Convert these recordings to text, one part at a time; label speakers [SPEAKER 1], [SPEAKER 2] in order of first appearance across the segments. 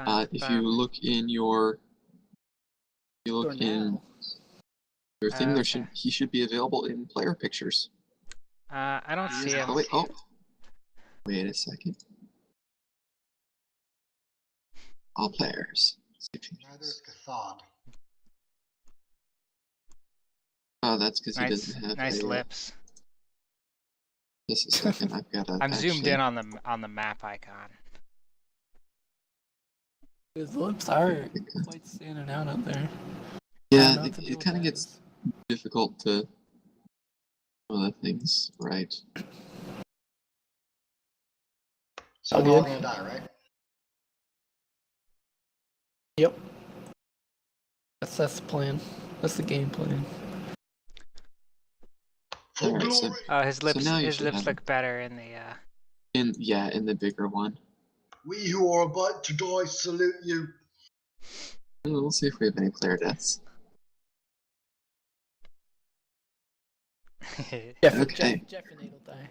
[SPEAKER 1] If you look in your, in your thing,
[SPEAKER 2] okay.
[SPEAKER 1] he should be available in player pictures.
[SPEAKER 2] I don't see him.
[SPEAKER 1] Wait a second. All players.
[SPEAKER 3] Neither is Cathod.
[SPEAKER 1] Oh, that's because he doesn't have
[SPEAKER 2] nice lips.
[SPEAKER 1] Just a second, I've got to.
[SPEAKER 2] I'm zoomed in on the map icon.
[SPEAKER 4] His lips are quite standing out up there.
[SPEAKER 1] Yeah, it kind of gets difficult to other things, right?
[SPEAKER 3] So we're all gonna die, right?
[SPEAKER 4] Yep. That's the plan. That's the game plan.
[SPEAKER 1] Right, so,
[SPEAKER 2] his lips look better in the
[SPEAKER 1] in the bigger one.
[SPEAKER 3] We who are about to die salute you.
[SPEAKER 1] We'll see if we have any player deaths.
[SPEAKER 4] Jeff
[SPEAKER 1] and Nate
[SPEAKER 4] will die.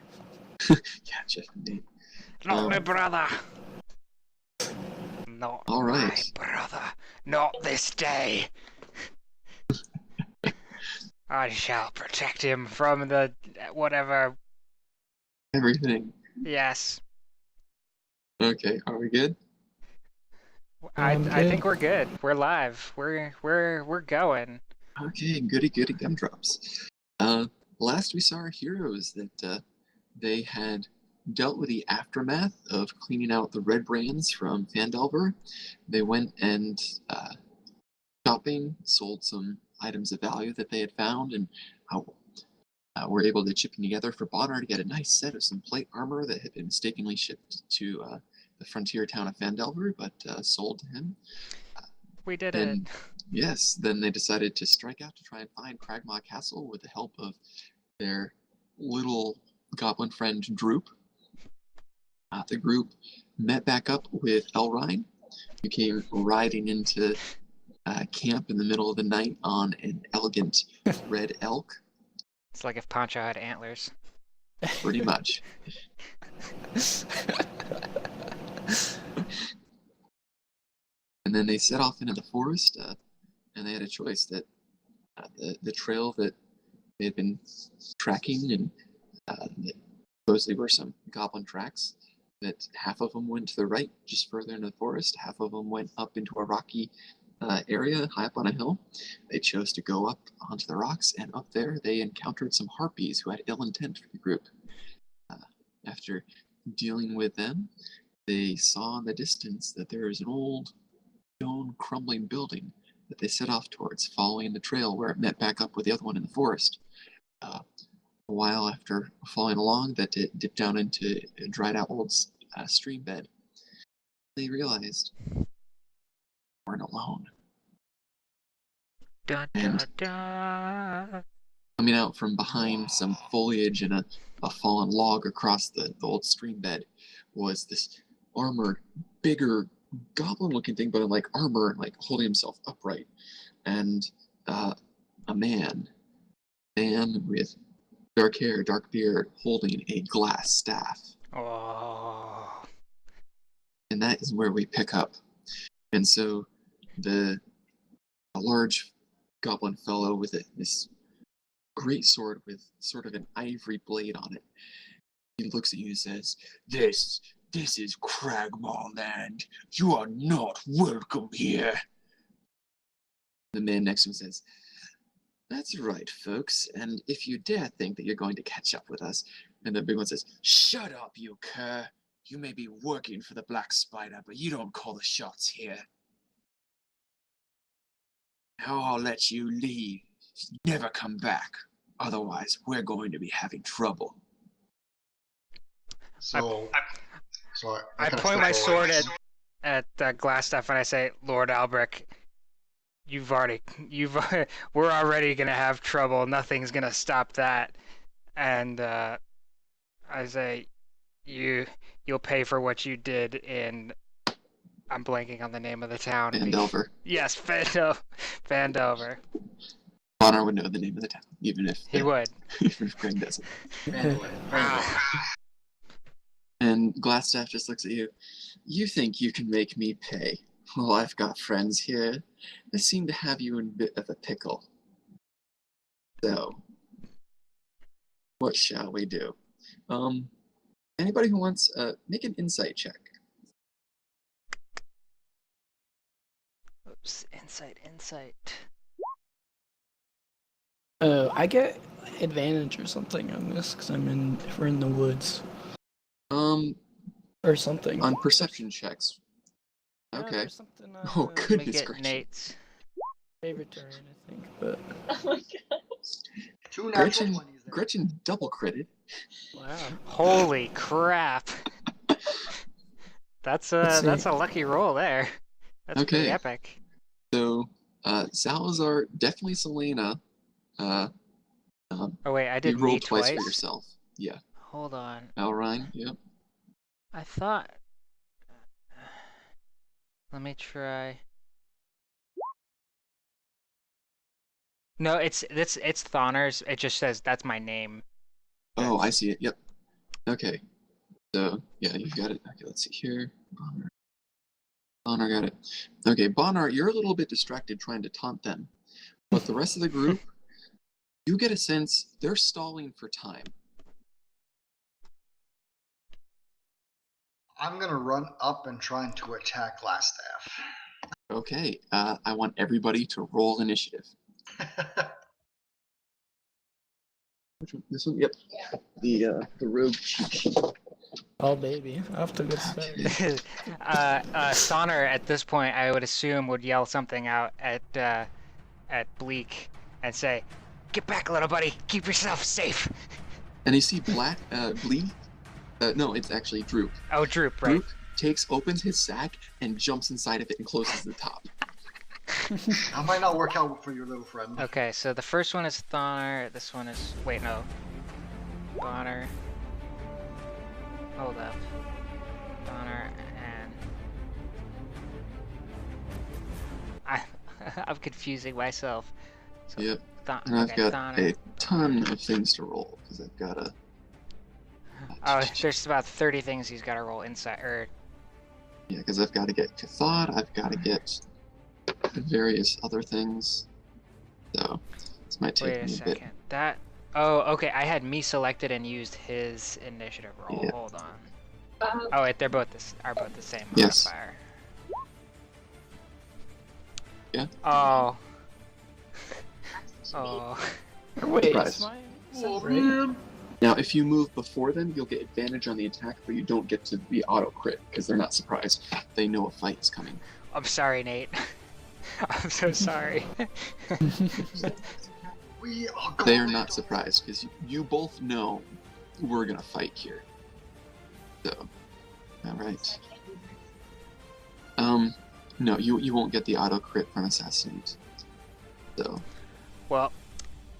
[SPEAKER 1] Yeah, Jeff and Nate.
[SPEAKER 2] Not my brother. Not my brother. Not this day. I shall protect him from the whatever.
[SPEAKER 1] Everything.
[SPEAKER 2] Yes.
[SPEAKER 1] Okay, are we good?
[SPEAKER 2] I think we're good. We're live. We're going.
[SPEAKER 1] Okay, goody gumdrops. Last we saw our heroes that they had dealt with the aftermath of cleaning out the red brands from Phandelver. They went and shopping, sold some items of value that they had found, and were able to chip together for Bonner to get a nice set of some plate armor that had been mistakenly shipped to the frontier town of Phandelver, but sold to him.
[SPEAKER 2] We did it.
[SPEAKER 1] Yes, then they decided to strike out to try and find Cragmaw Castle with the help of their little goblin friend Droop. The group met back up with Elrine, who came riding into camp in the middle of the night on an elegant red elk.
[SPEAKER 2] It's like if Pancho had antlers.
[SPEAKER 1] Pretty much. And then they set off into the forest, and they had a choice that the trail that they had been tracking, and that supposedly were some goblin tracks, that half of them went to the right, just further into the forest, half of them went up into a rocky area high up on a hill. They chose to go up onto the rocks, and up there they encountered some harpies who had ill intent for the group. After dealing with them, they saw in the distance that there is an old stone crumbling building that they set off towards, following the trail where it met back up with the other one in the forest. A while after following along, that it dipped down into a dried out old stream bed. They realized they weren't alone. And coming out from behind some foliage and a fallen log across the old stream bed was this armored, bigger, goblin-looking thing, but in like armor, like holding himself upright, and a man with dark hair, dark beard, holding a glass staff.
[SPEAKER 2] Oh.
[SPEAKER 1] And that is where we pick up. And so a large goblin fellow with this great sword with sort of an ivory blade on it. He looks at you and says, This is Cragmaw land. You are not welcome here. The man next to him says, That's right, folks, and if you dare think that you're going to catch up with us. And the big one says, Shut up, you cur. You may be working for the Black Spider, but you don't call the shots here. Now I'll let you leave. Never come back. Otherwise, we're going to be having trouble.
[SPEAKER 3] So
[SPEAKER 2] I point my sword at glass stuff and I say, Lord Albrecht, we're already gonna have trouble. Nothing's gonna stop that. And I say, you'll pay for what you did in. I'm blanking on the name of the town.
[SPEAKER 1] Phandelver.
[SPEAKER 2] Yes, Phandelver.
[SPEAKER 1] Bonner would know the name of the town, even if
[SPEAKER 2] he would.
[SPEAKER 1] Even if Greg doesn't. And Glassstaff just looks at you. You think you can make me pay Well, I've got friends here. They seem to have you in a bit of a pickle. So, what shall we do? Anybody who wants, make an insight check.
[SPEAKER 2] Oops, insight.
[SPEAKER 4] I get advantage or something on this because we're in the woods or something.
[SPEAKER 1] On perception checks.
[SPEAKER 4] Yeah,
[SPEAKER 1] Okay.
[SPEAKER 4] there's something,
[SPEAKER 1] Oh,
[SPEAKER 2] Let me
[SPEAKER 1] goodness
[SPEAKER 2] get
[SPEAKER 1] gracious.
[SPEAKER 2] Nate's.
[SPEAKER 4] favorite turn, I think, but
[SPEAKER 5] Oh my god.
[SPEAKER 3] 2 natural
[SPEAKER 1] Gretchen,
[SPEAKER 3] 20s there.
[SPEAKER 1] Gretchen double critted.
[SPEAKER 4] wow.
[SPEAKER 2] Holy crap! That's
[SPEAKER 4] Let's
[SPEAKER 2] a
[SPEAKER 4] see.
[SPEAKER 2] lucky roll there. That's pretty
[SPEAKER 1] Okay.
[SPEAKER 2] epic.
[SPEAKER 1] So, Salazar, definitely Selena.
[SPEAKER 2] Oh wait, I
[SPEAKER 1] You
[SPEAKER 2] did me
[SPEAKER 1] rolled twice
[SPEAKER 2] twice.
[SPEAKER 1] for yourself. Yeah.
[SPEAKER 2] Hold on.
[SPEAKER 1] Alrine, yep.
[SPEAKER 2] I thought. Let me try. No, it's Thonner's. It just says that's my name.
[SPEAKER 1] Oh, I see it. Yep. Okay. So, yeah, you've got it. Okay, let's see here. Bonner got it. Okay, Bonner, you're a little bit distracted trying to taunt them. But the rest of the group, you get a sense they're stalling for time.
[SPEAKER 3] I'm gonna run up and trying to attack Laststaff.
[SPEAKER 1] Okay, I want everybody to roll initiative. Which one? This one? Yep. The rogue cheat sheet.
[SPEAKER 4] Oh baby, off to a good start.
[SPEAKER 2] Sonner at this point, I would assume, would yell something out at Bleak and say, "Get back, little buddy. Keep yourself safe."
[SPEAKER 1] And you see Bleed. No, it's actually Droop.
[SPEAKER 2] Oh, Droop, right?
[SPEAKER 1] Droop opens his sack and jumps inside of it and closes the top.
[SPEAKER 3] That might not work out for your little friend.
[SPEAKER 2] Okay, so the first one is Thonner. This one is no. Bonner. Hold up. Bonner and I'm confusing myself. So
[SPEAKER 1] Yep. And I've got
[SPEAKER 2] Thonner.
[SPEAKER 1] a ton of things to roll because I've got a.
[SPEAKER 2] Oh, there's about 30 things he's got to roll inside.
[SPEAKER 1] Yeah, because I've got to get Cathod, I've got to get various other things. So this might take
[SPEAKER 2] Wait a
[SPEAKER 1] me a bit.
[SPEAKER 2] second. That. Oh, okay. I had me selected and used his initiative roll.
[SPEAKER 1] Yeah.
[SPEAKER 2] Hold on. Oh wait, they're both the same
[SPEAKER 1] Yes.
[SPEAKER 2] modifier.
[SPEAKER 1] Yeah.
[SPEAKER 2] Oh. Oh.
[SPEAKER 4] Wait,
[SPEAKER 1] Surprise.
[SPEAKER 4] it's my
[SPEAKER 3] Oh,
[SPEAKER 4] right?
[SPEAKER 3] man.
[SPEAKER 1] Now, if you move before them, you'll get advantage on the attack, but you don't get to be auto crit because they're not surprised. They know a fight is coming.
[SPEAKER 2] I'm sorry, Nate. I'm so sorry.
[SPEAKER 3] We are
[SPEAKER 1] They are
[SPEAKER 3] going
[SPEAKER 1] not
[SPEAKER 3] to-
[SPEAKER 1] surprised because you both know we're gonna fight here. So, all right. No, you won't get the auto crit from assassinate. So,
[SPEAKER 2] Well,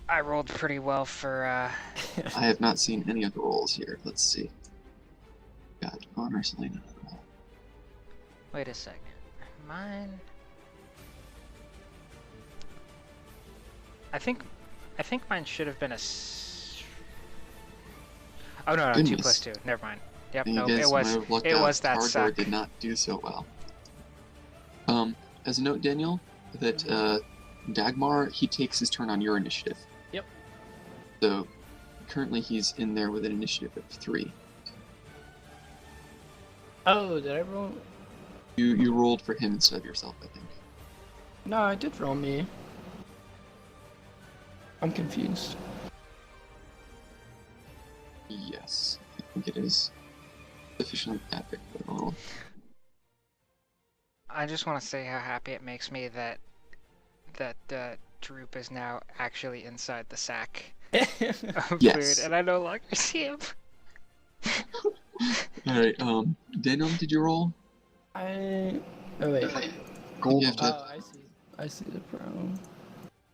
[SPEAKER 2] I rolled pretty well for.
[SPEAKER 1] I have not seen any of the rolls here. Let's see. Got Honor Selena.
[SPEAKER 2] Wait a second. Mine. I think mine should have been a. Oh no, 2
[SPEAKER 1] Goodness.
[SPEAKER 2] plus 2. Never mind. Yep,
[SPEAKER 1] And you
[SPEAKER 2] no,
[SPEAKER 1] guys
[SPEAKER 2] it
[SPEAKER 1] might
[SPEAKER 2] was
[SPEAKER 1] have lucked
[SPEAKER 2] it
[SPEAKER 1] out.
[SPEAKER 2] was that
[SPEAKER 1] Targor
[SPEAKER 2] suck.
[SPEAKER 1] did not do so well. As a note, Daniel, that Dagmar, he takes his turn on your initiative.
[SPEAKER 4] Yep.
[SPEAKER 1] So currently he's in there with an initiative of 3.
[SPEAKER 4] Oh, did I roll?
[SPEAKER 1] You rolled for him instead of yourself, I think.
[SPEAKER 4] No, I did roll me. I'm confused.
[SPEAKER 1] Yes, I think it is sufficiently epic for the roll.
[SPEAKER 2] I just want to say how happy it makes me that Droop is now actually inside the sack of
[SPEAKER 1] Yes.
[SPEAKER 2] food, and I no longer see him.
[SPEAKER 1] Alright, Daniel, did you roll?
[SPEAKER 4] Oh wait.
[SPEAKER 3] Gold.
[SPEAKER 1] You have to-
[SPEAKER 4] Oh, I see the problem.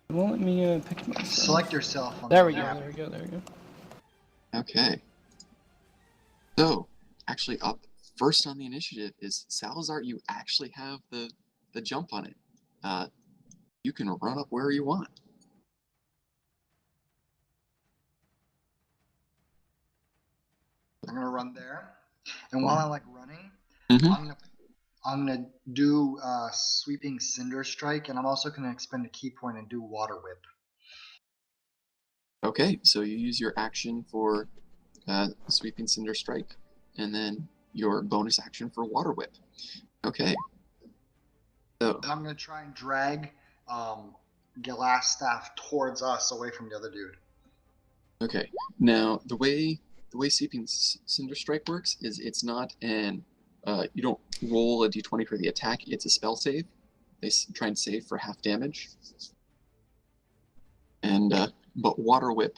[SPEAKER 4] It won't let me pick myself.
[SPEAKER 3] Select yourself. On
[SPEAKER 4] There
[SPEAKER 3] the
[SPEAKER 4] we go.
[SPEAKER 3] map.
[SPEAKER 4] There we go. There we go.
[SPEAKER 1] Okay. So, actually up first on the initiative is Salazar. You actually have the jump on it. You can run up where you want.
[SPEAKER 3] I'm gonna run there, and while I like running,
[SPEAKER 1] Mhm.
[SPEAKER 3] I'm gonna do sweeping cinder strike, and I'm also gonna expend a key point and do water whip.
[SPEAKER 1] Okay, so you use your action for sweeping cinder strike, and then your bonus action for water whip. Okay. So
[SPEAKER 3] And I'm gonna try and drag Glass Staff towards us, away from the other dude.
[SPEAKER 1] okay. Now the way sweeping cinder strike works is it's not an you don't roll a d20 for the attack. It's a spell save. They try and save for half damage. And but water whip,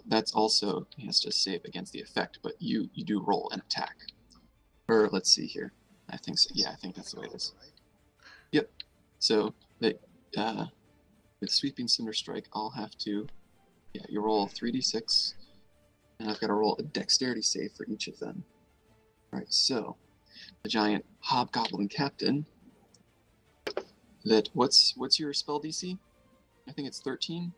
[SPEAKER 1] that's also he has to save against the effect, but you do roll an attack. Or let's see here. I think so. Yeah, I think that's the way it is. Yep. So that with sweeping cinder strike, I'll have to you roll 3d6, and I've got to roll a dexterity save for each of them. All right. So the giant hobgoblin captain. What's your spell DC? I think it's 13.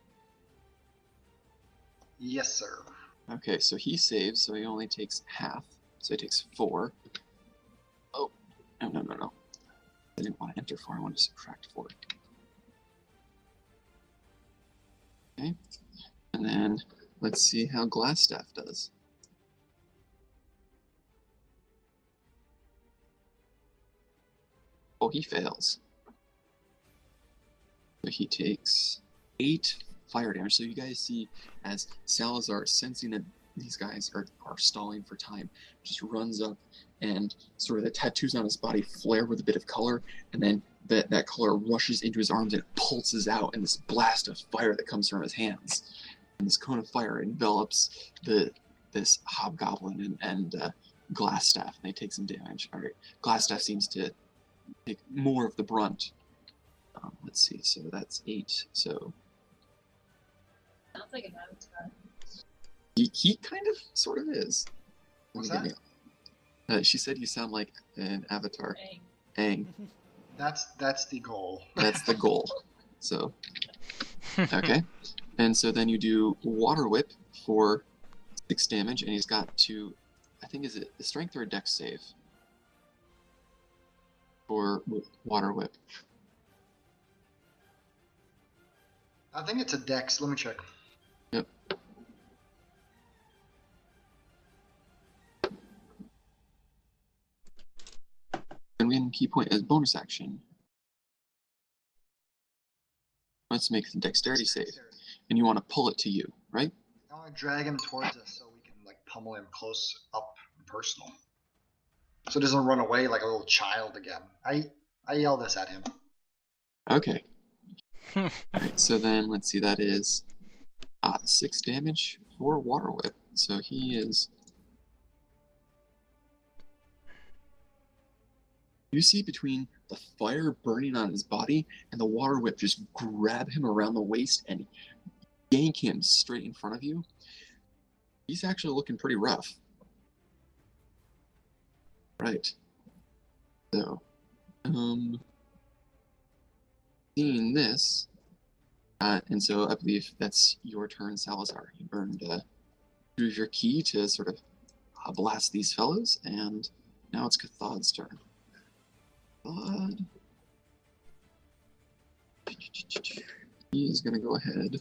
[SPEAKER 3] Yes, sir.
[SPEAKER 1] Okay, so he saves, so he only takes half. So he takes 4. Oh, no. I didn't want to enter 4, I wanted to subtract 4. Okay, and then let's see how Glassstaff does. Oh, he fails. So he takes 8 fire damage. So you guys see as Salazar, sensing that these guys are stalling for time, just runs up, and sort of the tattoos on his body flare with a bit of color, and then that color rushes into his arms and pulses out in this blast of fire that comes from his hands. And this cone of fire envelops this hobgoblin and Glassstaff, and they take some damage. All right, Glassstaff seems to take more of the brunt. Let's see, so that's 8. So
[SPEAKER 5] Sounds like an avatar.
[SPEAKER 1] he kind of sort of is.
[SPEAKER 3] What's
[SPEAKER 1] Let me
[SPEAKER 3] that?
[SPEAKER 1] get me- she said you sound like an avatar.
[SPEAKER 5] Dang.
[SPEAKER 1] Aang.
[SPEAKER 3] That's the goal.
[SPEAKER 1] That's the goal. So okay. And so then you do water whip for 6 damage, and he's got to, I think, is it a strength or a dex save for water whip?
[SPEAKER 3] I think it's a dex. Let me check.
[SPEAKER 1] Yep. And we can key point as bonus action. Let's make the dexterity save, and you want to pull it to you, right?
[SPEAKER 3] I want to drag him towards us so we can like pummel him close up and personal, so it doesn't run away like a little child again. I yell this at him.
[SPEAKER 1] Okay. Alright, so then let's see, that is 6 damage for water whip. So he is. You see between the fire burning on his body and the water whip just grab him around the waist and yank him straight in front of you. He's actually looking pretty rough. Right. So, seeing this, and so I believe that's your turn, Salazar. You burned 2 of your key to sort of blast these fellows, and now it's Cathod's turn. Cathod. He is going to go ahead.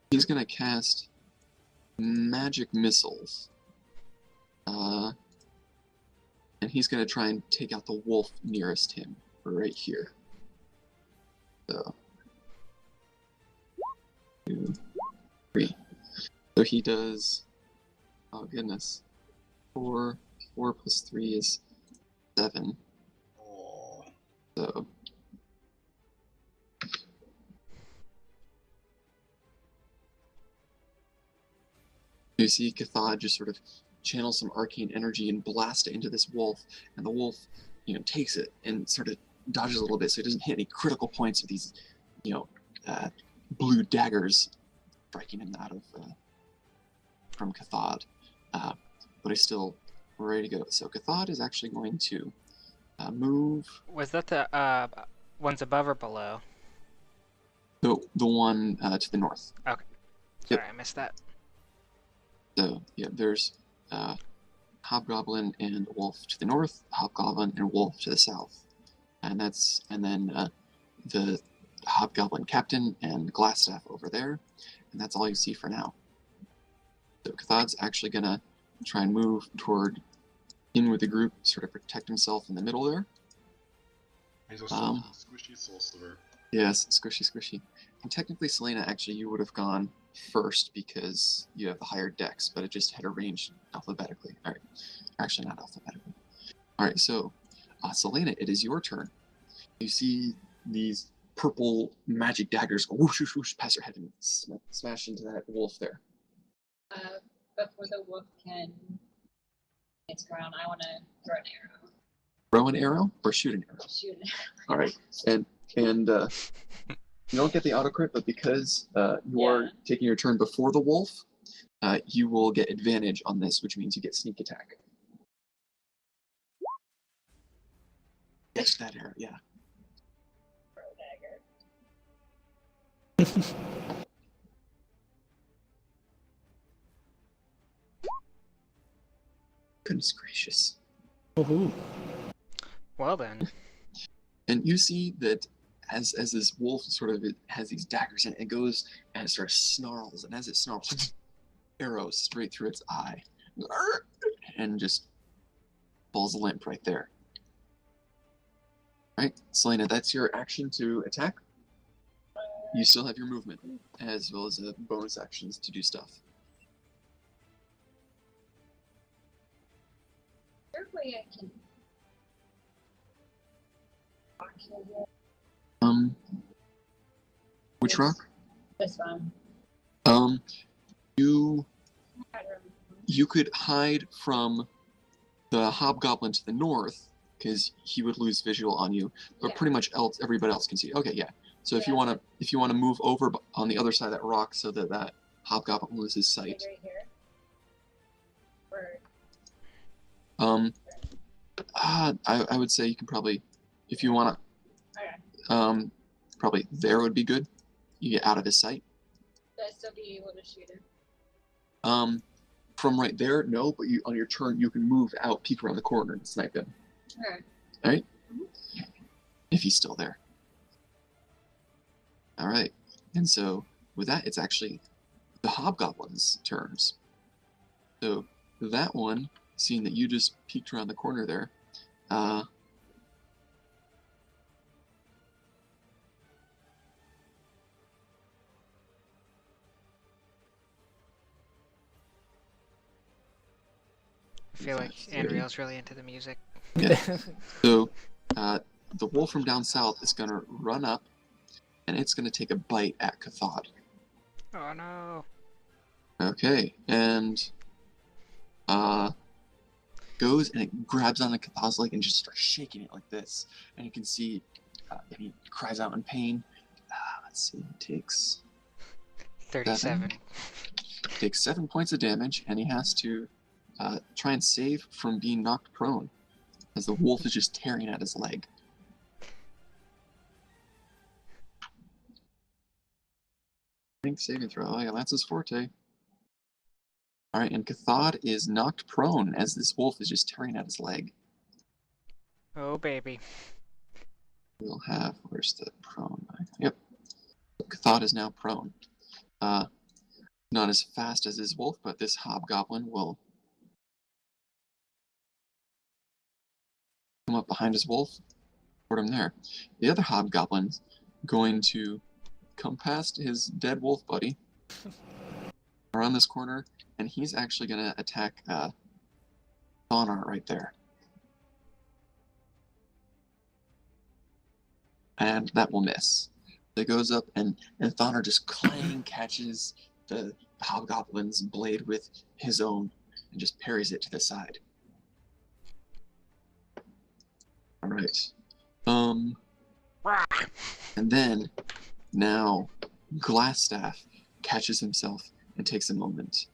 [SPEAKER 1] He's going to cast magic missiles. And he's going to try and take out the wolf nearest him, right here. So, 2, 3. So he does, oh goodness, 4 plus 3 is 7.
[SPEAKER 3] Oh,
[SPEAKER 1] So, you see Cathod just sort of channel some arcane energy and blast it into this wolf, and the wolf, takes it and sort of dodges a little bit, so he doesn't hit any critical points of these, blue daggers striking him out of from Cathod. But he's still ready to go. So Cathod is actually going to move.
[SPEAKER 2] Was that the ones above or below?
[SPEAKER 1] The one to the north.
[SPEAKER 2] Sorry, I missed that.
[SPEAKER 1] So yeah, there's hobgoblin and wolf to the north, hobgoblin and wolf to the south, and then the hobgoblin captain and Glassstaff over there, and that's all you see for now. So Cathod's actually gonna try and move toward in with the group, sort of protect himself in the middle there.
[SPEAKER 6] He's a squishy soul sliver.
[SPEAKER 1] Yes, squishy. And technically, Selena, actually, you would have gone first because you have the higher dex, but it just had arranged alphabetically. All right, actually not alphabetically. All right, so Selena, it is your turn. You see these purple magic daggers go whoosh, whoosh, whoosh past your head and smash into that wolf there.
[SPEAKER 5] Before the wolf can hit ground, I want to throw an arrow.
[SPEAKER 1] Throw an arrow or shoot an arrow?
[SPEAKER 5] Shoot it.
[SPEAKER 1] All right, and you don't get the auto crit, but because you are taking your turn before the wolf, you will get advantage on this, which means you get sneak attack. Catch that arrow, yeah.
[SPEAKER 5] Throw dagger.
[SPEAKER 1] Goodness gracious.
[SPEAKER 4] Woohoo.
[SPEAKER 2] Well then.
[SPEAKER 1] And you see that as this wolf sort of has these daggers in it, it goes and it sort of snarls, and as it snarls, arrows straight through its eye, and just falls limp right there. Right, Selena, that's your action to attack. You still have your movement, as well as bonus actions to do stuff.
[SPEAKER 5] Is there a way I can rock here?
[SPEAKER 1] Which rock?
[SPEAKER 5] This one.
[SPEAKER 1] You
[SPEAKER 5] I don't remember.
[SPEAKER 1] you could hide from the hobgoblin to the north because he would lose visual on you, but
[SPEAKER 5] Yeah.
[SPEAKER 1] pretty much everybody else can see. Okay, yeah. So if you
[SPEAKER 5] Yeah.
[SPEAKER 1] want to move over on the other side of that rock so that hobgoblin loses sight.
[SPEAKER 5] Like right here. Or
[SPEAKER 1] I would say you can probably, if you want
[SPEAKER 5] okay.
[SPEAKER 1] to, probably there would be good. You get out of his sight.
[SPEAKER 5] Should I still be able to shoot him?
[SPEAKER 1] From right there, no, but on your turn you can move out, peek around the corner, and snipe him.
[SPEAKER 5] Okay.
[SPEAKER 1] All right, if he's still there. All right, and so with that, it's actually the hobgoblin's turns. So that one, seeing that you just peeked around the corner there,
[SPEAKER 2] I feel like Andriel's really into the music.
[SPEAKER 1] so the wolf from down south is gonna run up, and it's gonna take a bite at Cathod.
[SPEAKER 2] Oh no.
[SPEAKER 1] Okay, and goes and it grabs on the Cathod's leg and just starts shaking it like this, and you can see he cries out in pain. Let's see, he takes
[SPEAKER 2] 37.
[SPEAKER 1] takes 7 points of damage, and he has to try and save from being knocked prone, as the wolf is just tearing at his leg. Strength saving throw. Oh, yeah, that's his forte. All right, and Cathod is knocked prone as this wolf is just tearing at his leg.
[SPEAKER 2] Oh baby.
[SPEAKER 1] We'll have, where's the prone? Yep. Cathod is now prone. Not as fast as his wolf, but this hobgoblin will come up behind his wolf, put him there. The other hobgoblin's going to come past his dead wolf buddy around this corner, and he's actually going to attack Thonar right there. And that will miss. It goes up, and Thonar just clang catches the hobgoblin's blade with his own and just parries it to the side. All right. And then now Glassstaff catches himself and takes a moment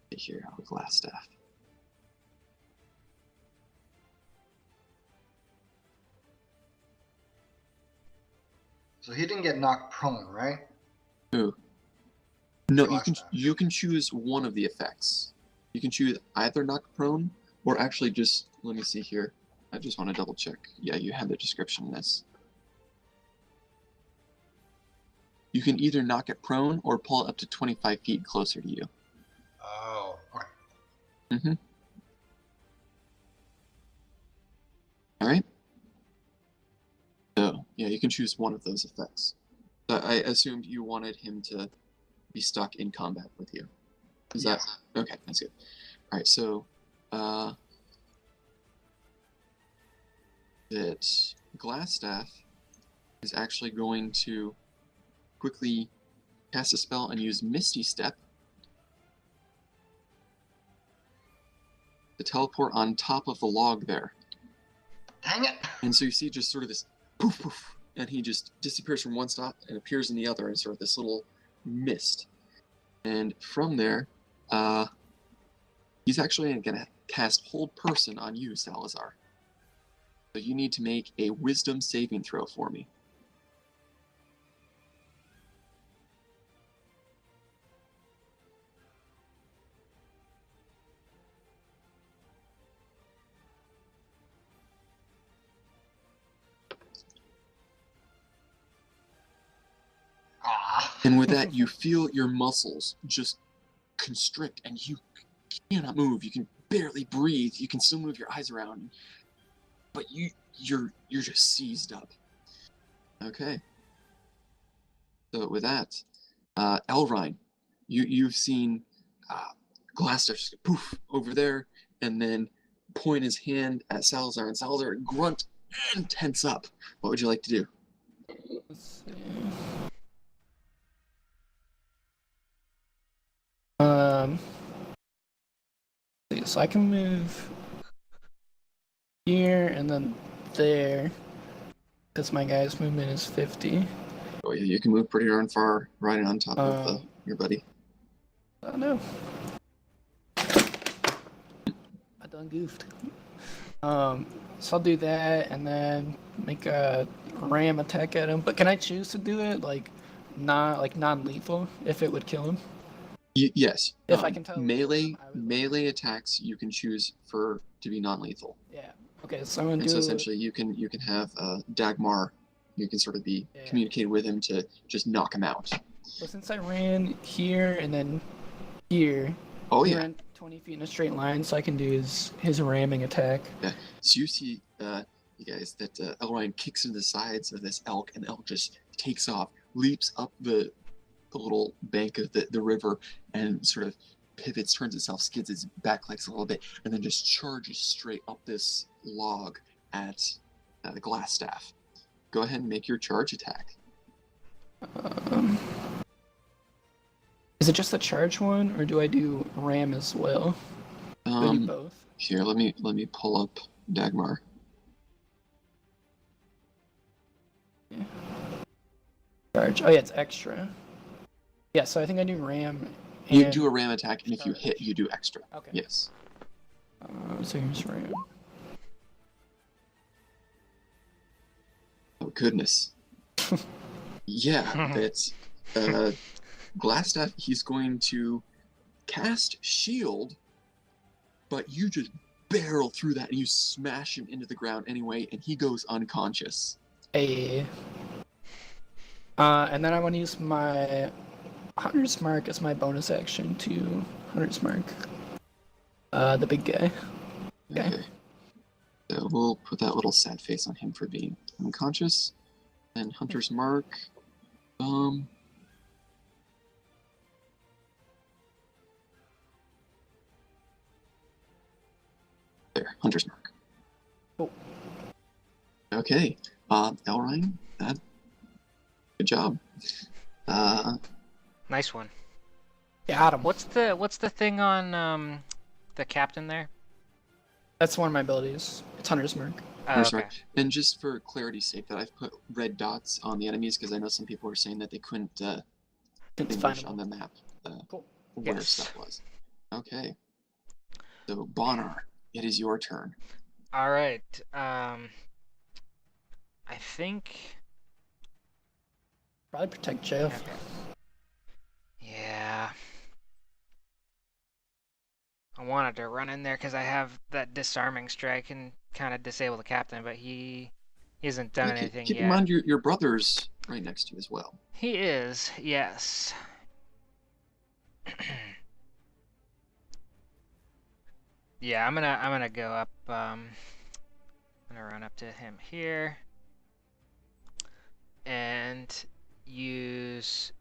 [SPEAKER 1] to hear out Glassstaff.
[SPEAKER 3] So he didn't get knocked prone, right?
[SPEAKER 1] Who? No,
[SPEAKER 3] Glassstaff.
[SPEAKER 1] you can choose one of the effects. You can choose either knock prone, or actually just, let me see here. I just want to double check. Yeah, you have the description in this. You can either knock it prone or pull it up to 25 feet closer to you.
[SPEAKER 3] Oh, okay.
[SPEAKER 1] Mm-hmm. All right. So yeah, you can choose one of those effects. But I assumed you wanted him to be stuck in combat with you. Is that okay? That's good. All right. So that Glassstaff is actually going to quickly cast a spell and use Misty Step to teleport on top of the log there.
[SPEAKER 3] Dang it!
[SPEAKER 1] And so you see just sort of this poof poof, and he just disappears from one spot and appears in the other in sort of this little mist. And from there, he's actually going to cast Hold Person on you, Salazar. So you need to make a Wisdom saving throw for me.
[SPEAKER 3] Ah.
[SPEAKER 1] And with that, you feel your muscles just constrict, and you cannot move. You can barely breathe. You can still move your eyes around, but you're just seized up. Okay. So with that, Elrine, you've seen Glassstaff just poof over there, and then point his hand at Salazar, and Salazar grunt and tense up. What would you like to do?
[SPEAKER 4] Let's see. So I can move here and then there, because my guy's movement is 50.
[SPEAKER 1] Oh yeah, you can move pretty darn far, right on top of
[SPEAKER 4] Um,
[SPEAKER 1] your buddy.
[SPEAKER 4] Oh no. I done goofed. So I'll do that and then make a ram attack at him. But can I choose to do it non-lethal if it would kill him?
[SPEAKER 1] Yes.
[SPEAKER 4] If I can tell which
[SPEAKER 1] melee
[SPEAKER 4] one I would
[SPEAKER 1] melee attacks, you can choose for to be non-lethal.
[SPEAKER 4] Yeah. Okay, so I'm gonna
[SPEAKER 1] And
[SPEAKER 4] do.
[SPEAKER 1] so essentially, you can have Dagmar. You can sort of be communicating with him to just knock him out.
[SPEAKER 4] Well, since I ran here and then here,
[SPEAKER 1] Oh
[SPEAKER 4] he
[SPEAKER 1] yeah.
[SPEAKER 4] ran 20 feet in a straight line, so I can do his ramming attack.
[SPEAKER 1] Yeah. So you see, you guys, that Elrond kicks into the sides of this elk, and the elk just takes off, leaps up the little bank of the river, and sort of pivots, turns itself, skids its back legs a little bit, and then just charges straight up this log at the Glassstaff. Go ahead and make your charge attack.
[SPEAKER 4] Is it just the charge one, or do I do ram as well? Do I do both?
[SPEAKER 1] Here, let me pull up Dagmar.
[SPEAKER 4] Yeah. Charge. Oh yeah, it's extra. Yeah, so I think I do ram.
[SPEAKER 1] You
[SPEAKER 4] and
[SPEAKER 1] do a ram attack, and if you hit,
[SPEAKER 4] charge.
[SPEAKER 1] you do extra.
[SPEAKER 4] Okay.
[SPEAKER 1] Yes.
[SPEAKER 4] So here's ram.
[SPEAKER 1] Oh goodness. Yeah, that's Glassstaff. He's going to cast shield, but you just barrel through that, and you smash him into the ground anyway, and he goes unconscious.
[SPEAKER 4] And then I want to use my Hunter's Mark as my bonus action to Hunter's Mark. The big guy. Okay.
[SPEAKER 1] So we'll put that little sad face on him for being unconscious. And Hunter's Mark. There, Hunter's Mark.
[SPEAKER 4] Cool.
[SPEAKER 1] Okay. Elrine, good job.
[SPEAKER 2] Nice one.
[SPEAKER 4] Got him.
[SPEAKER 2] What's the thing on the captain there?
[SPEAKER 4] That's one of my abilities. It's Hunter's Mark.
[SPEAKER 1] Hunter's
[SPEAKER 2] Okay.
[SPEAKER 1] Mark. And just for clarity's sake, that I've put red dots on the enemies because I know some people were saying that they couldn't
[SPEAKER 4] It's
[SPEAKER 1] distinguish
[SPEAKER 4] fine.
[SPEAKER 1] on the map
[SPEAKER 4] Cool.
[SPEAKER 1] where
[SPEAKER 2] Yes.
[SPEAKER 1] stuff was. Okay. So Bonar, it is your turn.
[SPEAKER 2] All right. I think
[SPEAKER 4] Probably protect Jeff.
[SPEAKER 2] Okay. Yeah. I wanted to run in there because I have that disarming strike and kind of disable the captain, but he hasn't done anything
[SPEAKER 1] Keep
[SPEAKER 2] yet.
[SPEAKER 1] in mind your brother's right next to you as well.
[SPEAKER 2] He is, yes. Yeah, I'm gonna go up. I'm gonna run up to him here and use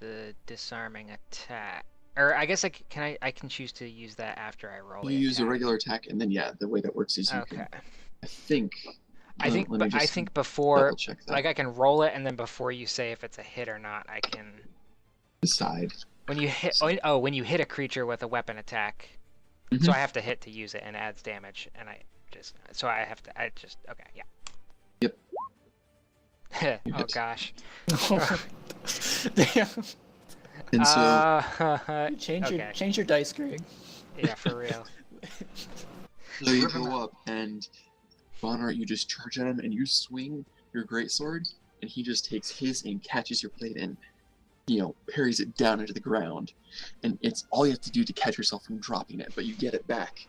[SPEAKER 2] the disarming attack. Or I guess I can choose to use that after I roll.
[SPEAKER 1] You
[SPEAKER 2] the
[SPEAKER 1] use a
[SPEAKER 2] attack.
[SPEAKER 1] regular attack, and then the way that works is you
[SPEAKER 2] Okay.
[SPEAKER 1] can. I think.
[SPEAKER 2] I think
[SPEAKER 1] let me just
[SPEAKER 2] before,
[SPEAKER 1] double-check that.
[SPEAKER 2] like I can roll it, and then before you say if it's a hit or not, I can
[SPEAKER 1] Decide.
[SPEAKER 2] when you hit. Oh, when you hit a creature with a weapon attack,
[SPEAKER 1] Mhm.
[SPEAKER 2] so I have to hit to use it, and it adds damage, and I just okay, yeah.
[SPEAKER 1] Yep.
[SPEAKER 2] Oh gosh.
[SPEAKER 4] Damn.
[SPEAKER 1] And so,
[SPEAKER 4] Change your dice, Greg.
[SPEAKER 2] Yeah, for real.
[SPEAKER 1] so you go up, and Bonner, you just charge at him, and you swing your greatsword, and he just takes his and catches your blade and, parries it down into the ground. And it's all you have to do to catch yourself from dropping it, but you get it back.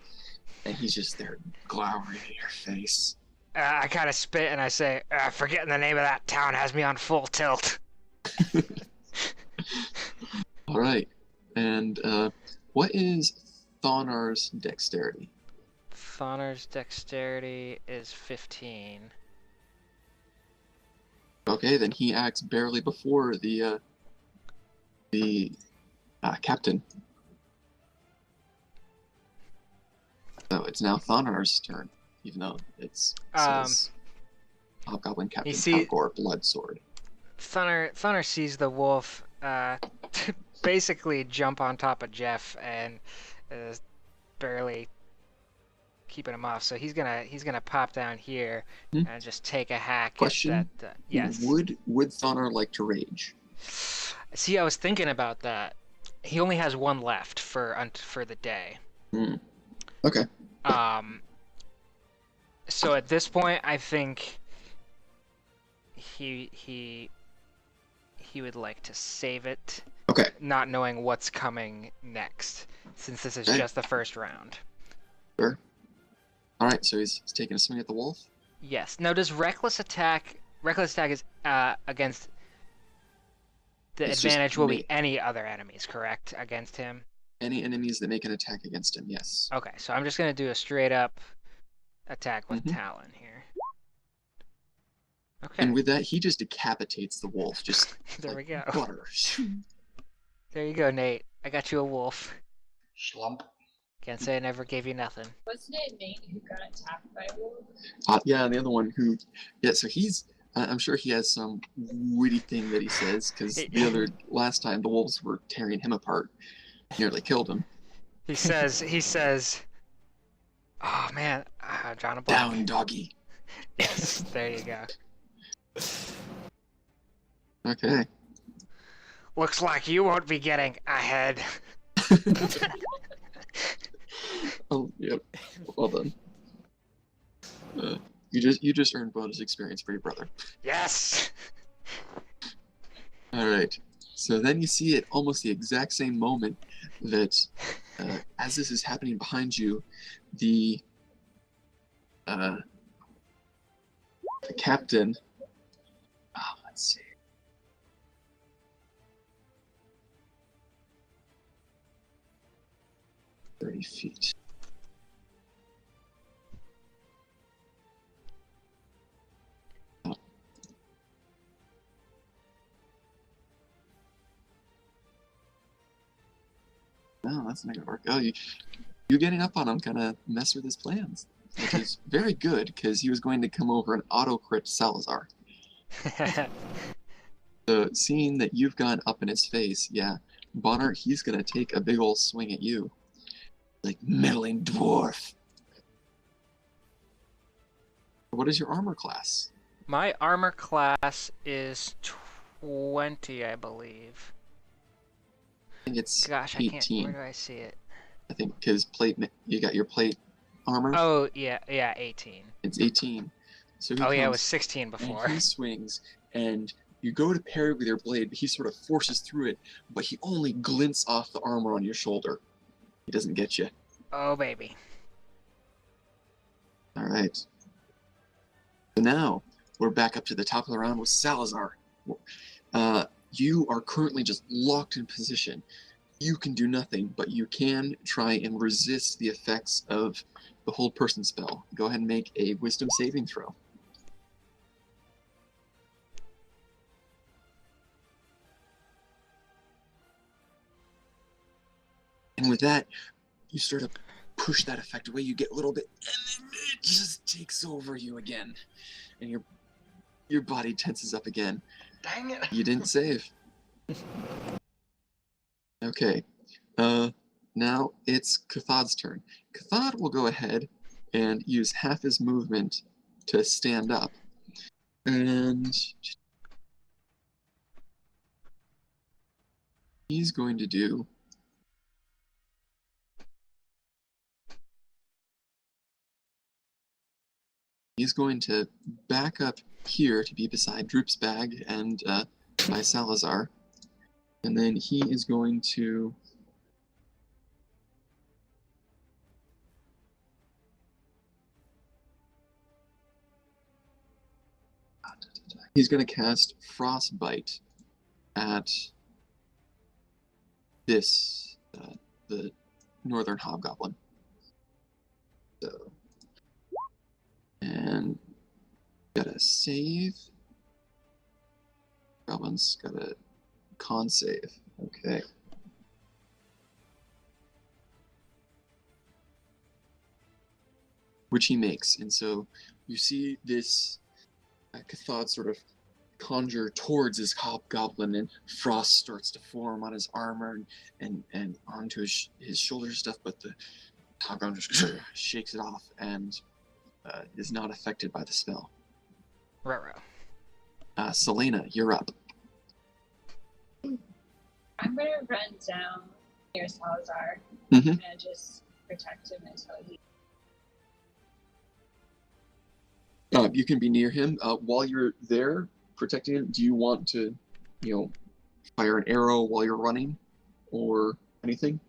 [SPEAKER 1] And he's just there glowering in your face.
[SPEAKER 2] I kind of spit and I say, forgetting the name of that town has me on full tilt.
[SPEAKER 1] All right. And what is Thonar's dexterity?
[SPEAKER 2] Thonar's dexterity is 15.
[SPEAKER 1] Okay, then he acts barely before the captain. So it's now Thonar's turn, even though it's says Hobgoblin Captain Falgor Bloodsword.
[SPEAKER 2] Thonar sees the wolf basically jump on top of Jeff and is barely keeping him off. So he's gonna pop down here and just take a hack
[SPEAKER 1] Question?
[SPEAKER 2] at that. Yes.
[SPEAKER 1] Would Thonar like to rage?
[SPEAKER 2] See, I was thinking about that. He only has one left for the day.
[SPEAKER 1] Okay.
[SPEAKER 2] So at this point, I think he would like to save it.
[SPEAKER 1] Okay.
[SPEAKER 2] Not knowing what's coming next, since this is
[SPEAKER 1] Okay.
[SPEAKER 2] just the first round.
[SPEAKER 1] Sure. All right. So he's taking a swing at the wolf.
[SPEAKER 2] Yes. Now, does reckless attack? Reckless attack is against. The
[SPEAKER 1] It's just
[SPEAKER 2] advantage will be
[SPEAKER 1] me.
[SPEAKER 2] any other enemies, correct? Against him.
[SPEAKER 1] Any enemies that make an attack against him, yes.
[SPEAKER 2] Okay, so I'm just gonna do a straight up attack with
[SPEAKER 1] Mhm.
[SPEAKER 2] Talon here. Okay.
[SPEAKER 1] And with that, he just decapitates the wolf, just
[SPEAKER 2] There
[SPEAKER 1] like
[SPEAKER 2] we go.
[SPEAKER 1] butter.
[SPEAKER 2] There you go, Nate. I got you a wolf.
[SPEAKER 3] Schlump.
[SPEAKER 2] Can't say I never gave you nothing.
[SPEAKER 5] Wasn't it Nate who got attacked by a wolf?
[SPEAKER 1] Yeah, and the other one who, so he's. I'm sure he has some witty thing that he says, because last time the wolves were tearing him apart, nearly killed him.
[SPEAKER 2] He says, oh man, John Black.
[SPEAKER 1] Down, doggy.
[SPEAKER 2] Yes, there you go.
[SPEAKER 1] Okay.
[SPEAKER 2] Looks like you won't be getting ahead.
[SPEAKER 1] Oh, yep. Well done. You just earned bonus experience for your brother.
[SPEAKER 2] Yes.
[SPEAKER 1] All right. So then you see at almost the exact same moment that, as this is happening behind you, the captain. Let's see. $30 feet. No, that's not gonna work. Oh, you getting up on him kind of mess with his plans, which is very good because he was going to come over and auto crit Salazar. So seeing that you've gone up in his face, yeah, Bonner, he's gonna take a big old swing at you, like meddling dwarf. What is your armor class?
[SPEAKER 2] My armor class is 20, I believe.
[SPEAKER 1] I think it's
[SPEAKER 2] Gosh,
[SPEAKER 1] 18.
[SPEAKER 2] I can't. Where do I see it?
[SPEAKER 1] I think because you got your plate armor.
[SPEAKER 2] Oh yeah, 18.
[SPEAKER 1] It's 18. So he
[SPEAKER 2] Oh yeah, it
[SPEAKER 1] comes
[SPEAKER 2] was 16 before.
[SPEAKER 1] and he swings, and You go to parry with your blade, but he sort of forces through it, but he only glints off the armor on your shoulder. He doesn't get you.
[SPEAKER 2] Oh, baby.
[SPEAKER 1] All right. So now we're back up to the top of the round with Salazar. You are currently just locked in position. You can do nothing, but you can try and resist the effects of the hold person spell. Go ahead and make a wisdom saving throw. And with that, you start to push that effect away. You get a little bit, and then it just takes over you again. And your body tenses up again.
[SPEAKER 3] Dang it!
[SPEAKER 1] You didn't save. Okay. Now it's Cathad's turn. Cathad will go ahead and use half his movement to stand up. And he's going to do... He's going to back up here to be beside Droop's bag and by Salazar. And then he is going to... He's going to cast Frostbite at this, the Northern Hobgoblin. So, and got a save. Goblin's got a con save. Okay. Which he makes. And so you see this Cathad sort of conjure towards his hobgoblin, and frost starts to form on his armor and onto his shoulders and stuff, but the hobgoblin just shakes it off and is not affected by the spell.
[SPEAKER 2] Ruh-roh.
[SPEAKER 1] Selena, you're up.
[SPEAKER 5] I'm gonna run down near Salazar
[SPEAKER 1] Mhm.
[SPEAKER 5] and just protect him until he.
[SPEAKER 1] You can be near him. While you're there protecting him, do you want to, fire an arrow while you're running or anything?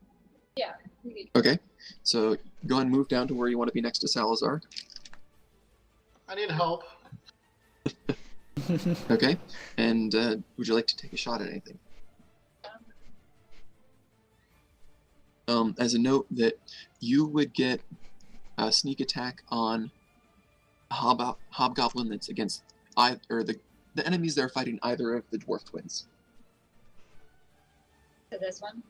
[SPEAKER 5] Yeah. We could-
[SPEAKER 1] Okay. So go and move down to where you want to be next to Salazar.
[SPEAKER 3] I need help.
[SPEAKER 1] Okay. And would you like to take a shot at anything? As a note that you would get a sneak attack on a hobgoblin that's against either, or the enemies that are fighting either of the dwarf twins.
[SPEAKER 5] So this one.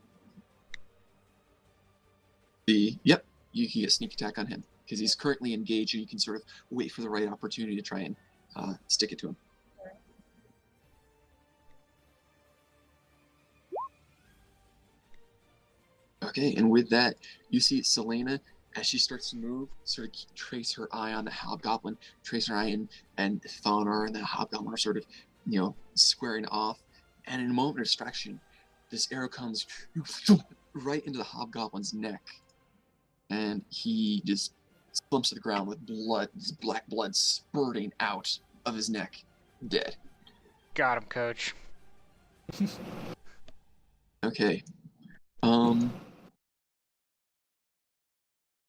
[SPEAKER 1] Yep, you can get a sneak attack on him because he's currently engaged, and you can sort of wait for the right opportunity to try and stick it to him. Okay, and with that, you see Selena, as she starts to move, sort of trace her eye on the hobgoblin, trace her eye, and Thonar and the hobgoblin are sort of, squaring off. And in a moment of distraction, this arrow comes right into the hobgoblin's neck. And he just slumps to the ground with blood, this black blood spurting out of his neck, dead.
[SPEAKER 2] Got him, coach.
[SPEAKER 1] Okay.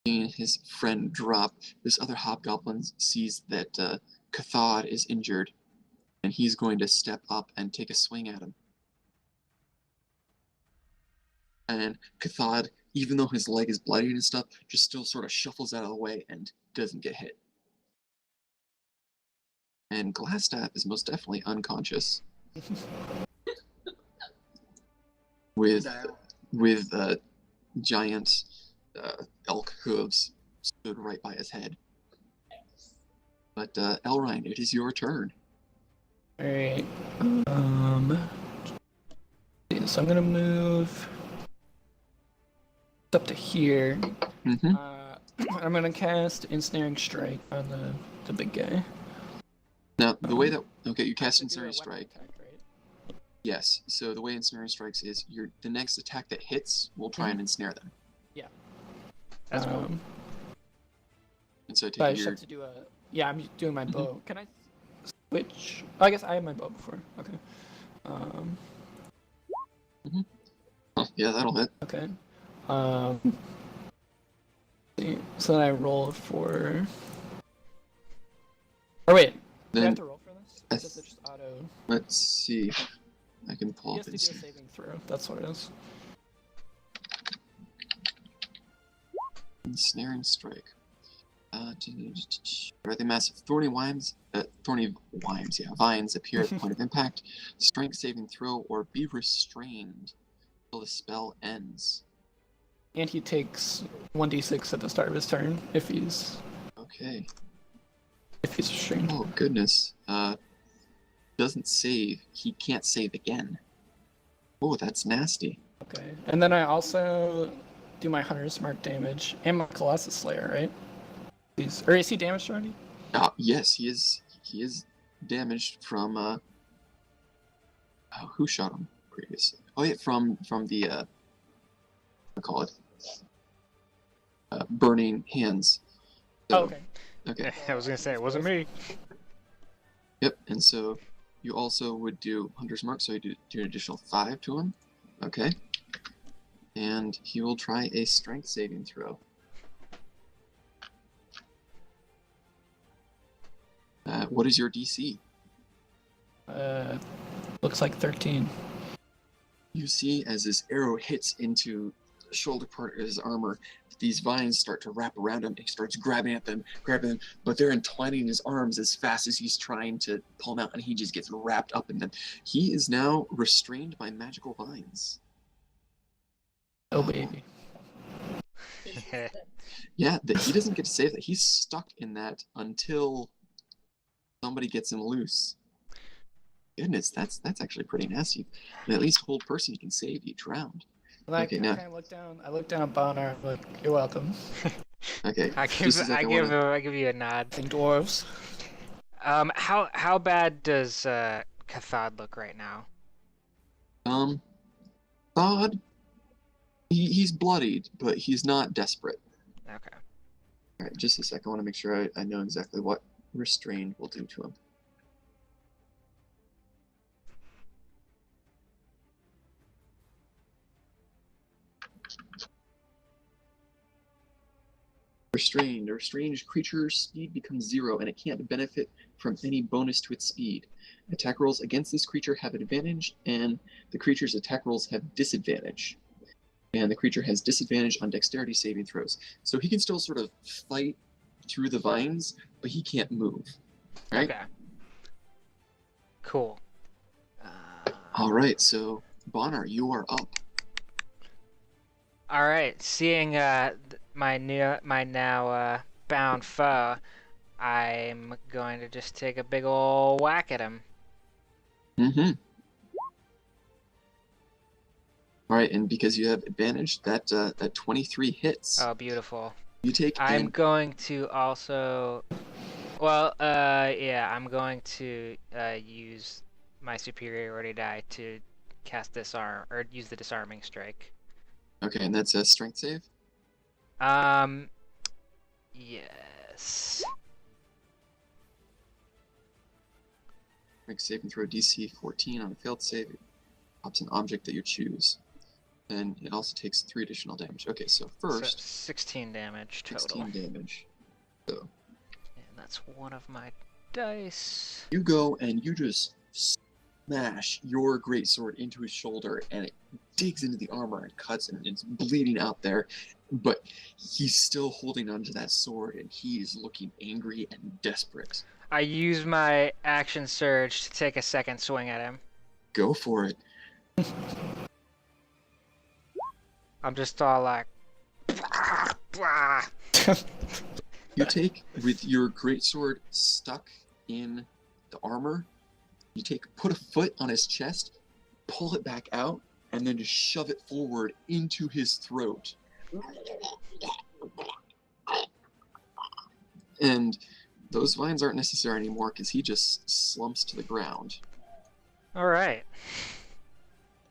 [SPEAKER 1] Seeing his friend drop, this other hobgoblin sees that Cathad is injured, and he's going to step up and take a swing at him. And Cathad, even though his leg is bloody and stuff, just still sort of shuffles out of the way and doesn't get hit. And Glassstaff is most definitely unconscious. with giant elk hooves stood right by his head. But Elrine, it is your turn.
[SPEAKER 4] Alright. So I'm gonna move up to here.
[SPEAKER 1] Mm-hmm.
[SPEAKER 4] I'm gonna cast Ensnaring Strike on the big guy.
[SPEAKER 1] Now, the way that... Okay, you
[SPEAKER 4] I have
[SPEAKER 1] cast
[SPEAKER 4] to do a
[SPEAKER 1] Ensnaring
[SPEAKER 4] weapon
[SPEAKER 1] Strike.
[SPEAKER 4] attack, right?
[SPEAKER 1] Yes, so the way Ensnaring Strikes is the next attack that hits will try and ensnare them.
[SPEAKER 2] That's cool.
[SPEAKER 1] And so
[SPEAKER 4] But I
[SPEAKER 1] take
[SPEAKER 4] just
[SPEAKER 1] your...
[SPEAKER 4] have to do a... Yeah, I'm doing my bow. Can I Which I guess I had my bow before. Okay.
[SPEAKER 1] Oh, yeah, that'll hit.
[SPEAKER 4] Okay. So then I rolled for. Or wait, do I have
[SPEAKER 1] Then
[SPEAKER 4] to roll for this? Or does it just auto?
[SPEAKER 1] let's see. I can pull
[SPEAKER 4] He
[SPEAKER 1] up
[SPEAKER 4] has to do a
[SPEAKER 1] his.
[SPEAKER 4] saving throw. That's what it is.
[SPEAKER 1] Ensnaring strike. The massive thorny vines appear at the point of impact. Strength saving throw or be restrained until the spell ends.
[SPEAKER 4] And he takes 1d6 at the start of his turn if he's
[SPEAKER 1] Okay.
[SPEAKER 4] restrained.
[SPEAKER 1] Oh goodness. Doesn't save. He can't save again. Oh, that's nasty.
[SPEAKER 4] Okay. And then I also do my Hunter's Mark damage and my Colossus Slayer, right? Or is he damaged already?
[SPEAKER 1] Yes, he is. He is damaged from. Who shot him previously? Oh yeah, from the. I call it. Burning hands. So,
[SPEAKER 4] Oh, okay.
[SPEAKER 1] Okay.
[SPEAKER 2] I was gonna say it wasn't me.
[SPEAKER 1] Yep. And so you also would do Hunter's Mark, so you do an additional 5 to him. Okay. And he will try a Strength saving throw. What is your DC?
[SPEAKER 4] Looks like 13.
[SPEAKER 1] You see as this arrow hits into the shoulder part of his armor, these vines start to wrap around him. He starts grabbing them, but they're entwining his arms as fast as he's trying to pull them out, and he just gets wrapped up in them. He is now restrained by magical vines.
[SPEAKER 4] Oh, baby.
[SPEAKER 1] Yeah, he doesn't get to save that. He's stuck in that until somebody gets him loose. Goodness, that's actually pretty nasty. And at least hold person you can save each round.
[SPEAKER 4] And I
[SPEAKER 1] Okay,
[SPEAKER 4] kind
[SPEAKER 1] now-
[SPEAKER 4] of look down. I look down at Bonar. Look, you're welcome.
[SPEAKER 1] Okay.
[SPEAKER 2] I
[SPEAKER 1] just a
[SPEAKER 2] give
[SPEAKER 1] second, wanna-
[SPEAKER 2] I give you a nod.
[SPEAKER 4] Think dwarves.
[SPEAKER 2] How bad does Cathod look right now?
[SPEAKER 1] Thod, he's bloodied, but he's not desperate.
[SPEAKER 2] Okay.
[SPEAKER 1] Alright, just a second. I want to make sure I know exactly what restrained will do to him. Restrained. A restrained creature's speed becomes 0 and it can't benefit from any bonus to its speed. Attack rolls against this creature have advantage, and the creature's attack rolls have disadvantage. And the creature has disadvantage on dexterity saving throws. So he can still sort of fight through the vines, but he can't move. Right?
[SPEAKER 2] Okay. Cool.
[SPEAKER 1] Alright, so Bonar, you are up.
[SPEAKER 2] All right. Seeing my now bound foe, I'm going to just take a big ol' whack at him.
[SPEAKER 1] Mm-hmm. Alright, and because you have advantage, that 23 hits.
[SPEAKER 2] Oh, beautiful.
[SPEAKER 1] You take
[SPEAKER 2] I'm
[SPEAKER 1] an-
[SPEAKER 2] going to also, well, yeah, I'm going to use my superiority die to cast disarm or use the disarming strike.
[SPEAKER 1] Okay, and that's a strength save?
[SPEAKER 2] Yes.
[SPEAKER 1] Make saving throw DC 14 on a failed save. It pops an object that you choose. And it also takes 3 additional damage. Okay, so first,
[SPEAKER 2] 16 damage total.
[SPEAKER 1] 16 damage. So
[SPEAKER 2] And that's one of my dice.
[SPEAKER 1] you go and you just smash your greatsword into his shoulder, and it digs into the armor and cuts, and it's bleeding out there. But he's still holding onto that sword, and he is looking angry and desperate.
[SPEAKER 2] I use my action surge to take a second swing at him.
[SPEAKER 1] Go for it.
[SPEAKER 2] I'm just all like,
[SPEAKER 1] You take, with your greatsword stuck in the armor, put a foot on his chest, pull it back out, and then just shove it forward into his throat. And those vines aren't necessary anymore because he just slumps to the ground.
[SPEAKER 2] all right.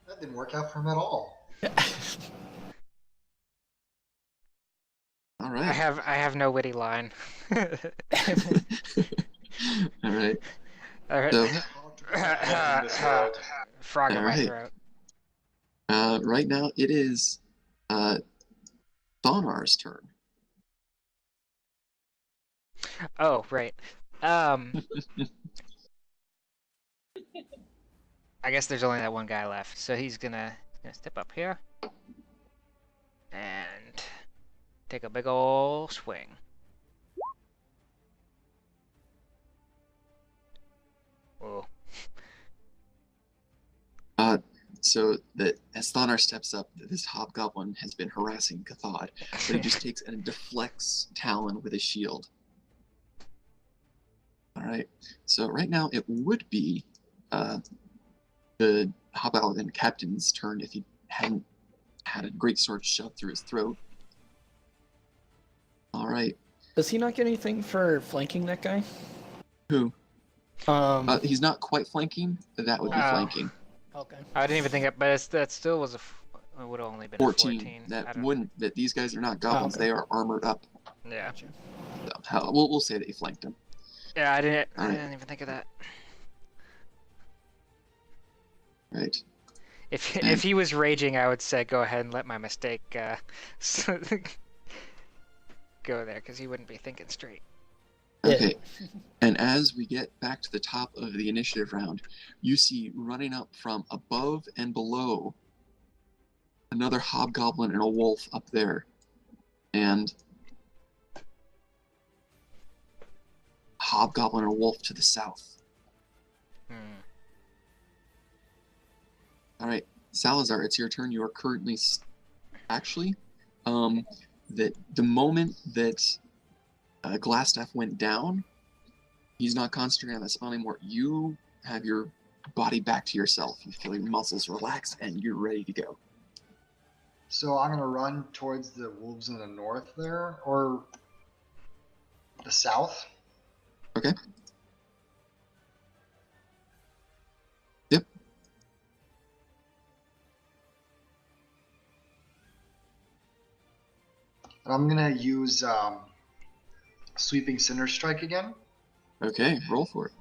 [SPEAKER 3] That didn't work out for him at all.
[SPEAKER 1] All
[SPEAKER 2] I
[SPEAKER 1] right.
[SPEAKER 2] have no witty line.
[SPEAKER 1] All right.
[SPEAKER 2] All right.
[SPEAKER 1] So,
[SPEAKER 6] In this world.
[SPEAKER 2] Frog in my
[SPEAKER 1] Alright.
[SPEAKER 2] throat.
[SPEAKER 1] right now it is Thonar's turn.
[SPEAKER 2] Oh, right. I guess there's only that one guy left, so he's gonna step up here and take a big ol' swing. Whoa.
[SPEAKER 1] So that as Thonar steps up, this hobgoblin has been harassing Cathod, but he just takes and deflects Talon with his shield. Alright, so right now it would be the hobgoblin captain's turn if he hadn't had a great sword shoved through his throat. Alright,
[SPEAKER 4] Does he not get anything for flanking that guy?
[SPEAKER 1] who?
[SPEAKER 4] He's
[SPEAKER 1] He's not quite flanking, that would be
[SPEAKER 2] Oh.
[SPEAKER 1] flanking.
[SPEAKER 4] okay.
[SPEAKER 2] I didn't even think it, but that still was it would have only been
[SPEAKER 1] 14.
[SPEAKER 2] a 14. I
[SPEAKER 1] That
[SPEAKER 2] don't-
[SPEAKER 1] wouldn't, that these guys are not goblins,
[SPEAKER 4] okay.
[SPEAKER 1] they are armored up.
[SPEAKER 2] Yeah.
[SPEAKER 4] Gotcha.
[SPEAKER 1] So, we'll say that he flanked him.
[SPEAKER 2] Yeah, I didn't
[SPEAKER 1] Alright.
[SPEAKER 2] even think of that.
[SPEAKER 1] Right.
[SPEAKER 2] If he was raging, I would say go ahead and let my mistake go there, because he wouldn't be thinking straight.
[SPEAKER 4] Yeah.
[SPEAKER 1] Okay. And as we get back to the top of the initiative round, you see running up from above and below another hobgoblin and a wolf up there. And hobgoblin and a wolf to the south.
[SPEAKER 2] Hmm.
[SPEAKER 1] All right, Salazar, it's your turn. You are currently actually that the moment that Glassstaff went down, he's not concentrating on that spell anymore. You have your body back to yourself. You feel your muscles relax, and you're ready to go.
[SPEAKER 3] So I'm gonna run towards the wolves in the north there, or the south.
[SPEAKER 1] Okay. Yep.
[SPEAKER 3] And I'm gonna use sweeping cinder strike again.
[SPEAKER 1] Okay, roll for it.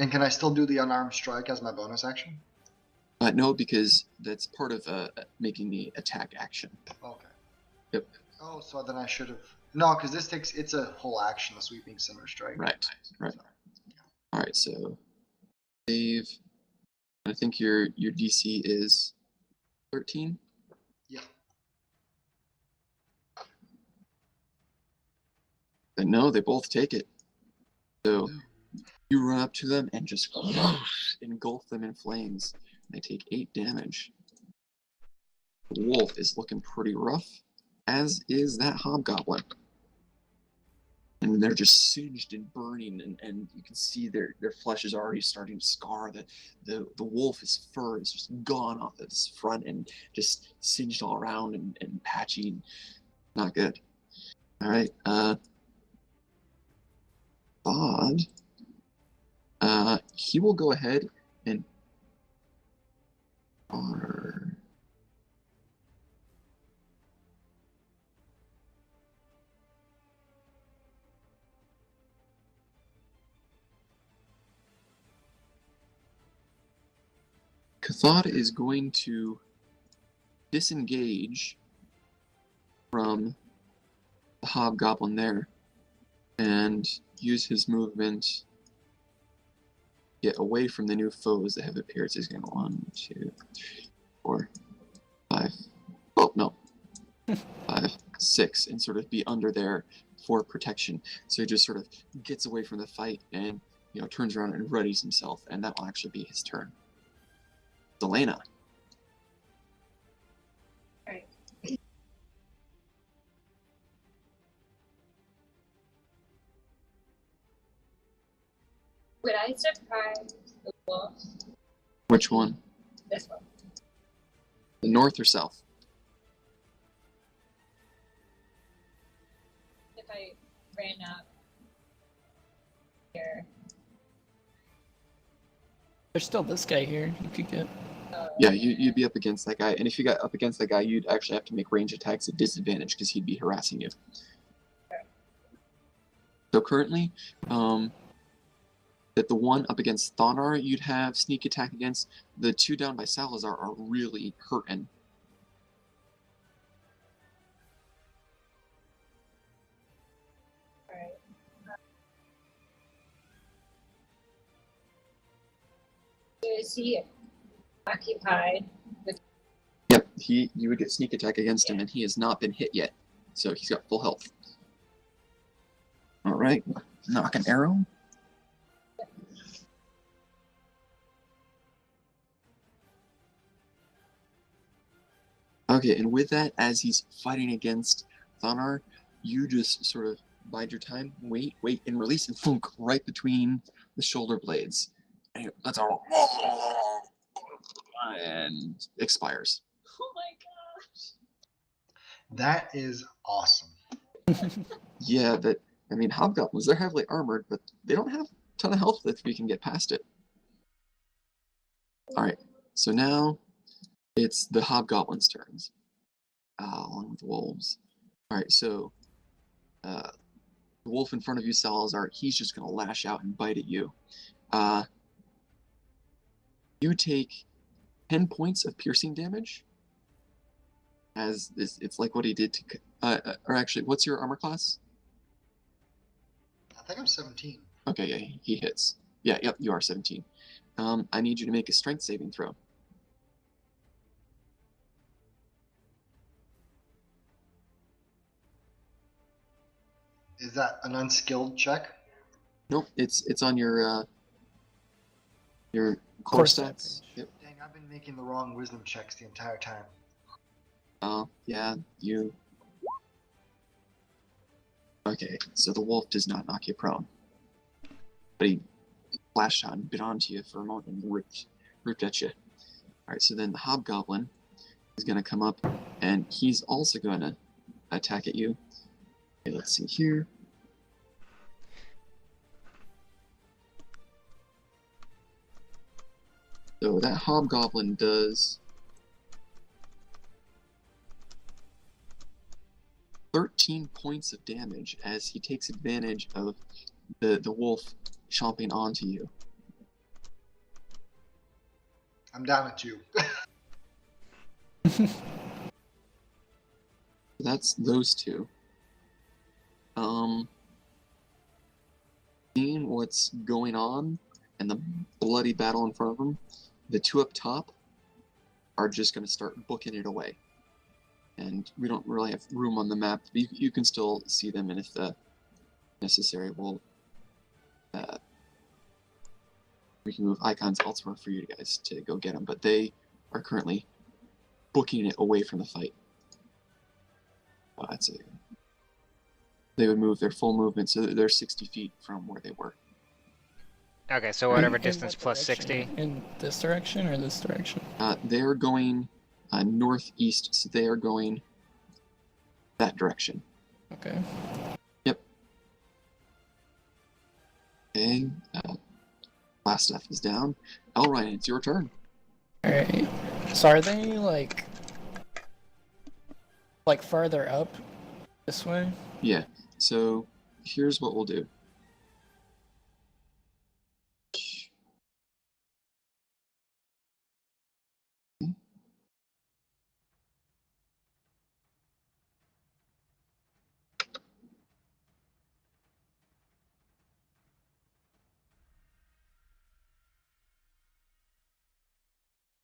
[SPEAKER 3] And can I still do the unarmed strike as my bonus action?
[SPEAKER 1] No, because that's part of making the attack action.
[SPEAKER 3] Okay.
[SPEAKER 1] Yep.
[SPEAKER 3] Oh, so then I should have. No, because this takes. It's a whole action, the sweeping cinder strike.
[SPEAKER 1] Right. All right, so save. I think your DC is 13.
[SPEAKER 3] Yeah.
[SPEAKER 1] But no, they both take it. So you run up to them and just engulf them in flames. They take 8 damage. The wolf is looking pretty rough, as is that hobgoblin. And they're just singed and burning, and you can see their flesh is already starting to scar. The wolf's fur is just gone off its front and just singed all around and patchy. Not good. All right, Bod. He will go ahead and Cathod is going to disengage from the hobgoblin there and use his movement to get away from the new foes that have appeared. So he's going to 1, 2, 3, 4, 5. Oh, no. 5, 6, and sort of be under there for protection. So he just sort of gets away from the fight and, turns around and readies himself, and that will actually be his turn. Delana.
[SPEAKER 5] Right. Would I surprise the wolf?
[SPEAKER 1] Which one?
[SPEAKER 5] This one.
[SPEAKER 1] The north or south?
[SPEAKER 5] If I ran up here.
[SPEAKER 4] There's still this guy here. You could get.
[SPEAKER 1] Yeah, you'd be up against that guy, and if you got up against that guy, you'd actually have to make range attacks at disadvantage because he'd be harassing you. So currently, that the one up against Thonar you'd have sneak attack against. The two down by Salazar are really hurting.
[SPEAKER 5] Alright. So is he occupied with
[SPEAKER 1] Yep, you would get sneak attack against him, and he has not been hit yet, so he's got full health. All right, knock an arrow. Okay, and with that, as he's fighting against Thonar, you just sort of bide your time, wait, and release, and thunk right between the shoulder blades. And that's all. And expires.
[SPEAKER 5] Oh my gosh.
[SPEAKER 3] That is awesome.
[SPEAKER 1] Yeah, I mean, hobgoblins, they're heavily armored, but they don't have a ton of health if we can get past it. Alright, so now it's the hobgoblins' turns. Along with the wolves. Alright, so the wolf in front of you, Salazar, he's just gonna lash out and bite at you. You take 10 points of piercing damage. As this, it's like what he did to. Or actually, what's your armor class?
[SPEAKER 3] I think I'm 17.
[SPEAKER 1] Okay, yeah, he hits. Yeah, yep, you are 17. I need you to make a strength saving throw.
[SPEAKER 3] Is that an unskilled check?
[SPEAKER 1] Nope, it's on your core
[SPEAKER 4] Core
[SPEAKER 1] stats.
[SPEAKER 4] stats.
[SPEAKER 1] Yep.
[SPEAKER 3] Dang, I've been making the wrong wisdom checks the entire time.
[SPEAKER 1] Yeah, you. Okay, so the wolf does not knock you prone, but he flashed out and bit onto you for a moment and ripped at you. All right, so then the hobgoblin is gonna come up, and he's also gonna attack at you. Okay, let's see here. So that hobgoblin does 13 points of damage as he takes advantage of the wolf chomping onto you.
[SPEAKER 3] I'm down at 2.
[SPEAKER 1] That's those two. Seeing what's going on and the bloody battle in front of them, the two up top are just going to start booking it away. And we don't really have room on the map, but you can still see them, and if necessary, we can move icons elsewhere for you guys to go get them, but they are currently booking it away from the fight. That's it. They would move their full movement, so they're 60 feet from where they were.
[SPEAKER 2] Okay, so whatever
[SPEAKER 4] In
[SPEAKER 2] distance
[SPEAKER 4] what
[SPEAKER 2] plus
[SPEAKER 4] direction?
[SPEAKER 2] 60.
[SPEAKER 4] In this direction or this direction?
[SPEAKER 1] They're going northeast, so they are going that direction.
[SPEAKER 4] Okay.
[SPEAKER 1] Okay, last stuff is down. Elryan, it's your turn.
[SPEAKER 4] Alright. So are they like farther up this way?
[SPEAKER 1] Yeah, so here's what we'll do.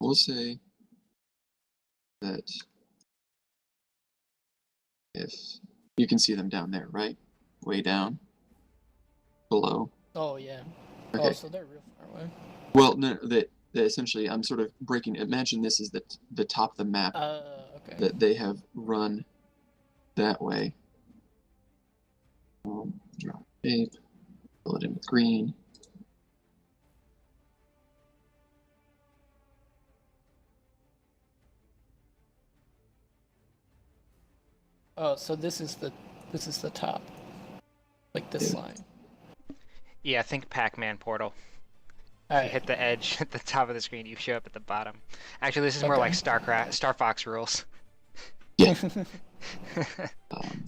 [SPEAKER 1] We'll say that if you can see them down there, right? Way down. Below.
[SPEAKER 4] Oh yeah.
[SPEAKER 1] Okay.
[SPEAKER 4] Oh, so they're real far away.
[SPEAKER 1] Well, no, that essentially I'm sort of breaking. Imagine this is the top of the map
[SPEAKER 4] Okay.
[SPEAKER 1] that they have run that way. Drop shape, fill it in with green.
[SPEAKER 4] Oh, so this is the top. Like this
[SPEAKER 1] Yeah.
[SPEAKER 4] line.
[SPEAKER 2] Yeah, think Pac-Man portal. If you
[SPEAKER 4] Alright.
[SPEAKER 2] hit the edge at the top of the screen, you show up at the bottom. Actually, this is more
[SPEAKER 4] Okay.
[SPEAKER 2] like Star Fox rules.
[SPEAKER 1] Yeah. Um,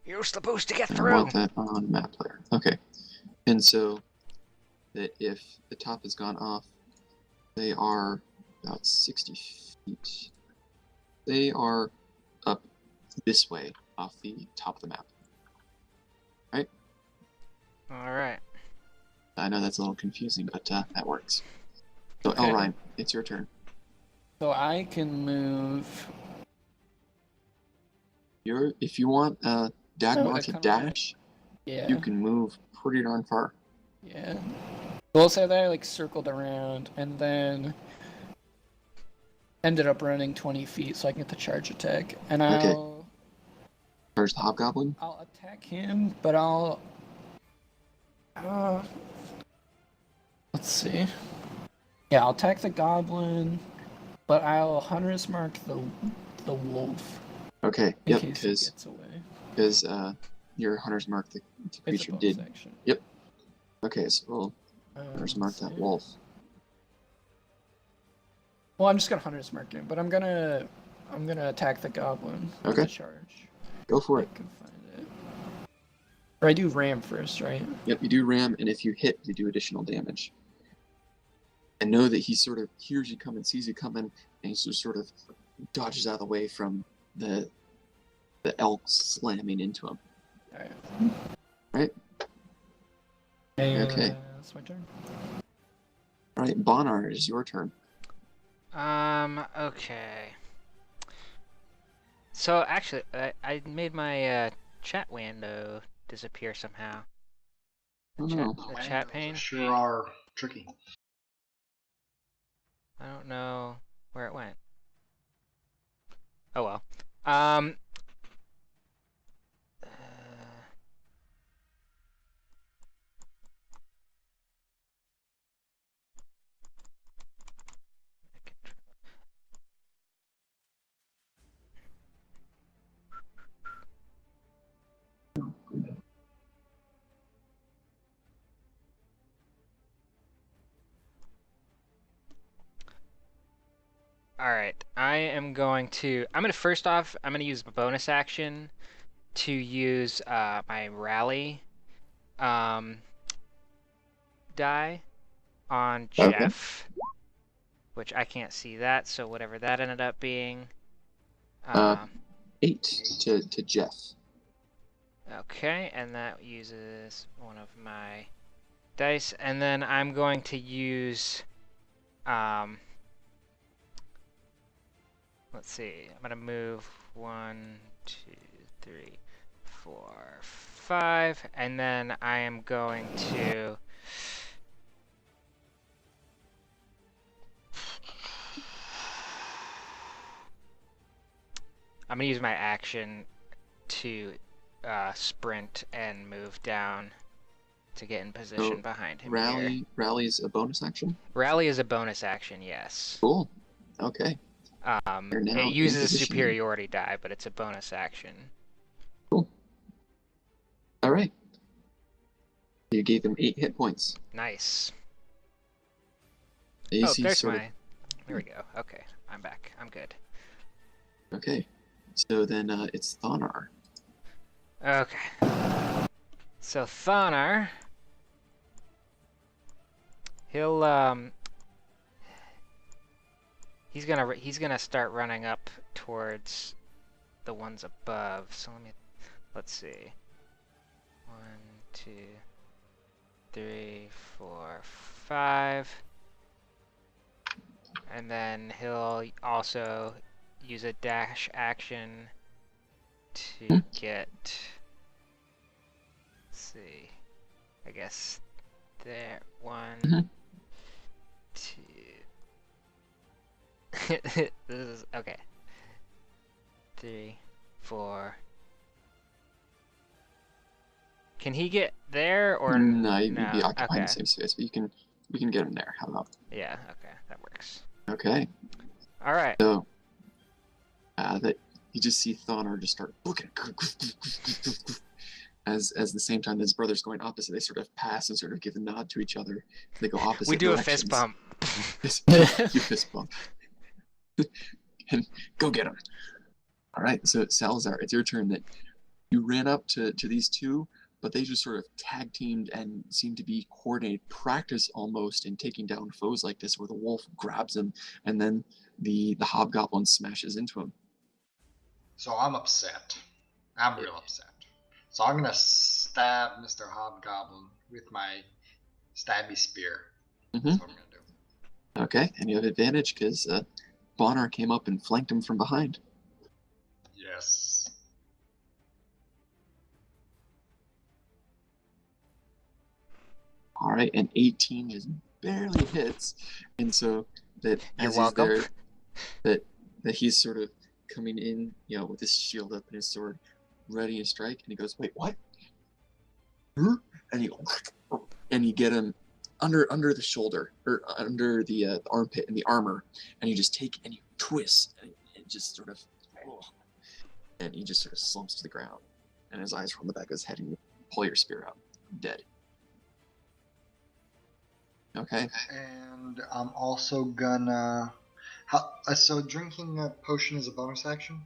[SPEAKER 2] You're supposed to get
[SPEAKER 1] I
[SPEAKER 2] through.
[SPEAKER 1] want that on map player. Okay. And so that if the top has gone off, they are about 60 feet. They are up this way off the top of the map.
[SPEAKER 2] All right.
[SPEAKER 1] I know that's a little confusing, but that works. So,
[SPEAKER 2] Okay.
[SPEAKER 1] Elrine, it's your turn.
[SPEAKER 4] So I can move.
[SPEAKER 1] If you want Dagmar
[SPEAKER 4] I
[SPEAKER 1] to
[SPEAKER 4] kinda
[SPEAKER 1] dash,
[SPEAKER 4] Yeah.
[SPEAKER 1] you can move pretty darn far.
[SPEAKER 4] Yeah. We'll say that I like circled around and then ended up running 20 feet so I can get the charge attack. And
[SPEAKER 1] Okay. Charge the Hobgoblin.
[SPEAKER 4] I'll attack him, but I'll let's see. Yeah, I'll attack the goblin, but I'll hunter's mark the wolf
[SPEAKER 1] Okay.
[SPEAKER 4] in
[SPEAKER 1] Yep.
[SPEAKER 4] case he gets away.
[SPEAKER 1] Because your hunter's mark the
[SPEAKER 4] It's a
[SPEAKER 1] creature
[SPEAKER 4] bonus
[SPEAKER 1] did.
[SPEAKER 4] action.
[SPEAKER 1] Okay, so we'll hunter's mark
[SPEAKER 4] Let's
[SPEAKER 1] that
[SPEAKER 4] see.
[SPEAKER 1] wolf.
[SPEAKER 4] Well, I'm just gonna hunter's mark him, but I'm gonna attack the goblin with
[SPEAKER 1] Okay.
[SPEAKER 4] the charge.
[SPEAKER 1] Go for
[SPEAKER 4] If
[SPEAKER 1] it.
[SPEAKER 4] I can find it. Or I do ram first, right?
[SPEAKER 1] Yep, you do ram, and if you hit, you do additional damage. And know that he sort of hears you coming, sees you coming, and he just sort of dodges out of the way from the elk slamming into him.
[SPEAKER 4] Alright.
[SPEAKER 1] Right.
[SPEAKER 4] And,
[SPEAKER 1] Okay.
[SPEAKER 4] That's my turn.
[SPEAKER 1] All right, Bonar, it is your turn.
[SPEAKER 2] Okay. So actually, I made my chat window disappear somehow.
[SPEAKER 1] Oh
[SPEAKER 2] Chat,
[SPEAKER 1] no.
[SPEAKER 2] the
[SPEAKER 3] Landos
[SPEAKER 2] chat pane.
[SPEAKER 3] sure are tricky.
[SPEAKER 2] I don't know where it went. Oh well. Uh, Alright, I'm gonna first off, I'm gonna use a bonus action to use my rally die on
[SPEAKER 1] Okay.
[SPEAKER 2] Jeff, which I can't see that, so whatever that ended up being.
[SPEAKER 1] 8 to Jeff.
[SPEAKER 2] Okay, and that uses one of my dice, and then I'm going to use let's see, I'm gonna move 1, 2, 3, 4, 5, and then I am going to use my action to sprint and move down to get in position
[SPEAKER 1] So,
[SPEAKER 2] behind him here.
[SPEAKER 1] Rally's a bonus action.
[SPEAKER 2] Rally is a bonus action, yes.
[SPEAKER 1] Cool. Okay. You're now
[SPEAKER 2] It
[SPEAKER 1] in
[SPEAKER 2] uses a
[SPEAKER 1] position.
[SPEAKER 2] superiority die, but it's a bonus action.
[SPEAKER 1] Cool. All right. You gave him 8 hit points.
[SPEAKER 2] Nice.
[SPEAKER 1] You
[SPEAKER 2] Oh,
[SPEAKER 1] see
[SPEAKER 2] there's
[SPEAKER 1] sort
[SPEAKER 2] my... There we go. Okay, I'm back. I'm good.
[SPEAKER 1] of... Okay. So then it's Thonar.
[SPEAKER 2] Okay. So Thonar... He'll, he's gonna start running up towards the ones above. So let's see. 1, 2, 3, 4, 5. And then he'll also use a dash action to get, let's see, I guess there, 1,
[SPEAKER 1] Mhm.
[SPEAKER 2] 2. This is okay. 3, 4. Can he get there or
[SPEAKER 1] No, you'd
[SPEAKER 2] no?
[SPEAKER 1] be occupying
[SPEAKER 2] Okay.
[SPEAKER 1] the same space, but we can get him there. How about?
[SPEAKER 2] Yeah. Okay, that works.
[SPEAKER 1] Okay.
[SPEAKER 2] All right.
[SPEAKER 1] So that you just see Thonar just start booking, as the same time his brother's going opposite, they sort of pass and sort of give a nod to each other. They go opposite.
[SPEAKER 2] We do a
[SPEAKER 1] directions.
[SPEAKER 2] fist bump.
[SPEAKER 1] You fist bump. And go get him. All right, so Salazar, it's your turn. That you ran up to these two, but they just sort of tag teamed and seem to be coordinated, practice almost in taking down foes like this, where the wolf grabs him and then the hobgoblin smashes into him.
[SPEAKER 3] So I'm upset. I'm real upset. So I'm gonna stab Mr. Hobgoblin with my stabby spear.
[SPEAKER 1] Mhm.
[SPEAKER 3] That's what I'm gonna do.
[SPEAKER 1] Okay, and you have advantage because Bonner came up and flanked him from behind.
[SPEAKER 3] Yes.
[SPEAKER 1] All right, and 18 just barely hits, and so that
[SPEAKER 2] You're
[SPEAKER 1] as
[SPEAKER 2] welcome.
[SPEAKER 1] he's there, that he's sort of coming in, with his shield up and his sword, ready to strike, and he goes, "Wait, what?" And you get him under the shoulder or under the armpit and the armor, and you just take and you twist, and it just sort of, and he just sort of slumps to the ground, and his eyes roll in the back of his head, and you pull your spear out, dead. Okay.
[SPEAKER 3] And I'm also gonna. So drinking a potion is a bonus action?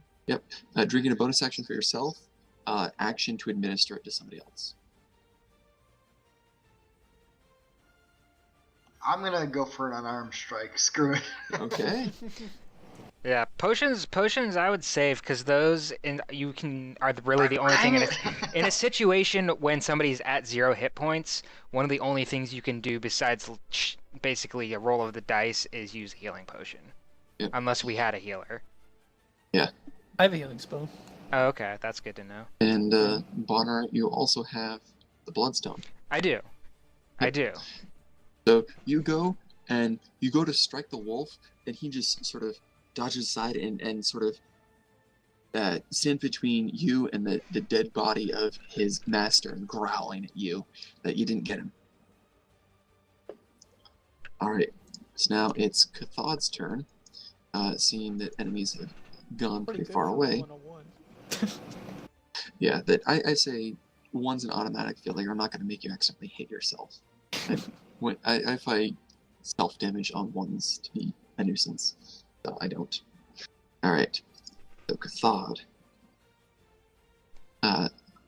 [SPEAKER 1] Drinking a bonus action for yourself, action to administer it to somebody else.
[SPEAKER 3] I'm gonna go for an unarmed strike. Screw it.
[SPEAKER 1] Okay.
[SPEAKER 2] Yeah, potions I would save because those are really the only thing in a situation when somebody's at 0 hit points. One of the only things you can do besides basically a roll of the dice is use a healing potion,
[SPEAKER 1] Yep.
[SPEAKER 2] unless we had a healer.
[SPEAKER 4] I have a healing spell.
[SPEAKER 2] Oh, okay, that's good to know.
[SPEAKER 1] And Bonner, you also have the Bloodstone.
[SPEAKER 2] I do.
[SPEAKER 1] So you go to strike the wolf, and he just sort of dodges aside and sort of stands between you and the dead body of his master, and growling at you that you didn't get him. All right, so now it's Cathod's turn. Seeing that enemies have gone pretty far away. Yeah, that I say one's an automatic failure. I'm not going to make you accidentally hit yourself. I find self-damage on ones to be a nuisance, so I don't. Alright, so Cathod.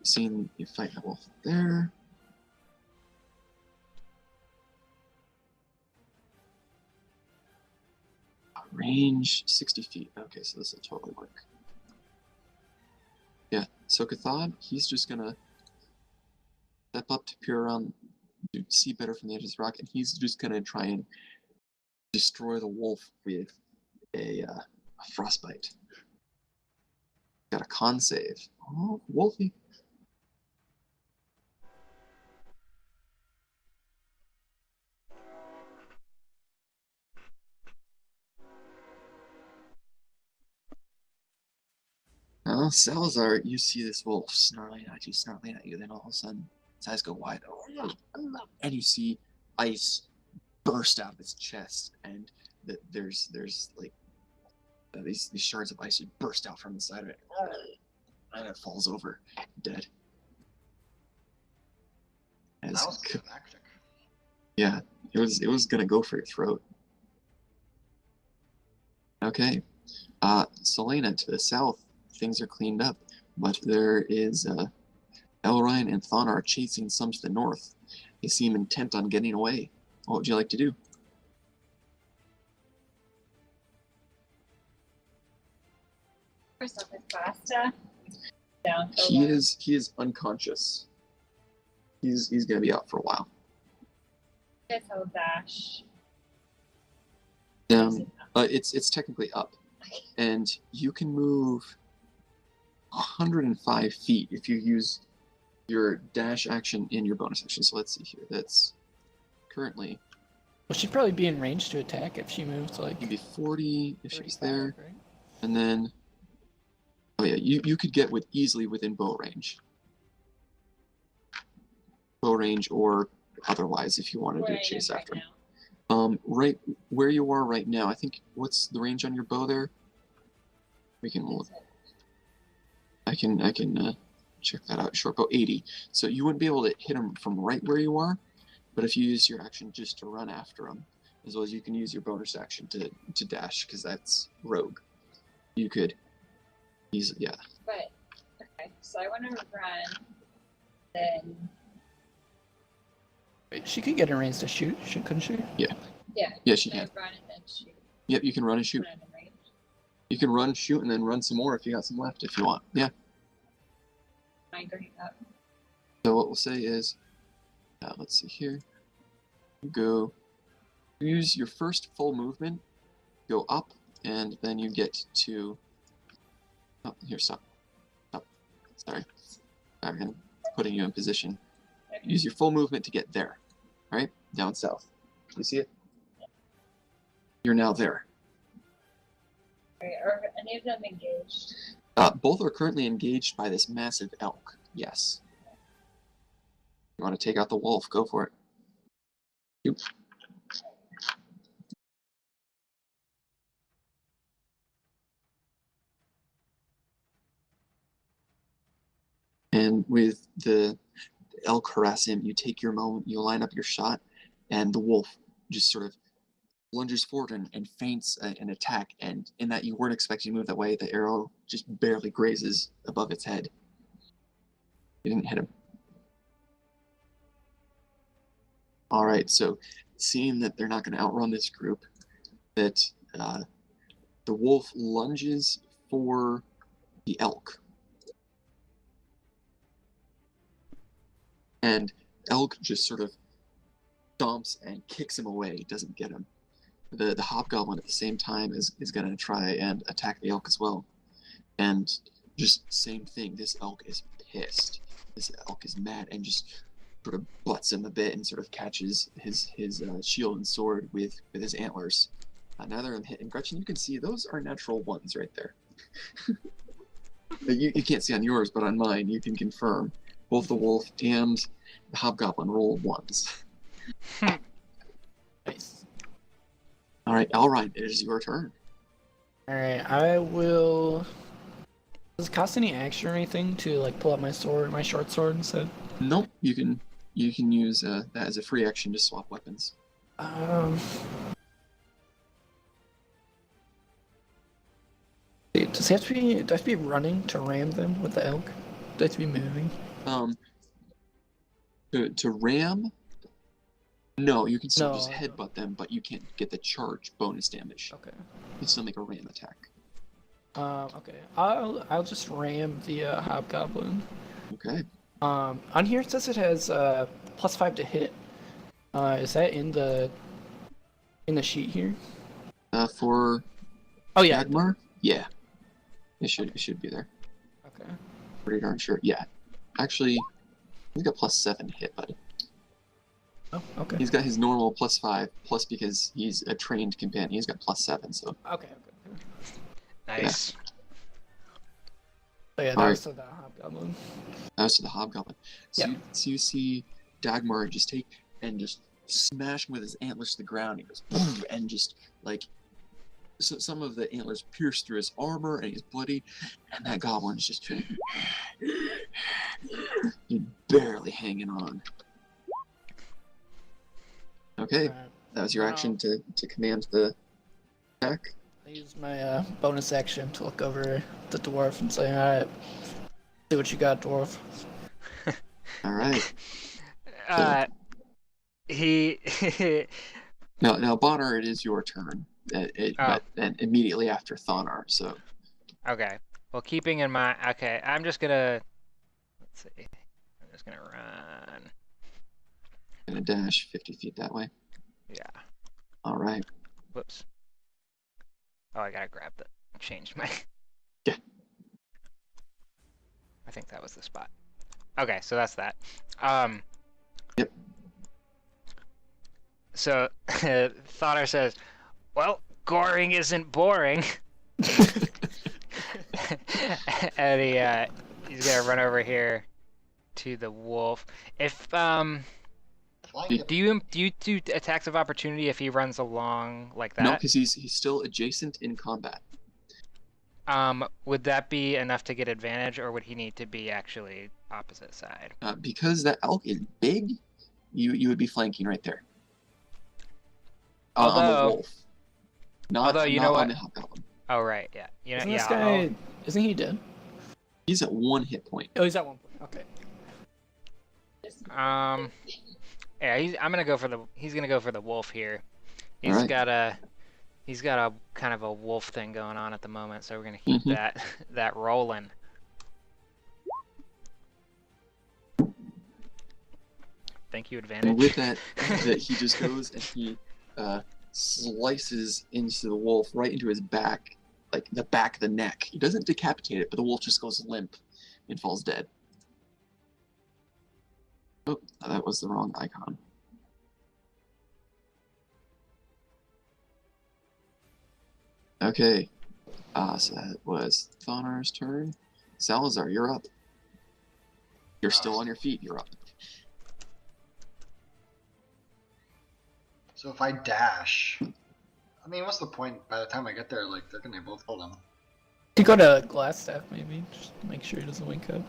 [SPEAKER 1] Seeing you fight the wolf there. Range 60 feet. Okay, so this will totally work. Yeah, so Cathod, he's just gonna step up to peer around, to see better from the edge of the rock, and he's just gonna try and destroy the wolf with a frostbite. Got a con save. Oh, Wolfie. Well, Salazar, you see this wolf snarling at you, then all of a sudden his eyes go wide, and you see ice burst out of its chest, and there's like these shards of ice burst out from the side of it, and it falls over dead.
[SPEAKER 3] That was climactic.
[SPEAKER 1] Yeah, it was gonna go for your throat. Okay, Selena, to the south, things are cleaned up, but there is Elrine and Thonar chasing some to the north. They seem intent on getting away. What would you like to do?
[SPEAKER 5] First off, is Basta down for
[SPEAKER 1] He
[SPEAKER 5] what?
[SPEAKER 1] is unconscious. He's gonna be out for a while.
[SPEAKER 5] I guess I'll dash.
[SPEAKER 1] Down. It's technically up, and you can move 105 feet if you use your dash action in your bonus action. So let's see here. That's currently
[SPEAKER 4] Well, she'd probably be in range to attack if she moves like.
[SPEAKER 1] it'd be 40 if she's
[SPEAKER 4] 35,
[SPEAKER 1] there,
[SPEAKER 4] right?
[SPEAKER 1] and then oh yeah, you could get easily within bow range. Bow range or otherwise if you wanted
[SPEAKER 5] Where
[SPEAKER 1] to
[SPEAKER 5] I am
[SPEAKER 1] chase
[SPEAKER 5] right
[SPEAKER 1] after him.
[SPEAKER 5] now.
[SPEAKER 1] Right where you are right now, I think, what's the range on your bow there? We can look. I can check that out. Short bow 80. So you wouldn't be able to hit him from right where you are, but if you use your action just to run after him, as well as you can use your bonus action to dash, because that's rogue. You could easily, yeah.
[SPEAKER 5] But okay, so I want to run. Then
[SPEAKER 4] Wait, she could get in range to shoot, couldn't she?
[SPEAKER 5] yeah.
[SPEAKER 1] Yeah, she
[SPEAKER 5] then
[SPEAKER 1] can.
[SPEAKER 5] run and then shoot.
[SPEAKER 1] Yep, you can run and shoot.
[SPEAKER 5] When I'm in range.
[SPEAKER 1] You can run, shoot, and then run some more if you got some left, if you want. Yeah.
[SPEAKER 5] I agree with that.
[SPEAKER 1] So what we'll say is, let's see here. You go, use your first full movement, go up, and then you get to. Oh, here, stop. Stop. Sorry. I'm putting you in position. Use your full movement to get there. All right, down south. You see it? You're now there.
[SPEAKER 5] Right, are any of them engaged?
[SPEAKER 1] Both are currently engaged by this massive elk. Yes. You want to take out the wolf? Go for it. Yep. And with the elk harass him, you take your moment, you line up your shot, and the wolf just sort of lunges forward and feints an attack. And in that you weren't expecting to move that way, the arrow just barely grazes above its head. You didn't hit him. All right, so seeing that they're not going to outrun this group, that the wolf lunges for the elk. And elk just sort of stomps and kicks him away, doesn't get him. The hobgoblin at the same time is going to try and attack the elk as well. And just same thing, this elk is pissed. This elk is mad and just sort of butts him a bit and sort of catches his shield and sword with his antlers. Neither of them hit. And Gretchen, you can see those are natural ones right there. You can't see on yours, but on mine you can confirm. Both the wolf and the hobgoblin roll ones.
[SPEAKER 4] Nice.
[SPEAKER 1] All right, Alrine, it is your turn.
[SPEAKER 4] Alright, I will. Does it cost any action or anything to like pull out my sword, my short sword instead?
[SPEAKER 1] Nope, you can use that as a free action to swap weapons.
[SPEAKER 4] Does he have to be? Do I have to be running to ram them with the elk? Do I have to be moving?
[SPEAKER 1] To ram. No, you can still just
[SPEAKER 4] No.
[SPEAKER 1] headbutt them, but you can't get the charge bonus damage.
[SPEAKER 4] Okay.
[SPEAKER 1] You can still make a ram attack.
[SPEAKER 4] Okay. I'll just ram the hobgoblin.
[SPEAKER 1] Okay.
[SPEAKER 4] On here it says it has +5 to hit. Is that in the sheet here?
[SPEAKER 1] For
[SPEAKER 4] Oh yeah.
[SPEAKER 1] Dagmar? Yeah. It should be there.
[SPEAKER 4] Okay.
[SPEAKER 1] Pretty darn sure. Yeah. Actually, he's got +7 to hit, buddy.
[SPEAKER 4] Oh, okay.
[SPEAKER 1] He's got his normal +5, plus because he's a trained companion, he's got +7, so.
[SPEAKER 4] Okay.
[SPEAKER 2] Nice.
[SPEAKER 4] So yeah,
[SPEAKER 1] Alright.
[SPEAKER 4] there's the hobgoblin.
[SPEAKER 1] That was to the hobgoblin. So,
[SPEAKER 4] Yeah.
[SPEAKER 1] you see Dagmar just take and just smash him with his antlers to the ground. He goes boom, and just like so some of the antlers pierce through his armor and he's bloody, and that goblin is just he's barely hanging on. Okay, that was your action to command the attack.
[SPEAKER 4] I use my bonus action to look over the dwarf and say, "Alright, see what you got, dwarf."
[SPEAKER 1] All right.
[SPEAKER 2] He
[SPEAKER 1] Now Bonner, it is your turn. But and immediately after Thonar. So
[SPEAKER 2] okay. Well, keeping in mind, okay, I'm just gonna let's see. I'm just gonna run.
[SPEAKER 1] gonna dash 50 feet that way.
[SPEAKER 2] Yeah.
[SPEAKER 1] All right.
[SPEAKER 2] Whoops. Oh, I gotta grab the change my.
[SPEAKER 1] Yeah.
[SPEAKER 2] I think that was the spot. Okay, so that's that.
[SPEAKER 1] Yep.
[SPEAKER 2] So Thonar says, "Well, goring isn't boring," and he's gonna run over here to the wolf. If
[SPEAKER 3] Flying it.
[SPEAKER 2] do you do attacks of opportunity if he runs along like that?
[SPEAKER 1] No, because he's still adjacent in combat.
[SPEAKER 2] Would that be enough to get advantage, or would he need to be actually opposite side?
[SPEAKER 1] Because that elk is big, you would be flanking right there. On the
[SPEAKER 2] Although-
[SPEAKER 1] wolf. Not,
[SPEAKER 2] although, you
[SPEAKER 1] not
[SPEAKER 2] know
[SPEAKER 1] on
[SPEAKER 2] what?
[SPEAKER 1] the hobgoblin.
[SPEAKER 2] Oh right, yeah. You know,
[SPEAKER 4] Isn't
[SPEAKER 2] yeah.
[SPEAKER 4] this guy? Isn't he dead?
[SPEAKER 1] He's at 1 hit point.
[SPEAKER 4] Oh, he's at 1 point. Okay.
[SPEAKER 2] Yeah. I'm gonna go for the. He's gonna go for the wolf here. He's
[SPEAKER 1] Alright.
[SPEAKER 2] got a. He's got a kind of a wolf thing going on at the moment, so we're gonna keep
[SPEAKER 1] Mhm.
[SPEAKER 2] that rolling. Thank you, advantage.
[SPEAKER 1] And with that, that he just goes and he slices into the wolf right into his back, like the back of the neck. He doesn't decapitate it, but the wolf just goes limp and falls dead. Oh, that was the wrong icon. Okay, so that was Thonar's turn. Salazar, you're up. You're still on your feet. You're up.
[SPEAKER 3] So if I dash, I mean, what's the point? By the time I get there, like they're gonna both hold him.
[SPEAKER 4] Could go to Glassstaff maybe. Just make sure he doesn't wake up.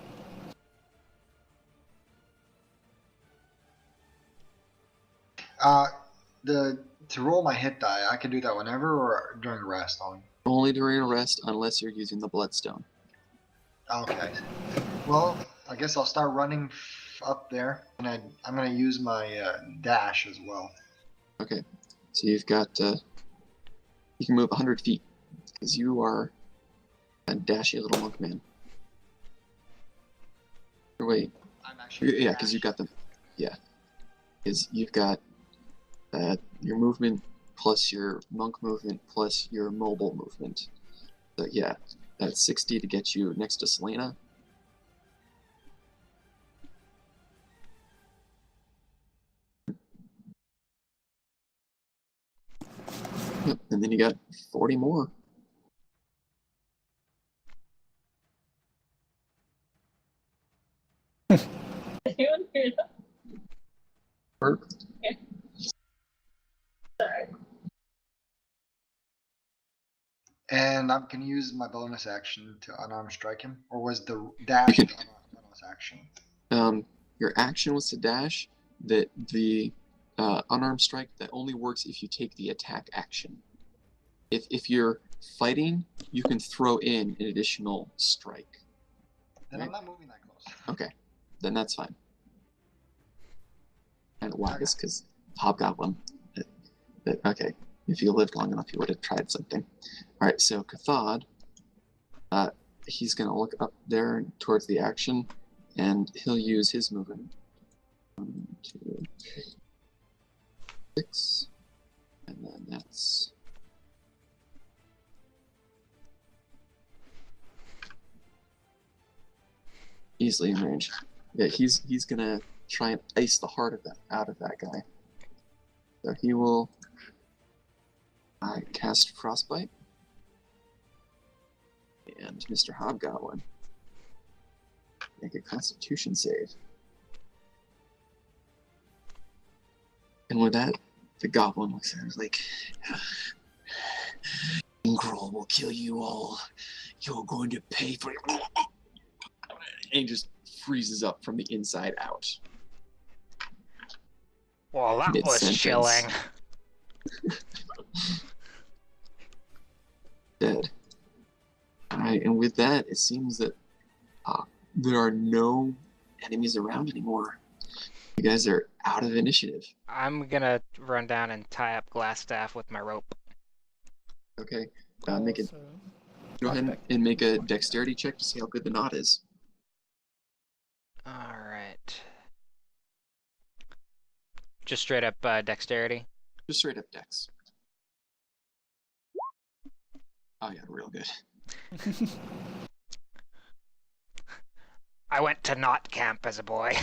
[SPEAKER 3] To roll my hit die, I can do that whenever or during rest only.
[SPEAKER 1] Only during a rest, unless you're using the bloodstone.
[SPEAKER 3] Okay. Well, I guess I'll start running up there, and I'm gonna use my dash as well.
[SPEAKER 1] Okay, so you've got you can move 100 feet because you are a dashy little monk man. Or wait,
[SPEAKER 3] I'm actually
[SPEAKER 1] yeah, because you've got the because you've got your movement plus your monk movement plus your mobile movement. So yeah, that's 60 to get you next to Selena. Yep, and then you got 40 more.
[SPEAKER 5] Anyone hear that?
[SPEAKER 1] Perfect.
[SPEAKER 5] Sorry.
[SPEAKER 3] And I'm gonna use my bonus action to unarmed strike him, or was the dash the bonus action?
[SPEAKER 1] Your action was to dash. That the unarmed strike that only works if you take the attack action. If you're fighting, you can throw in an additional strike.
[SPEAKER 3] Then I'm not moving that close.
[SPEAKER 1] Okay, then that's fine. Kind of wise because Hobgoblin. Okay, if you lived long enough, you would have tried something. All right, so Cathod, he's gonna look up there towards the action, and he'll use his movement. 1, 2, 6, and then that's easily in range. Yeah, he's gonna try and ice the heart of that out of that guy. So he will cast Frostbite, and Mr. Hobgoblin make a Constitution save. And with that, the goblin looks at him like, Ingrol will kill you all. You're going to pay for it. And he just freezes up from the inside out.
[SPEAKER 2] Well, that was
[SPEAKER 1] Mid-sentence.
[SPEAKER 2] chilling.
[SPEAKER 1] Dead. Alright, and with that, it seems that there are no enemies around anymore. You guys are out of initiative.
[SPEAKER 2] I'm gonna run down and tie up Glassstaff with my rope.
[SPEAKER 1] Okay, make it.
[SPEAKER 4] Also,
[SPEAKER 1] Go ahead and make a dexterity check to see how good the knot is.
[SPEAKER 2] All right. Just straight up dexterity.
[SPEAKER 1] Just straight up dex. Oh yeah, real good.
[SPEAKER 2] I went to knot camp as a boy.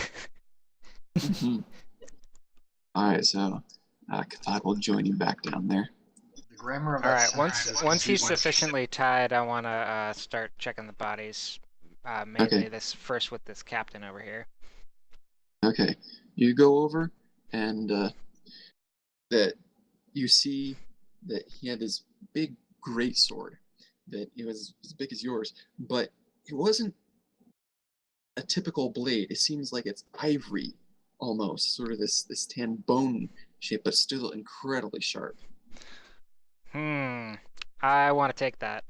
[SPEAKER 1] Alright, so Cathod will join you back down there.
[SPEAKER 3] The grammar of
[SPEAKER 2] All
[SPEAKER 3] that
[SPEAKER 2] right.
[SPEAKER 3] sentence is
[SPEAKER 2] Once he's
[SPEAKER 3] confusing.
[SPEAKER 2] sufficiently tied, I want to start checking the bodies. Mainly
[SPEAKER 1] Okay.
[SPEAKER 2] this first with this captain over here.
[SPEAKER 1] Okay, you go over and that you see that he had this big great sword, that it was as big as yours, but it wasn't a typical blade. It seems like it's ivory almost, sort of this tan bone shape, but still incredibly sharp.
[SPEAKER 2] I want to take that.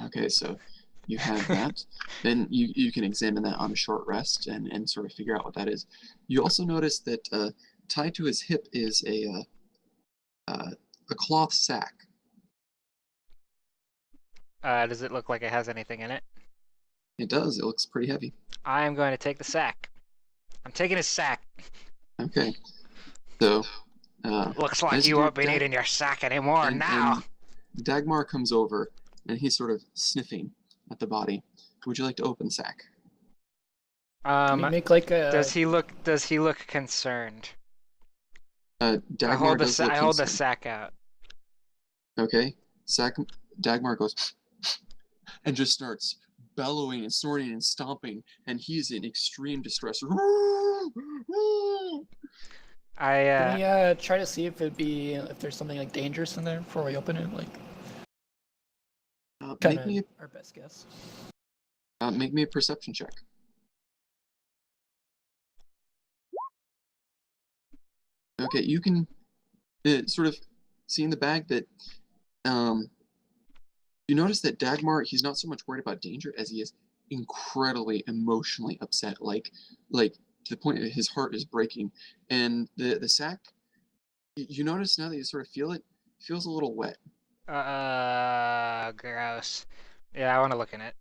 [SPEAKER 1] Okay, so you have that. Then you can examine that on a short rest and sort of figure out what that is. You also notice that tied to his hip is a cloth sack.
[SPEAKER 2] Does it look like it has anything in it?
[SPEAKER 1] It does. It looks pretty heavy.
[SPEAKER 2] I am going to take the sack. I'm taking his sack.
[SPEAKER 1] Okay. So.
[SPEAKER 2] Looks like
[SPEAKER 1] as
[SPEAKER 2] you
[SPEAKER 1] do
[SPEAKER 2] won't be needing your sack anymore now.
[SPEAKER 1] And Dagmar comes over, and he's sort of sniffing at the body. Would you like to open the sack?
[SPEAKER 4] Can we make like a?
[SPEAKER 2] Does he look concerned?
[SPEAKER 1] Dagmar
[SPEAKER 2] I hold the sack out.
[SPEAKER 1] Okay. Dagmar goes and just starts bellowing and snorting and stomping, and he's in extreme distress.
[SPEAKER 2] I
[SPEAKER 4] Can we try to see if there's something like dangerous in there before we open it? Like, kind of our best guess.
[SPEAKER 1] Make me a perception check. Okay, you can sort of see in the bag that you notice that Dagmar, he's not so much worried about danger as he is incredibly emotionally upset, like to the point that his heart is breaking. And the sack, you notice now that you sort of feel it, feels a little wet.
[SPEAKER 2] Gross. Yeah, I want to look in it.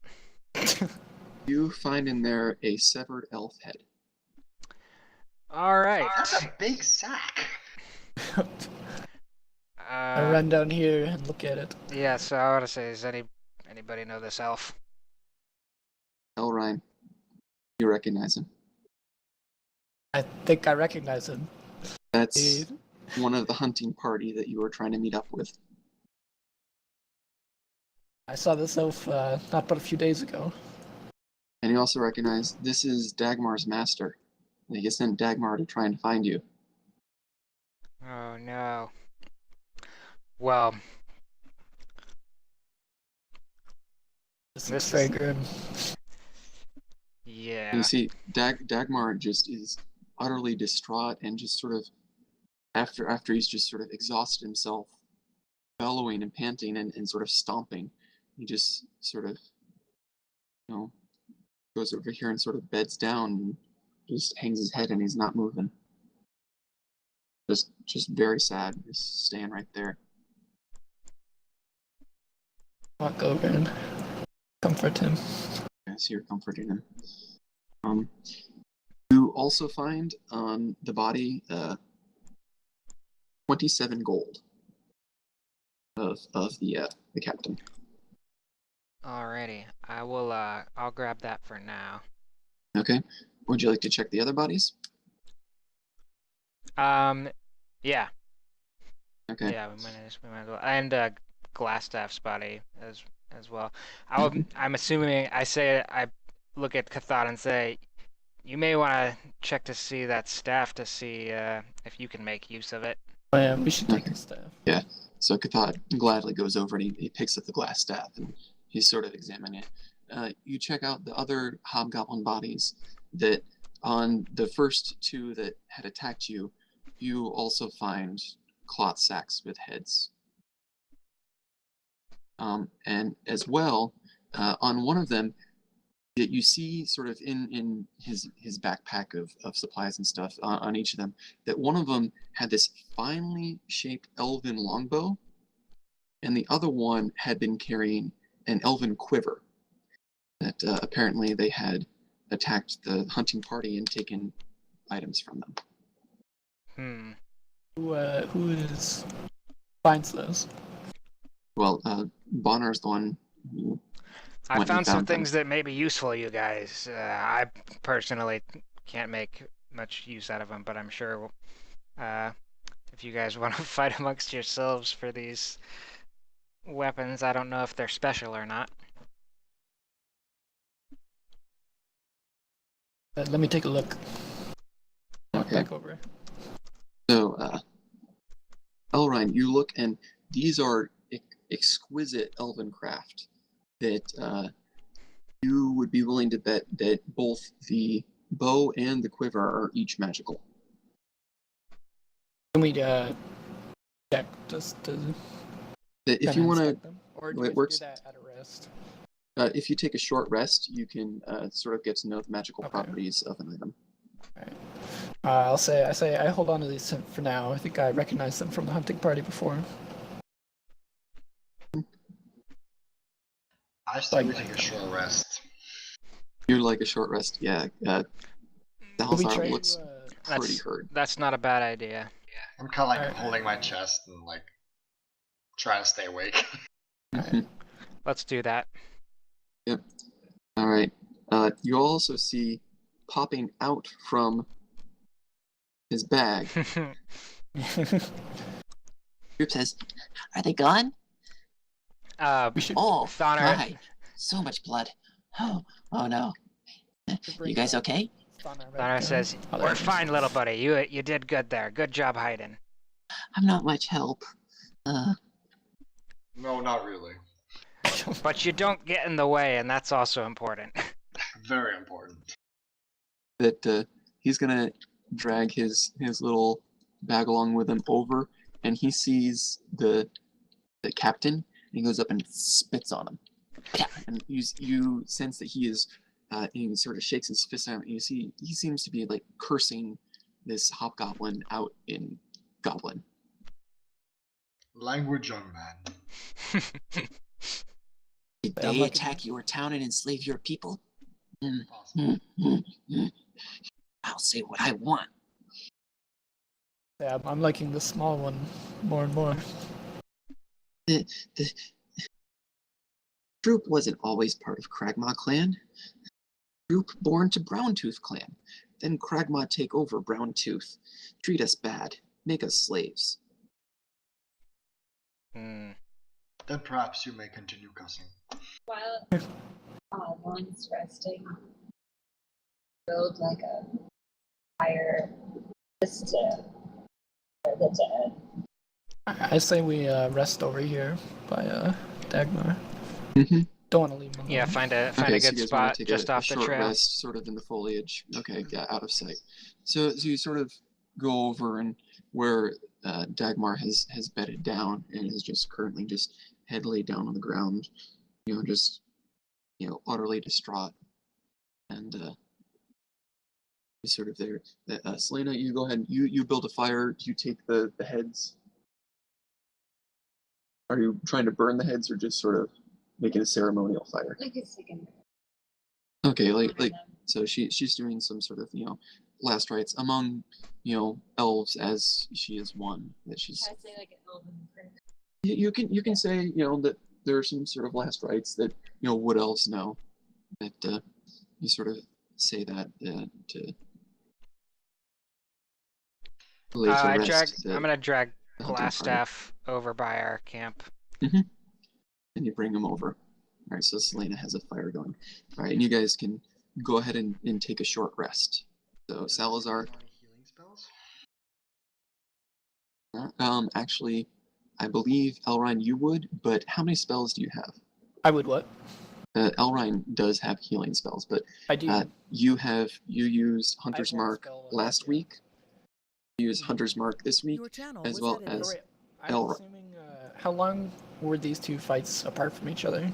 [SPEAKER 1] You find in there a severed elf head.
[SPEAKER 2] All right.
[SPEAKER 3] That's a big sack.
[SPEAKER 4] I run down here and look at it.
[SPEAKER 2] Yeah, so I want to say, does anybody know this elf?
[SPEAKER 1] Elrine, you recognize him.
[SPEAKER 4] I think I recognize him.
[SPEAKER 1] That's one of the hunting party that you were trying to meet up with.
[SPEAKER 4] I saw this elf not but a few days ago.
[SPEAKER 1] And you also recognize this is Dagmar's master. He sent Dagmar to try and find you.
[SPEAKER 2] Oh no. Well,
[SPEAKER 4] This is very good.
[SPEAKER 2] Yeah.
[SPEAKER 1] You see, Dagmar just is utterly distraught and just sort of, after he's just sort of exhausted himself, bellowing and panting and sort of stomping, he just sort of, goes over here and sort of beds down and just hangs his head and he's not moving. Just very sad, just staying right there.
[SPEAKER 4] Walk over and comfort him.
[SPEAKER 1] Yeah, so you're comforting him. You also find on the body 27 gold of the captain.
[SPEAKER 2] Alrighty. I will I'll grab that for now.
[SPEAKER 1] Okay. Would you like to check the other bodies?
[SPEAKER 2] Yeah.
[SPEAKER 1] Okay.
[SPEAKER 2] Yeah, we might as well. And Glassstaff's body as well. I'm assuming I look at Cathod and say, you may want to check to see that staff to see if you can make use of it.
[SPEAKER 4] Oh yeah, we should take his staff.
[SPEAKER 1] Yeah. So Cathod gladly goes over and he picks up the glass staff and he's sort of examining it. You check out the other hobgoblin bodies that on the first two that had attacked you, you also find cloth sacks with heads. And as well, on one of them, that you see sort of in his backpack of supplies and stuff on each of them, that one of them had this finely shaped elven longbow, and the other one had been carrying an elven quiver that apparently they had attacked the hunting party and taken items from them.
[SPEAKER 4] Who finds those?
[SPEAKER 1] Well, Bonnar's the one who
[SPEAKER 2] I
[SPEAKER 1] went and
[SPEAKER 2] found some
[SPEAKER 1] them.
[SPEAKER 2] things that may be useful, you guys. I personally can't make much use out of them, but I'm sure if you guys want to fight amongst yourselves for these weapons, I don't know if they're special or not.
[SPEAKER 4] Let me take a look.
[SPEAKER 1] Okay.
[SPEAKER 4] Back over.
[SPEAKER 1] So, Elrine, you look and these are exquisite elven craft that you would be willing to bet that both the bow and the quiver are each magical.
[SPEAKER 4] Can we check just to
[SPEAKER 1] If
[SPEAKER 4] kinda
[SPEAKER 1] you want
[SPEAKER 4] inspect them? Or do
[SPEAKER 1] it
[SPEAKER 4] we have to
[SPEAKER 1] works-
[SPEAKER 4] do that at a rest?
[SPEAKER 1] if you take a short rest, you can sort of get to know the magical
[SPEAKER 4] Okay.
[SPEAKER 1] properties of an item.
[SPEAKER 4] I say I hold on to these for now. I think I recognized them from the hunting party before.
[SPEAKER 3] I say we
[SPEAKER 4] Like-
[SPEAKER 3] take a short rest.
[SPEAKER 1] You're like a short rest, yeah.
[SPEAKER 4] Will we
[SPEAKER 1] Salazar
[SPEAKER 4] try
[SPEAKER 1] looks
[SPEAKER 4] to,
[SPEAKER 1] pretty
[SPEAKER 2] That's
[SPEAKER 1] hurt.
[SPEAKER 2] that's not a bad idea.
[SPEAKER 3] I'm kind of like
[SPEAKER 4] Alright.
[SPEAKER 3] holding my chest and like trying to stay awake.
[SPEAKER 1] Mhm.
[SPEAKER 2] Let's do that.
[SPEAKER 1] All right. You also see popping out from his bag.
[SPEAKER 7] Group says, "Are they gone?"
[SPEAKER 4] we should
[SPEAKER 7] Oh,
[SPEAKER 2] Thonar-
[SPEAKER 7] my. So much blood. Oh no.
[SPEAKER 4] bring
[SPEAKER 7] You guys okay?
[SPEAKER 4] Thonar back
[SPEAKER 2] Thonar
[SPEAKER 4] down.
[SPEAKER 2] says,
[SPEAKER 4] Oh, there
[SPEAKER 2] "We're
[SPEAKER 4] it is.
[SPEAKER 2] fine, little buddy. You did good there. Good job hiding."
[SPEAKER 7] I'm not much help.
[SPEAKER 3] No, not really.
[SPEAKER 2] But you don't get in the way, and that's also important.
[SPEAKER 3] Very important.
[SPEAKER 1] That he's gonna drag his little bag along with him over, and he sees the captain, and he goes up and spits on him. And you sense that he is, and he sort of shakes his fist at him, and you see he seems to be like cursing this hobgoblin out in Goblin.
[SPEAKER 3] Language, young man.
[SPEAKER 7] Did
[SPEAKER 4] Yeah, I'm
[SPEAKER 7] they
[SPEAKER 4] lucky.
[SPEAKER 7] attack your town and enslave your people?
[SPEAKER 3] Possible.
[SPEAKER 7] I'll say what I want.
[SPEAKER 4] Yeah, I'm liking the small one more and more.
[SPEAKER 1] The Droop wasn't always part of Kragmaw clan. Droop born to Browntooth clan. Then Kragmaw take over Browntooth, treat us bad, make us slaves.
[SPEAKER 2] Hmm.
[SPEAKER 3] Then perhaps you may continue cussing.
[SPEAKER 5] While one's resting, build like a fire just to for the dead.
[SPEAKER 4] I say we rest over here by Dagmar.
[SPEAKER 1] Mhm.
[SPEAKER 4] Don't want to leave him alone.
[SPEAKER 2] Yeah, find a
[SPEAKER 1] Okay, so
[SPEAKER 2] good
[SPEAKER 1] you guys wanna
[SPEAKER 2] spot
[SPEAKER 1] take
[SPEAKER 2] just
[SPEAKER 1] a
[SPEAKER 2] off the
[SPEAKER 1] short
[SPEAKER 2] trail.
[SPEAKER 1] rest, sort of in the foliage. Okay, yeah, out of sight. So you sort of go over and where Dagmar has bedded down and is just currently just head laid down on the ground, just utterly distraught, and sort of there. Selena, you go ahead. You build a fire. You take the heads. Are you trying to burn the heads or just sort of make it a ceremonial fire?
[SPEAKER 5] Like a second.
[SPEAKER 1] Okay, like so she's doing some sort of last rites among elves, as she is one that she's.
[SPEAKER 5] I say like an elven prayer.
[SPEAKER 1] You can say that there are some sort of last rites that wood elves know, that you sort of say that to lay to
[SPEAKER 2] I
[SPEAKER 1] rest.
[SPEAKER 2] I'm gonna drag
[SPEAKER 1] the hunting party.
[SPEAKER 2] Glassstaff over by our camp.
[SPEAKER 1] And you bring them over. All right, so Selena has a fire going. All right, and you guys can go ahead and take a short rest. So Salazar,
[SPEAKER 3] Any healing spells?
[SPEAKER 1] actually, I believe Elrine you would, but how many spells do you have?
[SPEAKER 4] I would what?
[SPEAKER 1] Elrine does have healing spells, but
[SPEAKER 4] I do.
[SPEAKER 1] you used Hunter's
[SPEAKER 4] one
[SPEAKER 1] Mark
[SPEAKER 4] spell
[SPEAKER 1] last
[SPEAKER 4] left, yeah.
[SPEAKER 1] week. You used Hunter's Mark this week,
[SPEAKER 8] Your channel
[SPEAKER 1] as
[SPEAKER 8] was
[SPEAKER 1] well
[SPEAKER 8] edited.
[SPEAKER 1] as
[SPEAKER 4] Alright, I'm
[SPEAKER 1] Elra-
[SPEAKER 4] assuming. How long were these two fights apart from each other?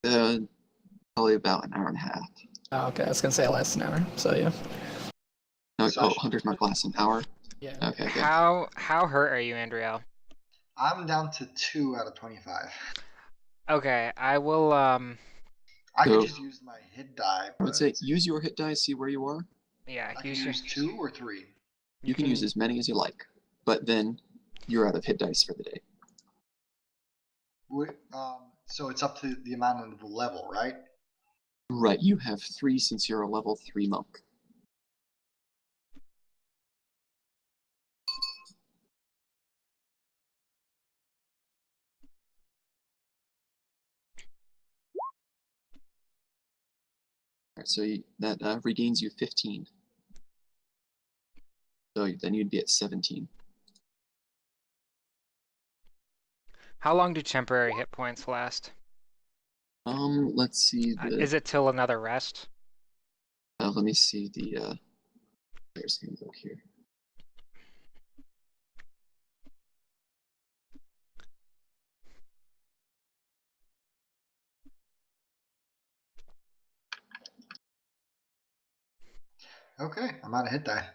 [SPEAKER 1] probably about an hour and a half.
[SPEAKER 4] Oh, okay, I was gonna say it lasts an hour. So yeah.
[SPEAKER 1] No,
[SPEAKER 3] So-
[SPEAKER 1] Hunter's Mark lasts an hour.
[SPEAKER 4] Yeah.
[SPEAKER 1] Okay, okay.
[SPEAKER 2] How hurt are you, Andriel?
[SPEAKER 3] I'm down to 2 out of 25.
[SPEAKER 2] Okay, I will.
[SPEAKER 3] I
[SPEAKER 1] So-
[SPEAKER 3] could just use my hit die.
[SPEAKER 1] I would
[SPEAKER 3] but
[SPEAKER 1] say use your hit die, see where you are.
[SPEAKER 2] Yeah,
[SPEAKER 3] I can
[SPEAKER 2] use your.
[SPEAKER 3] use 2 or 3.
[SPEAKER 1] You can use as many as you like, but then you're out of hit dice for the day.
[SPEAKER 3] So it's up to the amount of the level, right?
[SPEAKER 1] Right, you have 3 since you're a level 3 monk. Alright, so that regains you 15. So then you'd be at 17.
[SPEAKER 2] How long do temporary hit points last?
[SPEAKER 1] Let's see the.
[SPEAKER 2] Is it till another rest?
[SPEAKER 1] Let me see the player's handbook here.
[SPEAKER 3] Okay, I'm out of hit die.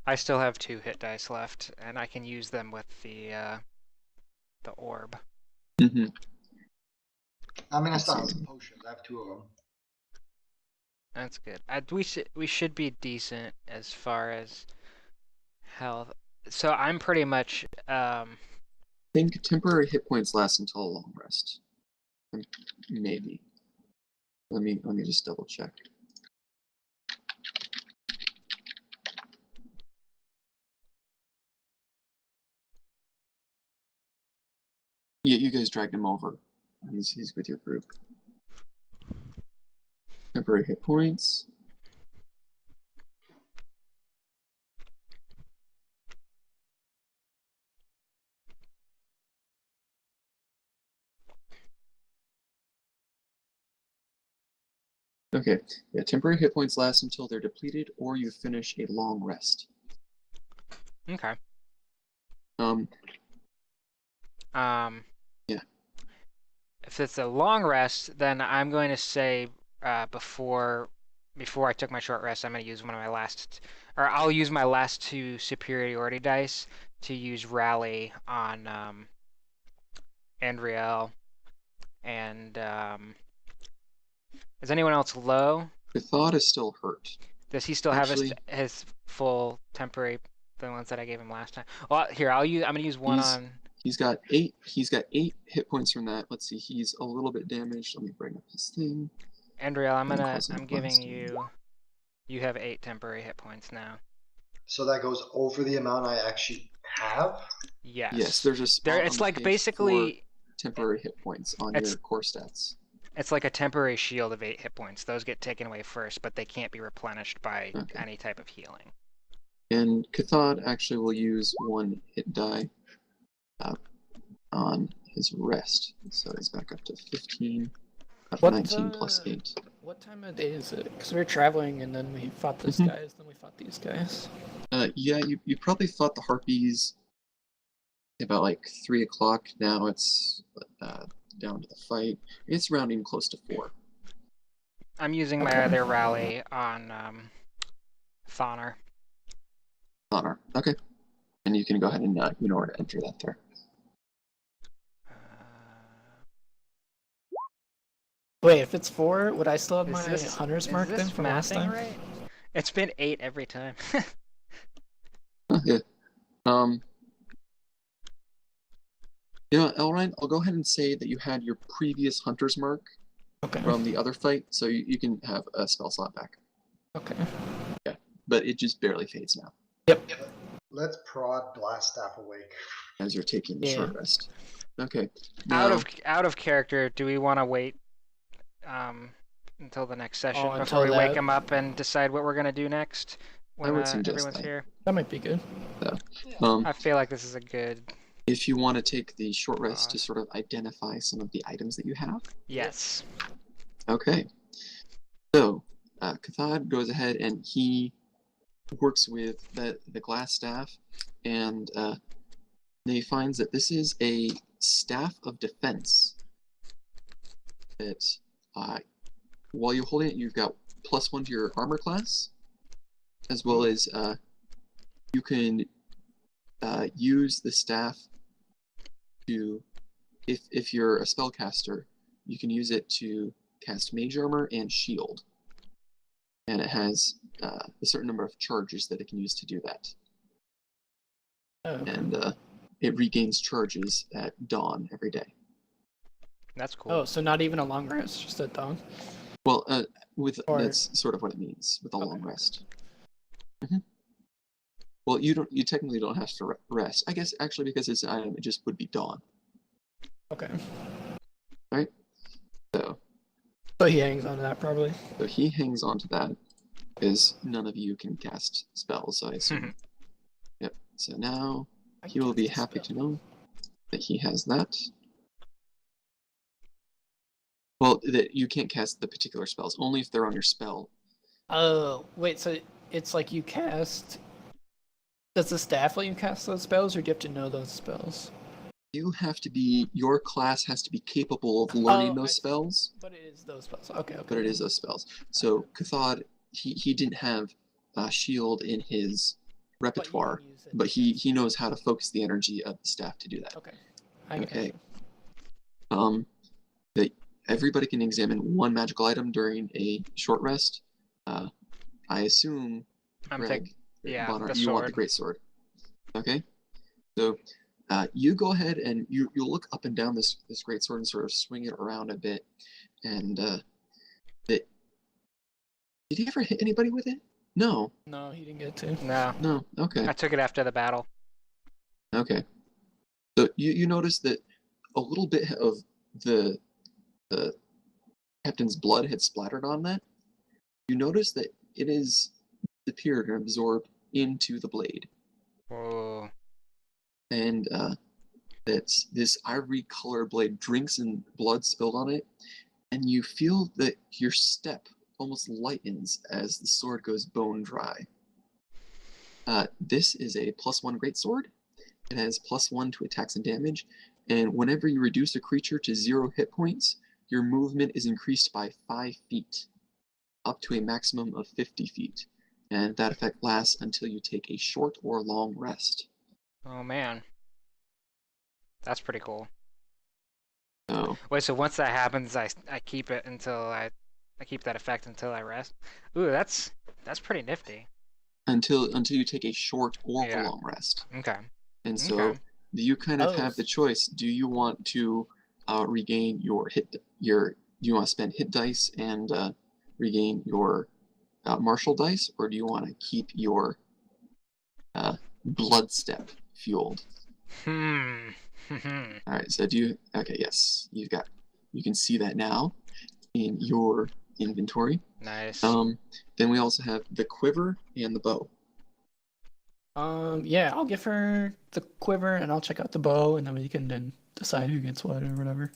[SPEAKER 2] I still have 2 hit dice left, and I can use them with the orb.
[SPEAKER 1] Mm-hmm.
[SPEAKER 3] I mean, I
[SPEAKER 1] Let's
[SPEAKER 3] still have
[SPEAKER 1] see.
[SPEAKER 3] some potions. I have 2 of them.
[SPEAKER 2] That's good. We should be decent as far as health. So I'm pretty much
[SPEAKER 1] I think temporary hit points last until a long rest. Maybe. Let me just double check. Yeah, you guys dragged him over. He's with your group. Temporary hit points. Okay, yeah, temporary hit points last until they're depleted or you finish a long rest.
[SPEAKER 2] okay.
[SPEAKER 1] Yeah.
[SPEAKER 2] If it's a long rest, then I'm going to say before I took my short rest, I'm going to use one of my last, or I'll use my last 2 superiority dice to use rally on Andriel. And is anyone else low?
[SPEAKER 1] Cathod is still hurt.
[SPEAKER 2] Does he still
[SPEAKER 1] Actually-
[SPEAKER 2] have his full temporary, the ones that I gave him last time? Well, here I'm going to use one on.
[SPEAKER 1] He's got 8 hit points from that. Let's see, he's a little bit damaged. Let me bring up his thing.
[SPEAKER 2] Andriel,
[SPEAKER 1] Close
[SPEAKER 2] I'm
[SPEAKER 1] enough
[SPEAKER 2] giving
[SPEAKER 1] last
[SPEAKER 2] you have 8 temporary hit points now.
[SPEAKER 3] So that goes over the amount I actually have.
[SPEAKER 2] Yes.
[SPEAKER 1] Yes, there's a spot
[SPEAKER 2] There,
[SPEAKER 1] on
[SPEAKER 2] it's
[SPEAKER 1] the
[SPEAKER 2] like
[SPEAKER 1] page
[SPEAKER 2] basically
[SPEAKER 1] for temporary hit points on
[SPEAKER 2] It's-
[SPEAKER 1] your core stats.
[SPEAKER 2] it's like a temporary shield of 8 hit points. Those get taken away first, but they can't be replenished by
[SPEAKER 1] Okay.
[SPEAKER 2] any type of healing.
[SPEAKER 1] And Cathod actually will use 1 hit die on his rest. So he's back up to 15 out of
[SPEAKER 4] What,
[SPEAKER 1] 19 plus 8.
[SPEAKER 4] What time of day is it? Because we were traveling and then we fought these
[SPEAKER 1] Mhm.
[SPEAKER 4] guys, then we fought these guys.
[SPEAKER 1] Yeah, you probably fought the Harpies about like 3 o'clock. Now it's down to the fight. It's rounding close to 4.
[SPEAKER 2] I'm using my
[SPEAKER 4] Okay.
[SPEAKER 2] other rally on Thonar.
[SPEAKER 1] Honor. Okay. And you can go ahead and you know where to enter that there.
[SPEAKER 4] Wait, if it's 4, would I still have my
[SPEAKER 2] Is
[SPEAKER 4] hunter's mark then from last
[SPEAKER 2] mathing
[SPEAKER 4] time?
[SPEAKER 2] right? It's been 8 every time.
[SPEAKER 1] Yeah. You know, Elrond, I'll go ahead and say that you had your previous hunter's mark
[SPEAKER 4] Okay.
[SPEAKER 1] from the other fight, so you can have a spell slot back.
[SPEAKER 4] Okay.
[SPEAKER 1] But it just barely fades now
[SPEAKER 3] Let's prod Blast Staff awake.
[SPEAKER 1] as you're taking the
[SPEAKER 4] Yeah.
[SPEAKER 1] short rest. Okay.
[SPEAKER 2] out
[SPEAKER 1] Now,
[SPEAKER 2] of character, do we want to wait until the next session
[SPEAKER 4] Oh,
[SPEAKER 2] before we
[SPEAKER 4] until
[SPEAKER 2] wake
[SPEAKER 4] that-
[SPEAKER 2] him up and decide what we're gonna do next when
[SPEAKER 1] would suggest
[SPEAKER 2] everyone's
[SPEAKER 1] that.
[SPEAKER 2] here?
[SPEAKER 4] That might be good.
[SPEAKER 2] I feel like this is a good.
[SPEAKER 1] if you want to take the short rest to
[SPEAKER 2] Pause.
[SPEAKER 1] sort of identify some of the items that you have.
[SPEAKER 2] Yes.
[SPEAKER 1] Okay. So, Cathod goes ahead and he works with the glass staff, and he finds that this is a staff of defense. That while you're holding it, you've got +1 to your armor class, as well as you can use the staff to, if you're a spellcaster, you can use it to cast mage armor and shield. And it has a certain number of charges that it can use to do that.
[SPEAKER 4] Oh, okay.
[SPEAKER 1] And it regains charges at dawn every day.
[SPEAKER 2] That's cool.
[SPEAKER 4] Oh, so not even a long rest, just at dawn?
[SPEAKER 1] Well,
[SPEAKER 4] Or-
[SPEAKER 1] that's sort of what it means with a long
[SPEAKER 4] Okay.
[SPEAKER 1] rest. Well, you technically don't have to rest. I guess actually because it's an item, it just would be dawn.
[SPEAKER 4] Okay.
[SPEAKER 1] So
[SPEAKER 4] So he hangs on to that probably.
[SPEAKER 1] he hangs on to that because none of you can cast spells. So I assume. Yep. So now
[SPEAKER 4] I
[SPEAKER 1] he will be
[SPEAKER 4] cast a
[SPEAKER 1] happy to
[SPEAKER 4] spell.
[SPEAKER 1] know that he has that. Well, that you can't cast the particular spells, only if they're on your spell.
[SPEAKER 4] Oh, wait, so it's like you cast. Does the staff let you cast those spells, or do you have to know those spells?
[SPEAKER 1] Your class has to be capable of learning
[SPEAKER 4] Oh, I
[SPEAKER 1] those
[SPEAKER 4] see.
[SPEAKER 1] spells,
[SPEAKER 4] But it is those spells. Okay, okay.
[SPEAKER 1] but it is those spells. So Cathod, he didn't have shield in his
[SPEAKER 4] But you
[SPEAKER 1] repertoire,
[SPEAKER 4] can use it
[SPEAKER 1] but
[SPEAKER 4] to
[SPEAKER 1] he
[SPEAKER 4] cast
[SPEAKER 1] knows how to focus the energy of the staff to do that.
[SPEAKER 4] Okay. I got
[SPEAKER 1] Okay.
[SPEAKER 4] you.
[SPEAKER 1] That everybody can examine one magical item during a short rest. I assume,
[SPEAKER 2] I'm
[SPEAKER 1] Greg, Bonner,
[SPEAKER 2] the
[SPEAKER 1] you want the
[SPEAKER 2] sword.
[SPEAKER 1] great sword. Okay. So you go ahead and you look up and down this great sword and sort of swing it around a bit. And did he ever hit anybody with it? No.
[SPEAKER 4] No, he didn't get to.
[SPEAKER 2] No,
[SPEAKER 1] No. Okay.
[SPEAKER 2] I took it after the battle.
[SPEAKER 1] Okay. So you notice that a little bit of the captain's blood had splattered on that. You notice that it is disappeared and absorbed into the blade,
[SPEAKER 2] Whoa.
[SPEAKER 1] and that this ivory colored blade drinks in blood spilled on it, and you feel that your step almost lightens as the sword goes bone dry. This is a +1 greatsword. It has +1 to attacks and damage, and whenever you reduce a creature to 0 hit points, your movement is increased by 5 feet, up to a maximum of 50 feet, and that effect lasts until you take a short or long rest.
[SPEAKER 2] Oh man. That's pretty cool.
[SPEAKER 1] So,
[SPEAKER 2] Wait, so once that happens, I keep it until I keep that effect until I rest. Ooh, that's pretty nifty.
[SPEAKER 1] until you take a short or
[SPEAKER 2] Yeah.
[SPEAKER 1] long rest.
[SPEAKER 2] Okay.
[SPEAKER 1] And so
[SPEAKER 2] Okay.
[SPEAKER 1] you kind of
[SPEAKER 4] Oh,
[SPEAKER 1] have the choice. Do you want to regain your do you want to spend hit dice and regain your martial dice, or do you want to keep your blood step fueled?
[SPEAKER 2] Hmm.
[SPEAKER 1] All right, so yes, you can see that now in your inventory.
[SPEAKER 2] Nice.
[SPEAKER 1] Then we also have the quiver and the bow.
[SPEAKER 4] Yeah, I'll give her the quiver, and I'll check out the bow, and then we can then decide who gets what or whatever.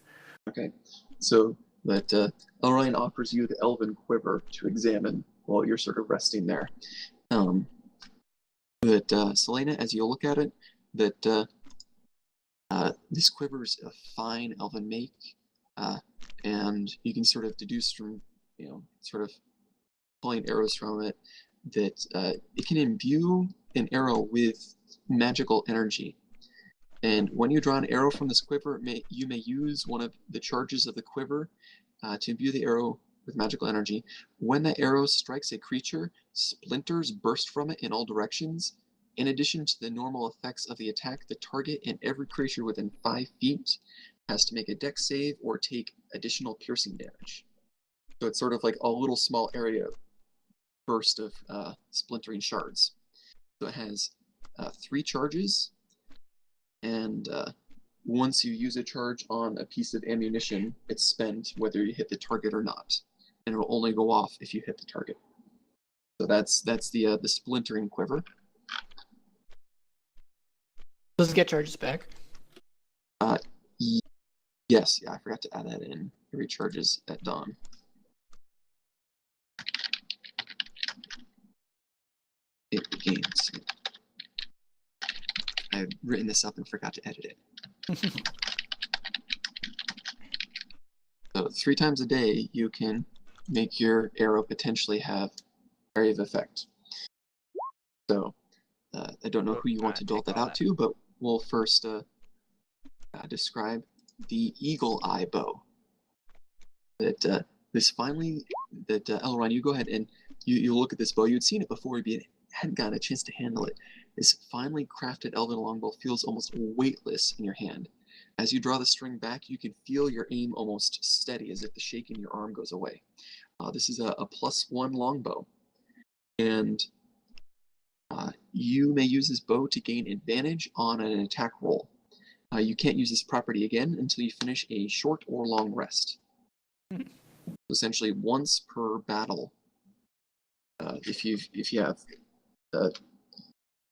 [SPEAKER 1] Okay, so that Elrond offers you the elven quiver to examine while you're sort of resting there. Selena, as you look at it, that this quiver is a fine elven make, and you can sort of deduce from, sort of pulling arrows from it, that it can imbue an arrow with magical energy. And when you draw an arrow from this quiver, you may use one of the charges of the quiver to imbue the arrow with magical energy. When that arrow strikes a creature, splinters burst from it in all directions. In addition to the normal effects of the attack, the target and every creature within 5 feet has to make a dex save or take additional piercing damage. So it's sort of like a little small area burst of splintering shards. So it has 3 charges, and once you use a charge on a piece of ammunition, it's spent whether you hit the target or not, and it will only go off if you hit the target. So that's the splintering quiver.
[SPEAKER 4] Does it get charges back?
[SPEAKER 1] Yes, I forgot to add that in. It recharges at dawn. It regains. I've written this up and forgot to edit it. So 3 times a day, you can make your arrow potentially have area of effect. So I don't know who you want to dole that out to, but we'll first describe the Eagle Eye bow. That Elrond, you go ahead and you look at this bow. You'd seen it before, but you hadn't gotten a chance to handle it. This finely crafted elven longbow feels almost weightless in your hand. As you draw the string back, you can feel your aim almost steady, as if the shake in your arm goes away. This is a +1 longbow, and you may use this bow to gain advantage on an attack roll. You can't use this property again until you finish a short or long rest. Essentially, once per battle, if you have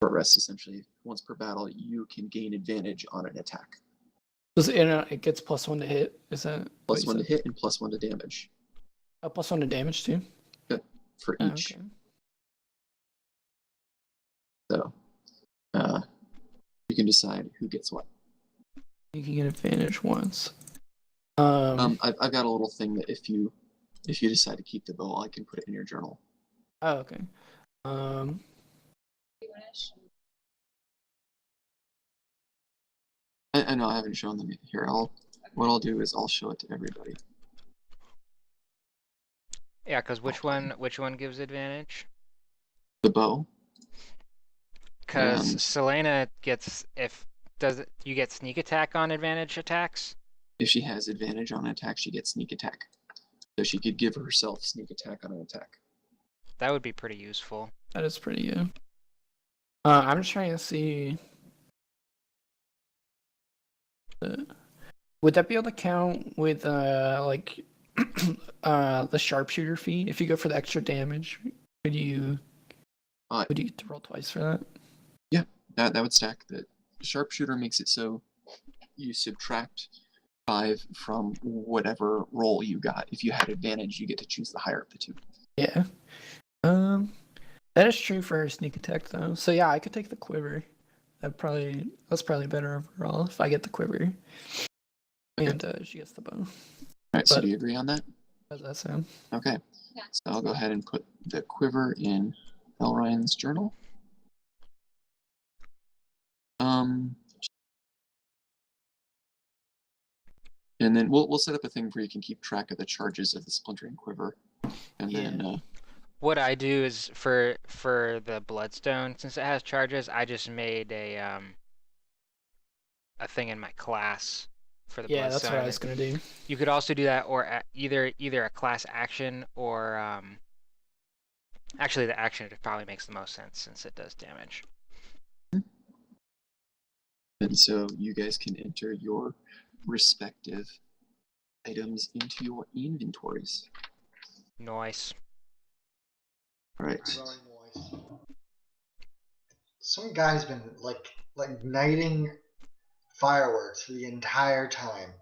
[SPEAKER 1] short rest essentially. Once per battle, you can gain advantage on an attack.
[SPEAKER 4] It gets +1 to hit. Is that what
[SPEAKER 1] Plus
[SPEAKER 4] you
[SPEAKER 1] 1 to
[SPEAKER 4] said?
[SPEAKER 1] hit and plus 1 to damage
[SPEAKER 4] +1 to damage too.
[SPEAKER 1] for
[SPEAKER 4] Oh,
[SPEAKER 1] each.
[SPEAKER 4] okay.
[SPEAKER 1] So you can decide who gets what.
[SPEAKER 4] You can get advantage once.
[SPEAKER 1] I've got a little thing that if you decide to keep the bow, I can put it in your journal.
[SPEAKER 4] Oh, okay.
[SPEAKER 5] Finish.
[SPEAKER 1] I know I haven't shown them yet. Here, what I'll do is I'll show it to everybody.
[SPEAKER 2] Yeah, because which one gives advantage?
[SPEAKER 1] The bow.
[SPEAKER 2] Because Selena gets you get sneak attack on advantage attacks?
[SPEAKER 1] If she has advantage on an attack, she gets sneak attack. So she could give herself sneak attack on an attack.
[SPEAKER 2] That would be pretty useful.
[SPEAKER 4] That is pretty good. I'm just trying to see. Would that be able to count with like the sharpshooter feat? If you go for the extra damage, would you get to roll twice for that?
[SPEAKER 1] Yeah, that would stack. The sharpshooter makes it so you subtract 5 from whatever roll you got. If you had advantage, you get to choose the higher of the two.
[SPEAKER 4] Yeah. That is true for her sneak attack though. So yeah, I could take the quiver. That's probably better overall if I get the quiver.
[SPEAKER 1] Okay.
[SPEAKER 4] And she gets the bow.
[SPEAKER 1] All right, so
[SPEAKER 4] But-
[SPEAKER 1] do you agree on that?
[SPEAKER 4] How does that sound?
[SPEAKER 1] Okay.
[SPEAKER 5] Yeah.
[SPEAKER 1] So I'll go ahead and put the quiver in Elryan's journal. And then we'll set up a thing where you can keep track of the charges of the splintering quiver. And then
[SPEAKER 2] What I do is for the bloodstone, since it has charges, I just made a thing in my class for the
[SPEAKER 4] Yeah,
[SPEAKER 2] bloodstone.
[SPEAKER 4] that's what I was gonna do.
[SPEAKER 2] You could also do that, or either a class action, or actually the action probably makes the most sense since it does damage.
[SPEAKER 1] and so you guys can enter your respective items into your inventories.
[SPEAKER 2] Nice.
[SPEAKER 1] All right.
[SPEAKER 3] Very nice. Some guy's been like igniting fireworks for the entire time,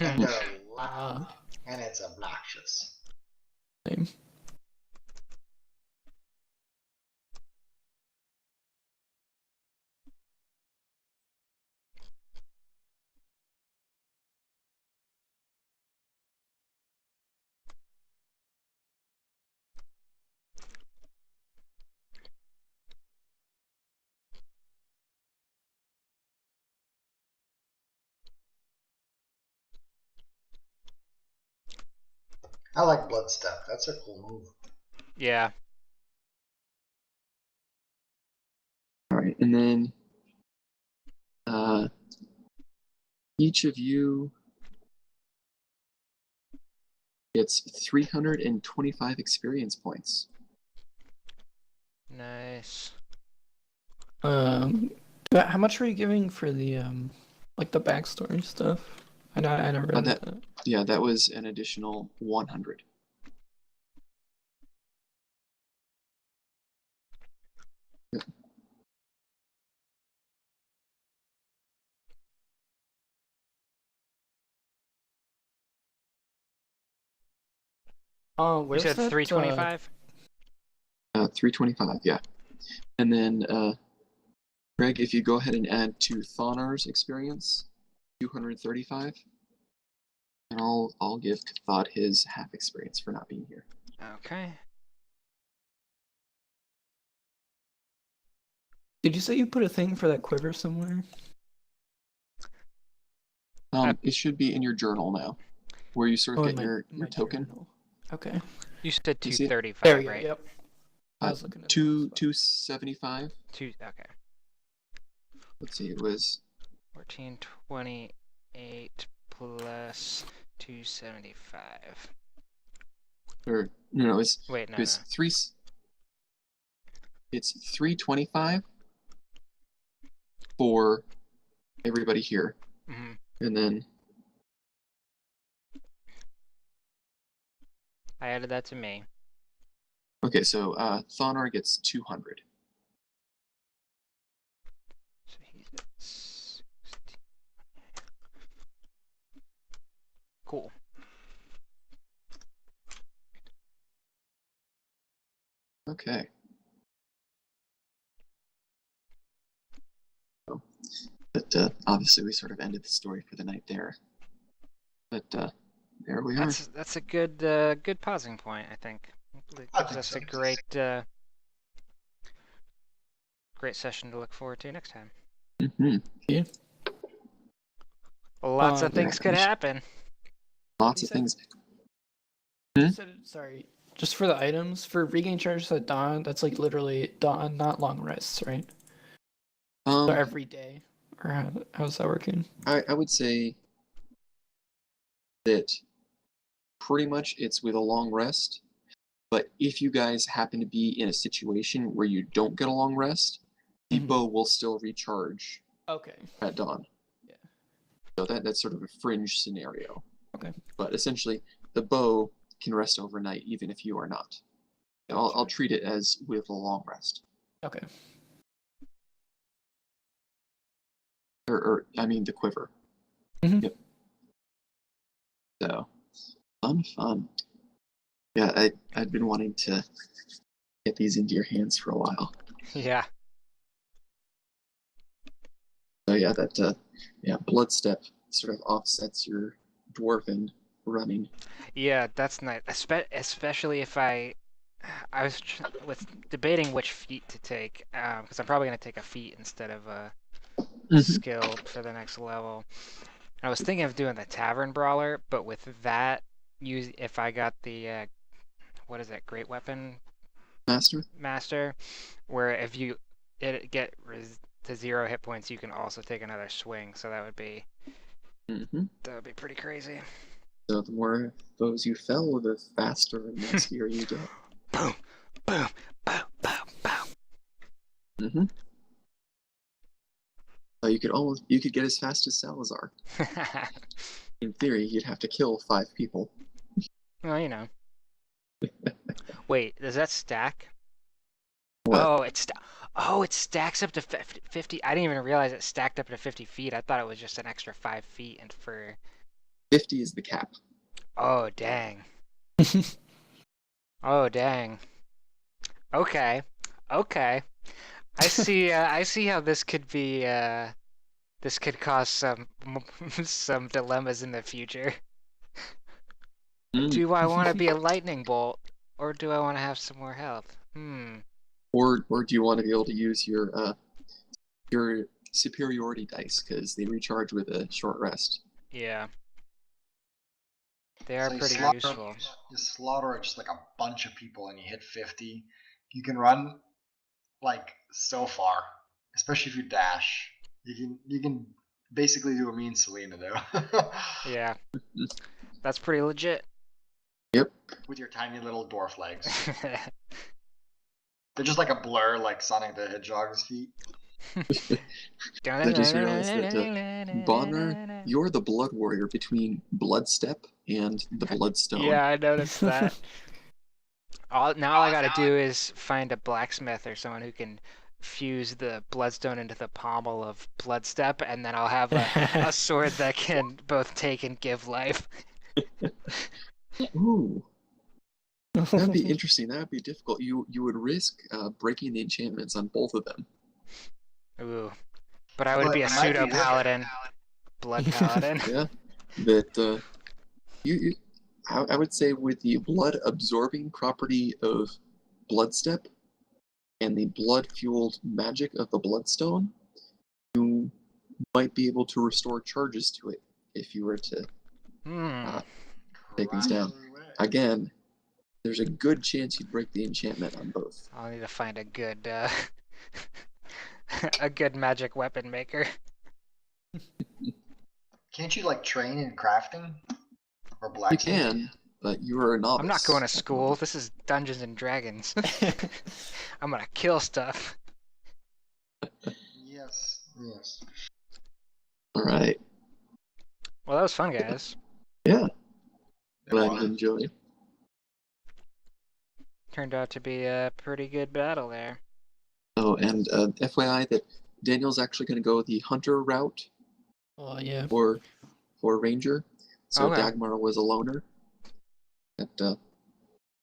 [SPEAKER 3] and they're loud, and it's obnoxious.
[SPEAKER 4] Same.
[SPEAKER 3] I like blood step. That's a cool move.
[SPEAKER 2] Yeah.
[SPEAKER 1] All right, and then each of you gets 325 experience points.
[SPEAKER 2] Nice.
[SPEAKER 4] How much were you giving for the like the backstory stuff? I never read
[SPEAKER 1] that-
[SPEAKER 4] that.
[SPEAKER 1] Yeah, that was an additional 100.
[SPEAKER 4] Oh,
[SPEAKER 2] You
[SPEAKER 4] where's
[SPEAKER 2] said
[SPEAKER 4] that?
[SPEAKER 2] 325?
[SPEAKER 1] 325, yeah. And then, Greg, if you go ahead and add to Thonar's experience, 235, and I'll give Cathod his half experience for not being here.
[SPEAKER 2] Okay.
[SPEAKER 4] Did you say you put a thing for that quiver somewhere?
[SPEAKER 1] It should be in your journal now, where you sort of get your token.
[SPEAKER 4] Journal. Okay.
[SPEAKER 2] You said
[SPEAKER 1] You see it?
[SPEAKER 2] 235,
[SPEAKER 4] There we go.
[SPEAKER 2] right?
[SPEAKER 4] Yep. I was looking at the wrong spot.
[SPEAKER 1] 275.
[SPEAKER 2] Okay.
[SPEAKER 1] Let's see, it was
[SPEAKER 2] 1428 plus 275.
[SPEAKER 1] or no, it's
[SPEAKER 2] Wait, no,
[SPEAKER 1] it was
[SPEAKER 2] no.
[SPEAKER 1] 3. It's 325 for everybody here,
[SPEAKER 2] Mhm.
[SPEAKER 1] and then
[SPEAKER 2] I added that to me.
[SPEAKER 1] okay, so Thonar gets 200.
[SPEAKER 2] Cool.
[SPEAKER 1] Okay. But obviously, we sort of ended the story for the night there. But there we are.
[SPEAKER 2] That's a good good pausing point, I think. It
[SPEAKER 3] I
[SPEAKER 2] gives
[SPEAKER 3] think
[SPEAKER 2] us
[SPEAKER 3] so.
[SPEAKER 2] a great session to look forward to next time.
[SPEAKER 1] Mm-hmm.
[SPEAKER 2] Lots of
[SPEAKER 1] yeah,
[SPEAKER 2] things could happen.
[SPEAKER 1] Lots
[SPEAKER 4] You
[SPEAKER 1] of
[SPEAKER 4] said-
[SPEAKER 1] things.
[SPEAKER 4] You said, sorry, just for the items for regain charges at dawn. That's like literally dawn, not long rests, right? So every day, or how's that working?
[SPEAKER 1] I would say that pretty much it's with a long rest. But if you guys happen to be in a situation where you don't get a long rest, the
[SPEAKER 4] Mhm.
[SPEAKER 1] bow will still recharge
[SPEAKER 4] Okay.
[SPEAKER 1] at dawn.
[SPEAKER 4] Yeah.
[SPEAKER 1] So that's sort of a fringe scenario.
[SPEAKER 4] Okay.
[SPEAKER 1] But essentially, the bow can rest overnight even if you are not. And I'll
[SPEAKER 4] Gotcha.
[SPEAKER 1] treat it as with a long rest.
[SPEAKER 4] Okay.
[SPEAKER 1] Or I mean the quiver.
[SPEAKER 4] Mhm.
[SPEAKER 1] Yep. So, fun. Yeah, I'd been wanting to get these into your hands for a while.
[SPEAKER 2] Yeah.
[SPEAKER 1] So yeah, blood step sort of offsets your dwarven running.
[SPEAKER 2] Yeah, that's nice. Especially if I was debating which feat to take, because I'm probably gonna take a feat instead of a skill for the next level. I was thinking of doing the Tavern Brawler, but with that, if I got the what is it, Great Weapon Master, where if you get to 0 hit points, you can also take another swing. So that would be pretty crazy.
[SPEAKER 1] So the more foes you fell, the faster and nastier you get.
[SPEAKER 2] Boom, boom, boom, boom, boom.
[SPEAKER 1] You could get as fast as Salazar. In theory, you'd have to kill 5 people.
[SPEAKER 2] Well, you know. Wait, does that stack?
[SPEAKER 1] What?
[SPEAKER 2] Oh, it stacks up to 50. I didn't even realize it stacked up to 50 feet. I thought it was just an extra 5 feet and for
[SPEAKER 1] 50 is the cap.
[SPEAKER 2] Oh, dang. Oh, dang. Okay. I see how this could be this could cause some dilemmas in the future. Do I want to be a lightning bolt or do I want to have some more health?
[SPEAKER 1] Or do you want to be able to use your superiority dice because they recharge with a short rest?
[SPEAKER 2] Yeah. They are
[SPEAKER 3] So
[SPEAKER 2] pretty
[SPEAKER 3] you
[SPEAKER 2] useful.
[SPEAKER 3] You slaughter just like a bunch of people and you hit 50. You can run like so far, especially if you dash. You can basically do a mean Selena though.
[SPEAKER 2] Yeah. That's pretty legit.
[SPEAKER 1] Yep.
[SPEAKER 3] With your tiny little dwarf legs. They're just like a blur, like Sonic the Hedgehog's feet.
[SPEAKER 1] I just realized that Bonner, you're the blood warrior between Bloodstep and the Bloodstone.
[SPEAKER 2] Yeah, I noticed that. All I gotta do is find a blacksmith or someone who can fuse the bloodstone into the pommel of Bloodstep, and then I'll have a sword that can both take and give life.
[SPEAKER 1] Ooh. That'd be interesting. That would be difficult. You would risk breaking the enchantments on both of them.
[SPEAKER 2] Ooh. But I would
[SPEAKER 3] But
[SPEAKER 2] be a
[SPEAKER 3] it might be
[SPEAKER 2] pseudo paladin. Blood paladin.
[SPEAKER 1] Yeah. That I would say with the blood absorbing property of Bloodstep and the blood fueled magic of the Bloodstone, you might be able to restore charges to it if you were to take things down. Again, there's a good chance you'd break the enchantment on both.
[SPEAKER 2] I'll need to find a good a good magic weapon maker.
[SPEAKER 3] Can't you like train in crafting? Or
[SPEAKER 1] You
[SPEAKER 3] blacksmithing?
[SPEAKER 1] can, but you are a novice.
[SPEAKER 2] I'm not going to school. This is Dungeons and Dragons. I'm gonna kill stuff.
[SPEAKER 3] Yes.
[SPEAKER 1] Alright.
[SPEAKER 2] Well, that was fun, guys.
[SPEAKER 1] Yeah.
[SPEAKER 3] It
[SPEAKER 1] Glad
[SPEAKER 3] was.
[SPEAKER 1] you enjoyed.
[SPEAKER 2] Turned out to be a pretty good battle there.
[SPEAKER 1] Oh, and FYI that Daniel's actually going to go the hunter route
[SPEAKER 4] Oh yeah.
[SPEAKER 1] for Ranger. So
[SPEAKER 2] Okay.
[SPEAKER 1] Dagmar was a loner. That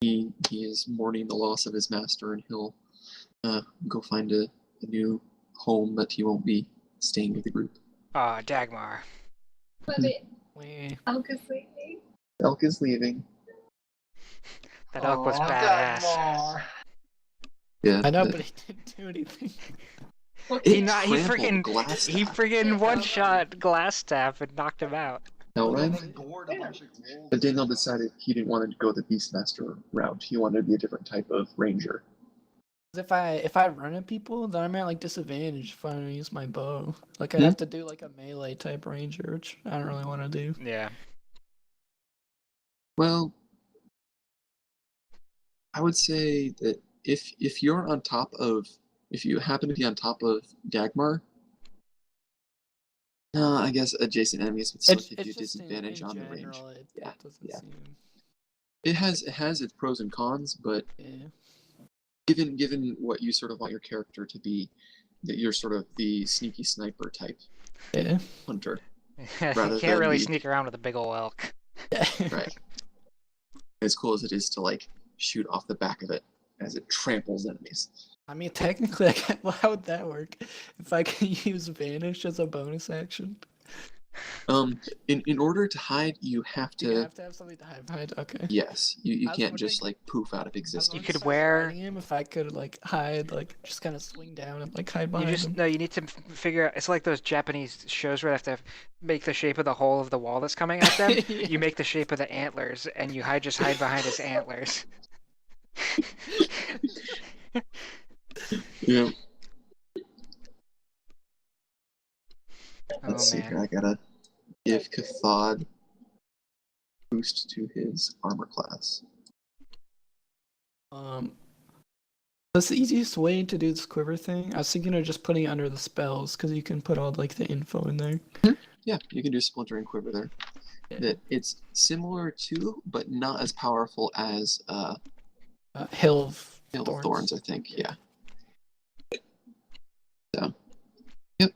[SPEAKER 1] he is mourning the loss of his master, and he'll go find a new home, but he won't be staying with the group.
[SPEAKER 2] Aw, Dagmar.
[SPEAKER 5] But it,
[SPEAKER 4] We
[SPEAKER 5] Elka's leaving.
[SPEAKER 1] Elk is leaving.
[SPEAKER 2] That elk was
[SPEAKER 3] Aw,
[SPEAKER 2] badass.
[SPEAKER 3] Dagmar.
[SPEAKER 1] Yeah,
[SPEAKER 4] I know,
[SPEAKER 1] the-
[SPEAKER 4] but he didn't do anything.
[SPEAKER 5] What
[SPEAKER 1] It
[SPEAKER 2] He
[SPEAKER 1] trampled
[SPEAKER 2] freaking
[SPEAKER 1] Glass
[SPEAKER 2] he
[SPEAKER 1] Staff.
[SPEAKER 2] friggin' one shot Glassstaff and knocked him out.
[SPEAKER 1] No,
[SPEAKER 3] And
[SPEAKER 1] right?
[SPEAKER 3] then gored a bunch of wolves.
[SPEAKER 1] But Daniel decided he didn't want to go the Beastmaster route. He wanted to be a different type of ranger.
[SPEAKER 4] 'Cause if I run at people, then I'm at like disadvantage if I don't use my bow. Like I'd
[SPEAKER 1] Hmm?
[SPEAKER 4] have to do like a melee type ranger, which I don't really want to do.
[SPEAKER 2] Yeah.
[SPEAKER 1] Well, I would say that if you're on top of, if you happen to be on top of Dagmar, I guess adjacent enemies would still give you
[SPEAKER 4] just
[SPEAKER 1] disadvantage
[SPEAKER 4] in
[SPEAKER 1] on the range.
[SPEAKER 4] general, it
[SPEAKER 1] Yeah,
[SPEAKER 4] doesn't
[SPEAKER 1] yeah.
[SPEAKER 4] seem.
[SPEAKER 1] It has its pros and cons, but
[SPEAKER 4] Yeah.
[SPEAKER 1] given what you sort of want your character to be, that you're sort of the sneaky sniper type
[SPEAKER 4] Yeah.
[SPEAKER 1] hunter,
[SPEAKER 2] You
[SPEAKER 1] Rather
[SPEAKER 2] can't really
[SPEAKER 1] than the-
[SPEAKER 2] sneak around with a big ol' elk.
[SPEAKER 1] right? As cool as it is to like shoot off the back of it as it tramples enemies.
[SPEAKER 4] I mean, technically, well, how would that work? If I can use vanish as a bonus action,
[SPEAKER 1] In order to hide, you have
[SPEAKER 4] do you
[SPEAKER 1] to.
[SPEAKER 4] have to have something to hide behind? Okay.
[SPEAKER 1] Yes, you
[SPEAKER 4] I was
[SPEAKER 1] can't just
[SPEAKER 4] wondering-
[SPEAKER 1] like poof out of
[SPEAKER 4] I was
[SPEAKER 1] existence.
[SPEAKER 4] wondering
[SPEAKER 2] could
[SPEAKER 4] if I was
[SPEAKER 2] wear-
[SPEAKER 4] riding him if I could like hide, like just kind of swing down and like hide
[SPEAKER 2] You
[SPEAKER 4] behind
[SPEAKER 2] just
[SPEAKER 4] him.
[SPEAKER 2] no. You need to figure out. It's like those Japanese shows where they have to make the shape of the hole of the wall that's coming at them.
[SPEAKER 4] Yeah.
[SPEAKER 2] You make the shape of the antlers, and you just hide behind his antlers.
[SPEAKER 1] Yeah.
[SPEAKER 2] Oh
[SPEAKER 1] Let's see here.
[SPEAKER 2] man.
[SPEAKER 1] I gotta give Cathod boost to his armor class.
[SPEAKER 4] That's the easiest way to do this quiver thing. I was thinking of just putting it under the spells because you can put all like the info in there.
[SPEAKER 1] Yeah, you can do Splintering Quiver there.
[SPEAKER 4] Yeah.
[SPEAKER 1] That it's similar to, but not as powerful as
[SPEAKER 4] Hill of
[SPEAKER 1] Hail of
[SPEAKER 4] Thorns.
[SPEAKER 1] Thorns, I think. Yeah. So, yep.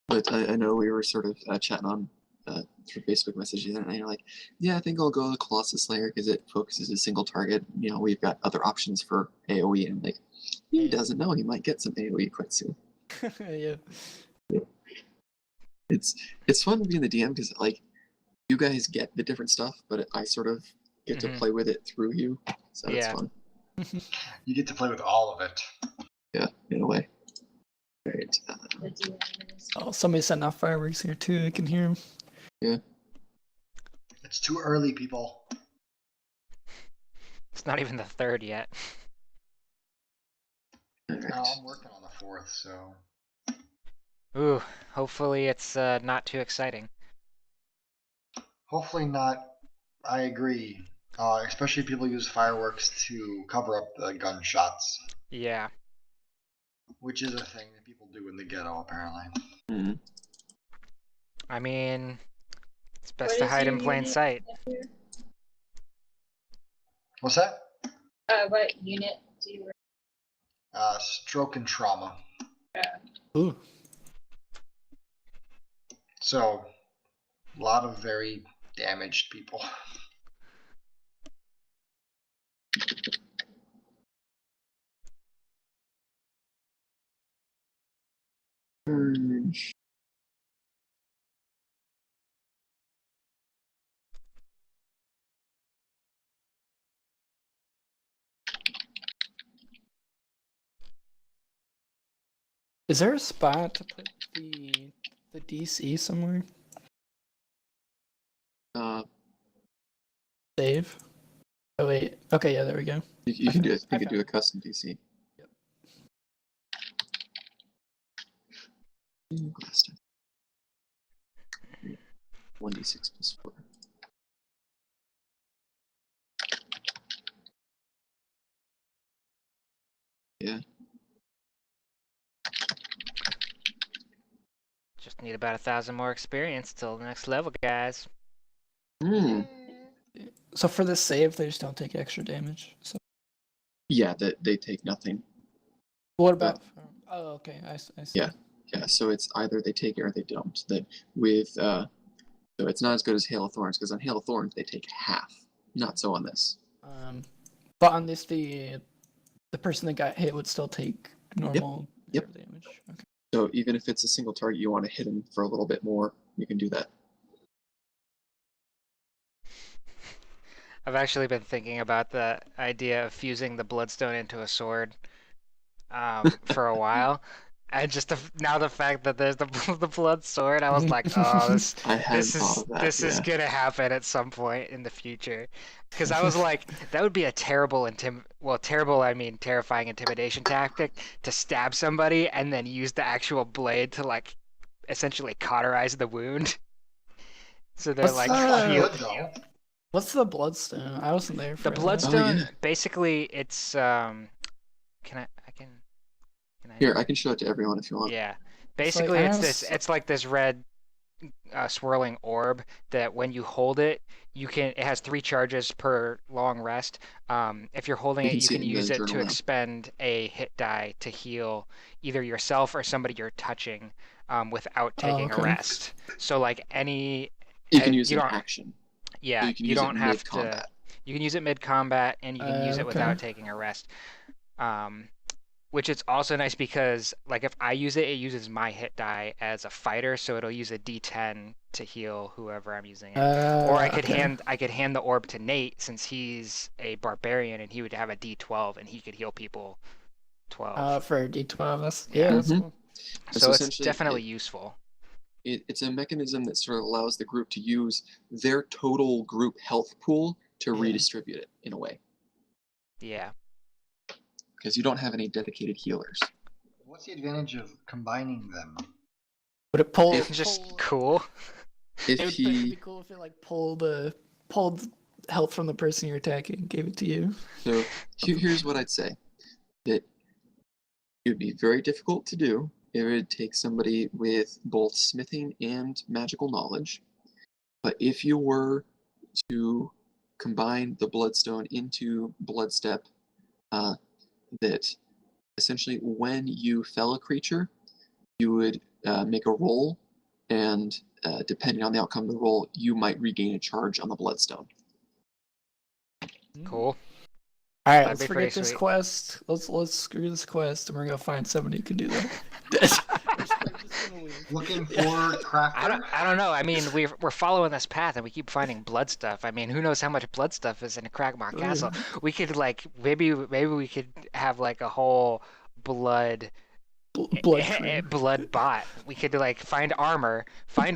[SPEAKER 1] But I know we were sort of chatting on through Facebook messages, and you're like, yeah, I think I'll go the Colossus Slayer because it focuses a single target. You know, we've got other options for AoE, and I'm like, he
[SPEAKER 4] Yeah.
[SPEAKER 1] doesn't know. He might get some AoE quite soon.
[SPEAKER 4] Yeah.
[SPEAKER 1] It's fun being the DM because like you guys get the different stuff, but I sort of get to
[SPEAKER 2] Mhm.
[SPEAKER 1] play with it through you, so it's
[SPEAKER 2] Yeah.
[SPEAKER 1] fun.
[SPEAKER 3] You get to play with all of it.
[SPEAKER 1] Yeah, in a way. Right.
[SPEAKER 5] The DMs.
[SPEAKER 4] Oh, somebody setting off fireworks here too. I can hear him.
[SPEAKER 3] It's too early, people.
[SPEAKER 2] It's not even the third yet.
[SPEAKER 1] All right.
[SPEAKER 3] No, I'm working on the 4th, so
[SPEAKER 2] Ooh. Hopefully it's not too exciting.
[SPEAKER 3] hopefully not. I agree. Especially if people use fireworks to cover up the gunshots,
[SPEAKER 2] Yeah.
[SPEAKER 3] which is a thing that people do in the ghetto, apparently.
[SPEAKER 1] Mhm.
[SPEAKER 2] I mean, it's
[SPEAKER 5] What
[SPEAKER 2] best to
[SPEAKER 5] is
[SPEAKER 2] hide
[SPEAKER 5] your
[SPEAKER 2] in plain
[SPEAKER 5] unit,
[SPEAKER 2] sight.
[SPEAKER 5] Andrew?
[SPEAKER 3] What's that?
[SPEAKER 5] What unit do you
[SPEAKER 3] Stroke and trauma.
[SPEAKER 4] Ooh.
[SPEAKER 3] So, a lot of very damaged people.
[SPEAKER 1] Purge.
[SPEAKER 4] Is there a spot to put the DC somewhere? Save. Oh wait. Okay, yeah, there we go.
[SPEAKER 1] You can do it.
[SPEAKER 4] I
[SPEAKER 1] You can do
[SPEAKER 4] found
[SPEAKER 1] a custom DC.
[SPEAKER 4] Yep.
[SPEAKER 1] Glass type. 1d6 plus 4. Yeah.
[SPEAKER 2] Just need about 1,000 more experience till the next level, guys.
[SPEAKER 1] Hmm.
[SPEAKER 4] So for this save, they just don't take extra damage. So
[SPEAKER 1] Yeah, they take nothing.
[SPEAKER 4] what about? Oh, okay. I see.
[SPEAKER 1] Yeah. Yeah, so it's either they take it or they don't. That with so it's not as good as Hail of Thorns because on Hail of Thorns they take half. Not so on this.
[SPEAKER 4] But on this, the person that got hit would still take normal
[SPEAKER 1] Yep.
[SPEAKER 4] damage. Okay.
[SPEAKER 1] So even if it's a single target, you want to hit him for a little bit more, you can do that.
[SPEAKER 2] I've actually been thinking about the idea of fusing the Bloodstone into a sword for a while. And just now the fact that there's the blood sword, I was like, oh,
[SPEAKER 1] I hadn't
[SPEAKER 2] this
[SPEAKER 1] thought
[SPEAKER 2] is
[SPEAKER 1] of that.
[SPEAKER 2] this is gonna happen at some point in the future. Because I was like, that would be a terrible I mean terrifying intimidation tactic to stab somebody and then use the actual blade to like essentially cauterize the wound. So they're
[SPEAKER 4] What's
[SPEAKER 2] like,
[SPEAKER 4] that?
[SPEAKER 2] heal-
[SPEAKER 3] Good though.
[SPEAKER 4] What's the bloodstone? I wasn't there for
[SPEAKER 2] the
[SPEAKER 4] that.
[SPEAKER 2] bloodstone.
[SPEAKER 1] yeah.
[SPEAKER 2] Basically, it's Can I
[SPEAKER 1] Here, I can show it to everyone if you want.
[SPEAKER 2] Yeah.
[SPEAKER 4] like,
[SPEAKER 2] Basically,
[SPEAKER 4] I
[SPEAKER 2] it's
[SPEAKER 4] have
[SPEAKER 2] this.
[SPEAKER 4] s-
[SPEAKER 2] It's like this red, swirling orb that when you hold it, it has 3 charges per long rest. If you're holding
[SPEAKER 1] You
[SPEAKER 2] it,
[SPEAKER 1] can
[SPEAKER 2] you
[SPEAKER 1] see
[SPEAKER 2] can
[SPEAKER 1] it in the
[SPEAKER 2] use it to
[SPEAKER 1] journal now.
[SPEAKER 2] expend a hit die to heal either yourself or somebody you're touching, without taking a
[SPEAKER 4] okay.
[SPEAKER 2] rest. So like any,
[SPEAKER 1] You can
[SPEAKER 2] you
[SPEAKER 1] use an
[SPEAKER 2] don't-
[SPEAKER 1] action.
[SPEAKER 2] yeah,
[SPEAKER 1] you can
[SPEAKER 2] you
[SPEAKER 1] use
[SPEAKER 2] don't
[SPEAKER 1] it
[SPEAKER 2] have to.
[SPEAKER 1] mid-combat.
[SPEAKER 2] You can use it mid-combat, and you can use it
[SPEAKER 4] Okay.
[SPEAKER 2] without taking a rest. Which is also nice because, like, if I use it, it uses my hit die as a fighter, so it'll use a D10 to heal whoever I'm using it. Or I could
[SPEAKER 4] okay.
[SPEAKER 2] hand the orb to Nate since he's a barbarian and he would have a D12 and he could heal people 12.
[SPEAKER 4] For D12, that's
[SPEAKER 2] Yeah.
[SPEAKER 4] that's
[SPEAKER 1] Mhm.
[SPEAKER 4] cool.
[SPEAKER 1] And
[SPEAKER 2] So it's
[SPEAKER 1] essentially,
[SPEAKER 2] definitely useful.
[SPEAKER 1] it's a mechanism that sort of allows the group to use their total group health pool to
[SPEAKER 4] Yeah.
[SPEAKER 1] redistribute it in a way.
[SPEAKER 2] Yeah.
[SPEAKER 1] Because you don't have any dedicated healers.
[SPEAKER 3] What's the advantage of combining them?
[SPEAKER 4] Would it pull?
[SPEAKER 1] If-
[SPEAKER 2] It's just
[SPEAKER 4] pull-
[SPEAKER 2] cool.
[SPEAKER 1] If
[SPEAKER 4] It'd be cool if it like pulled health from the person you're attacking, gave it to you.
[SPEAKER 1] So here's what I'd say. That it would be very difficult to do. It would take somebody with both smithing and magical knowledge. But if you were to combine the Bloodstone into Bloodstep, that essentially when you fell a creature, you would make a roll, and depending on the outcome of the roll, you might regain a charge on the Bloodstone.
[SPEAKER 2] Cool.
[SPEAKER 4] All right,
[SPEAKER 2] That'd
[SPEAKER 4] let's
[SPEAKER 2] be
[SPEAKER 4] forget
[SPEAKER 2] pretty
[SPEAKER 4] this
[SPEAKER 2] sweet.
[SPEAKER 4] quest. Let's screw this quest, and we're gonna find somebody who can do that. We're just gonna leave.
[SPEAKER 3] Looking for crafter?
[SPEAKER 2] I don't know. I mean, we're following this path and we keep finding blood stuff. I mean, who knows how much blood stuff is in a Cragmaw Castle? We could like maybe we could have like a whole blood
[SPEAKER 4] Blood cream.
[SPEAKER 2] blood bot. We could like find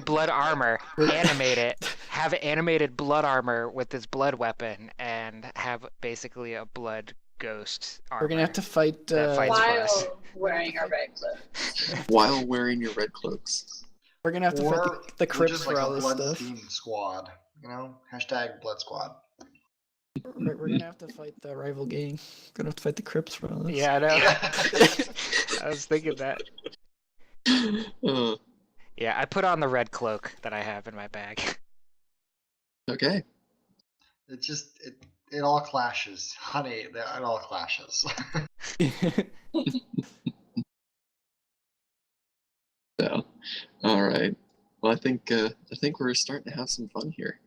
[SPEAKER 2] blood armor, animate it, have animated blood armor with this blood weapon, and have basically a blood ghost armor.
[SPEAKER 4] We're gonna have to fight.
[SPEAKER 2] That fights for us.
[SPEAKER 5] While wearing a red cloak.
[SPEAKER 1] While wearing your red cloaks.
[SPEAKER 4] We're gonna have to fight
[SPEAKER 3] Or
[SPEAKER 4] the
[SPEAKER 3] we're
[SPEAKER 4] crypts
[SPEAKER 3] just
[SPEAKER 4] for
[SPEAKER 3] like
[SPEAKER 4] all
[SPEAKER 3] a
[SPEAKER 4] this
[SPEAKER 3] blood
[SPEAKER 4] stuff.
[SPEAKER 3] steam squad. You know? Hashtag blood squad.
[SPEAKER 4] We're gonna have to fight the rival gang. Gonna have to fight the crypts for all this.
[SPEAKER 2] Yeah, I know. I was thinking that.
[SPEAKER 1] Uh,
[SPEAKER 2] Yeah, I put on the red cloak that I have in my bag.
[SPEAKER 1] okay.
[SPEAKER 3] It just it all clashes. Honey, it all clashes.
[SPEAKER 1] So, all right. Well, I think we're starting to have some fun here.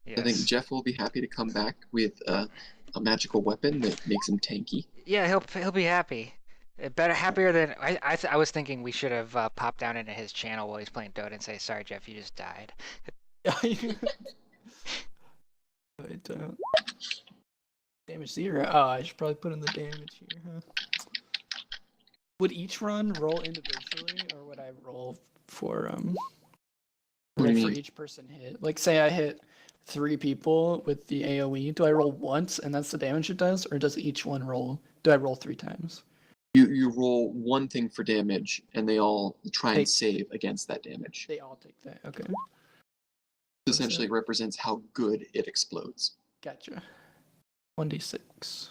[SPEAKER 1] I think
[SPEAKER 2] Yes.
[SPEAKER 1] Jeff will be happy to come back with a magical weapon that makes him tanky.
[SPEAKER 2] Yeah, he'll be happy. Better happier than I was thinking. We should have popped down into his channel while he's playing Dota and say, "Sorry, Jeff, you just died."
[SPEAKER 4] But, damage 0. Oh, I should probably put in the damage here, huh? Would each run roll individually, or would I roll for
[SPEAKER 1] What do you
[SPEAKER 4] for
[SPEAKER 1] mean?
[SPEAKER 4] each person hit? Like, say I hit 3 people with the AOE. Do I roll once and that's the damage it does, or does each one roll? Do I roll 3 times?
[SPEAKER 1] You roll one thing for damage, and they all try and
[SPEAKER 4] Take-
[SPEAKER 1] save against that damage.
[SPEAKER 4] They all take that. Okay,
[SPEAKER 1] This essentially represents how good it explodes.
[SPEAKER 4] gotcha. 1d6.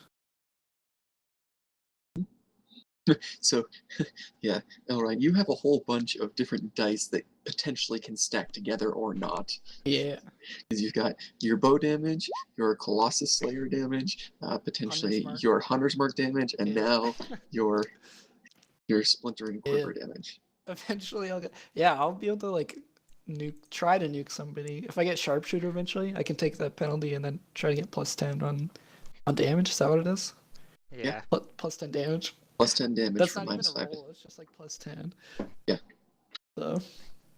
[SPEAKER 1] So, yeah, Elrond, you have a whole bunch of different dice that potentially can stack together or not.
[SPEAKER 4] Yeah.
[SPEAKER 1] Because you've got your bow damage, your Colossus Slayer damage, potentially
[SPEAKER 4] Hunter's Mark.
[SPEAKER 1] your Hunter's Mark damage, and
[SPEAKER 4] Yeah.
[SPEAKER 1] now your Splintering Quiver damage.
[SPEAKER 4] Eventually, I'll get. Yeah, I'll be able to like try to nuke somebody. If I get sharpshooter eventually, I can take that penalty and then try to get +10 on damage. Is that what it is?
[SPEAKER 2] Yeah.
[SPEAKER 4] Plus 10 damage.
[SPEAKER 1] Plus 10 damage
[SPEAKER 4] That's
[SPEAKER 1] from
[SPEAKER 4] not even a
[SPEAKER 1] -5.
[SPEAKER 4] roll. It's just like +10.
[SPEAKER 1] Yeah.
[SPEAKER 4] So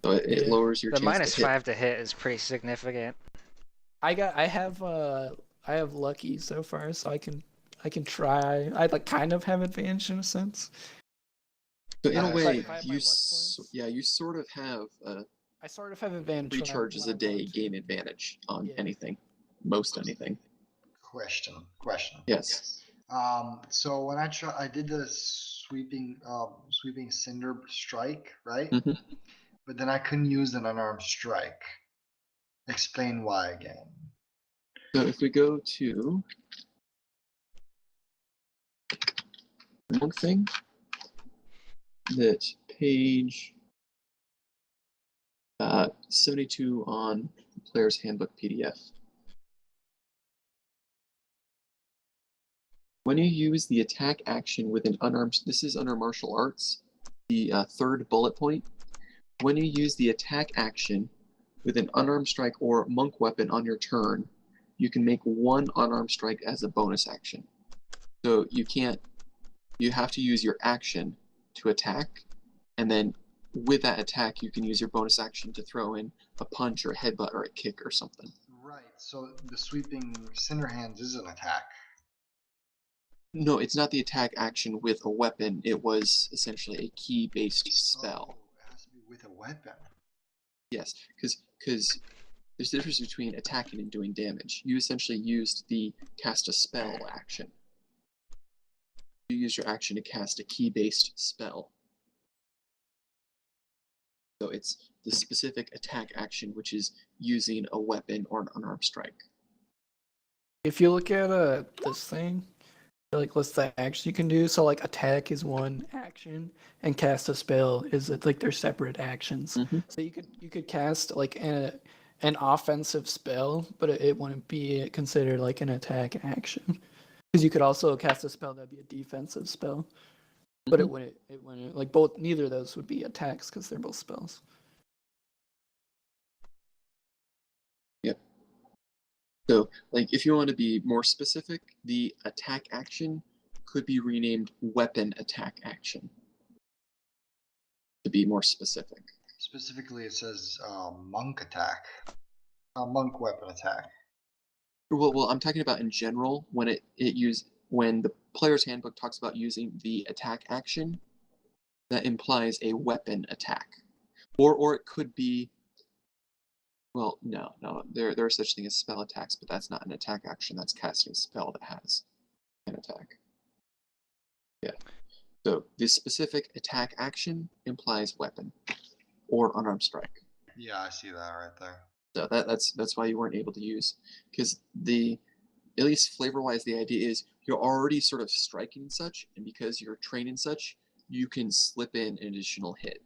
[SPEAKER 1] So it
[SPEAKER 4] Yeah.
[SPEAKER 1] lowers your
[SPEAKER 2] The
[SPEAKER 1] chance to hit.
[SPEAKER 2] -5 to hit is pretty significant.
[SPEAKER 4] I have lucky so far, so I can try. I like kind of have advantage in a sense.
[SPEAKER 1] So in a
[SPEAKER 3] If
[SPEAKER 1] way,
[SPEAKER 4] I have my
[SPEAKER 1] you
[SPEAKER 4] luck points.
[SPEAKER 1] you sort of have
[SPEAKER 4] I sort of have advantage.
[SPEAKER 1] 3
[SPEAKER 4] when
[SPEAKER 1] charges
[SPEAKER 4] when
[SPEAKER 1] a day
[SPEAKER 4] want to.
[SPEAKER 1] gain advantage on
[SPEAKER 4] Yeah.
[SPEAKER 1] anything, most anything.
[SPEAKER 3] Question.
[SPEAKER 1] Yes.
[SPEAKER 3] So when I did the sweeping cinder strike, right?
[SPEAKER 1] Mhm.
[SPEAKER 3] But then I couldn't use an unarmed strike. Explain why again.
[SPEAKER 1] So if we go to one thing, that page 72 on Player's Handbook PDF. When you use the attack action with an unarmed, this is under martial arts, the third bullet point. When you use the attack action with an unarmed strike or monk weapon on your turn, you can make one unarmed strike as a bonus action. So you have to use your action to attack, and then with that attack, you can use your bonus action to throw in a punch or a headbutt or a kick or something.
[SPEAKER 3] Right. So the sweeping cinder hands is an attack.
[SPEAKER 1] No, it's not the attack action with a weapon. It was essentially a key-based spell.
[SPEAKER 3] Oh, it has to be with a weapon.
[SPEAKER 1] Yes, because there's a difference between attacking and doing damage. You essentially used the cast a spell action. You use your action to cast a key-based spell. So it's the specific attack action, which is using a weapon or an unarmed strike.
[SPEAKER 4] If you look at this thing, like lists the actions you can do. So like attack is one action, and cast a spell is like they're separate actions.
[SPEAKER 1] Mhm.
[SPEAKER 4] So you could cast like an offensive spell, but it wouldn't be considered like an attack action. Because you could also cast a spell that'd be a defensive spell, but it wouldn't like both. Neither of those would be attacks because they're both spells.
[SPEAKER 1] So, like, if you want to be more specific, the attack action could be renamed weapon attack action. To be more specific.
[SPEAKER 3] Specifically, it says monk attack. Monk weapon attack.
[SPEAKER 1] Well, I'm talking about in general when when the player's handbook talks about using the attack action, that implies a weapon attack, or it could be. Well, no, there are such things as spell attacks, but that's not an attack action. That's casting a spell that has an attack. Yeah. So the specific attack action implies weapon or unarmed strike.
[SPEAKER 3] Yeah, I see that right there.
[SPEAKER 1] So that's why you weren't able to use, because at least flavor-wise, the idea is you're already sort of striking such, and because you're training such, you can slip in an additional hit.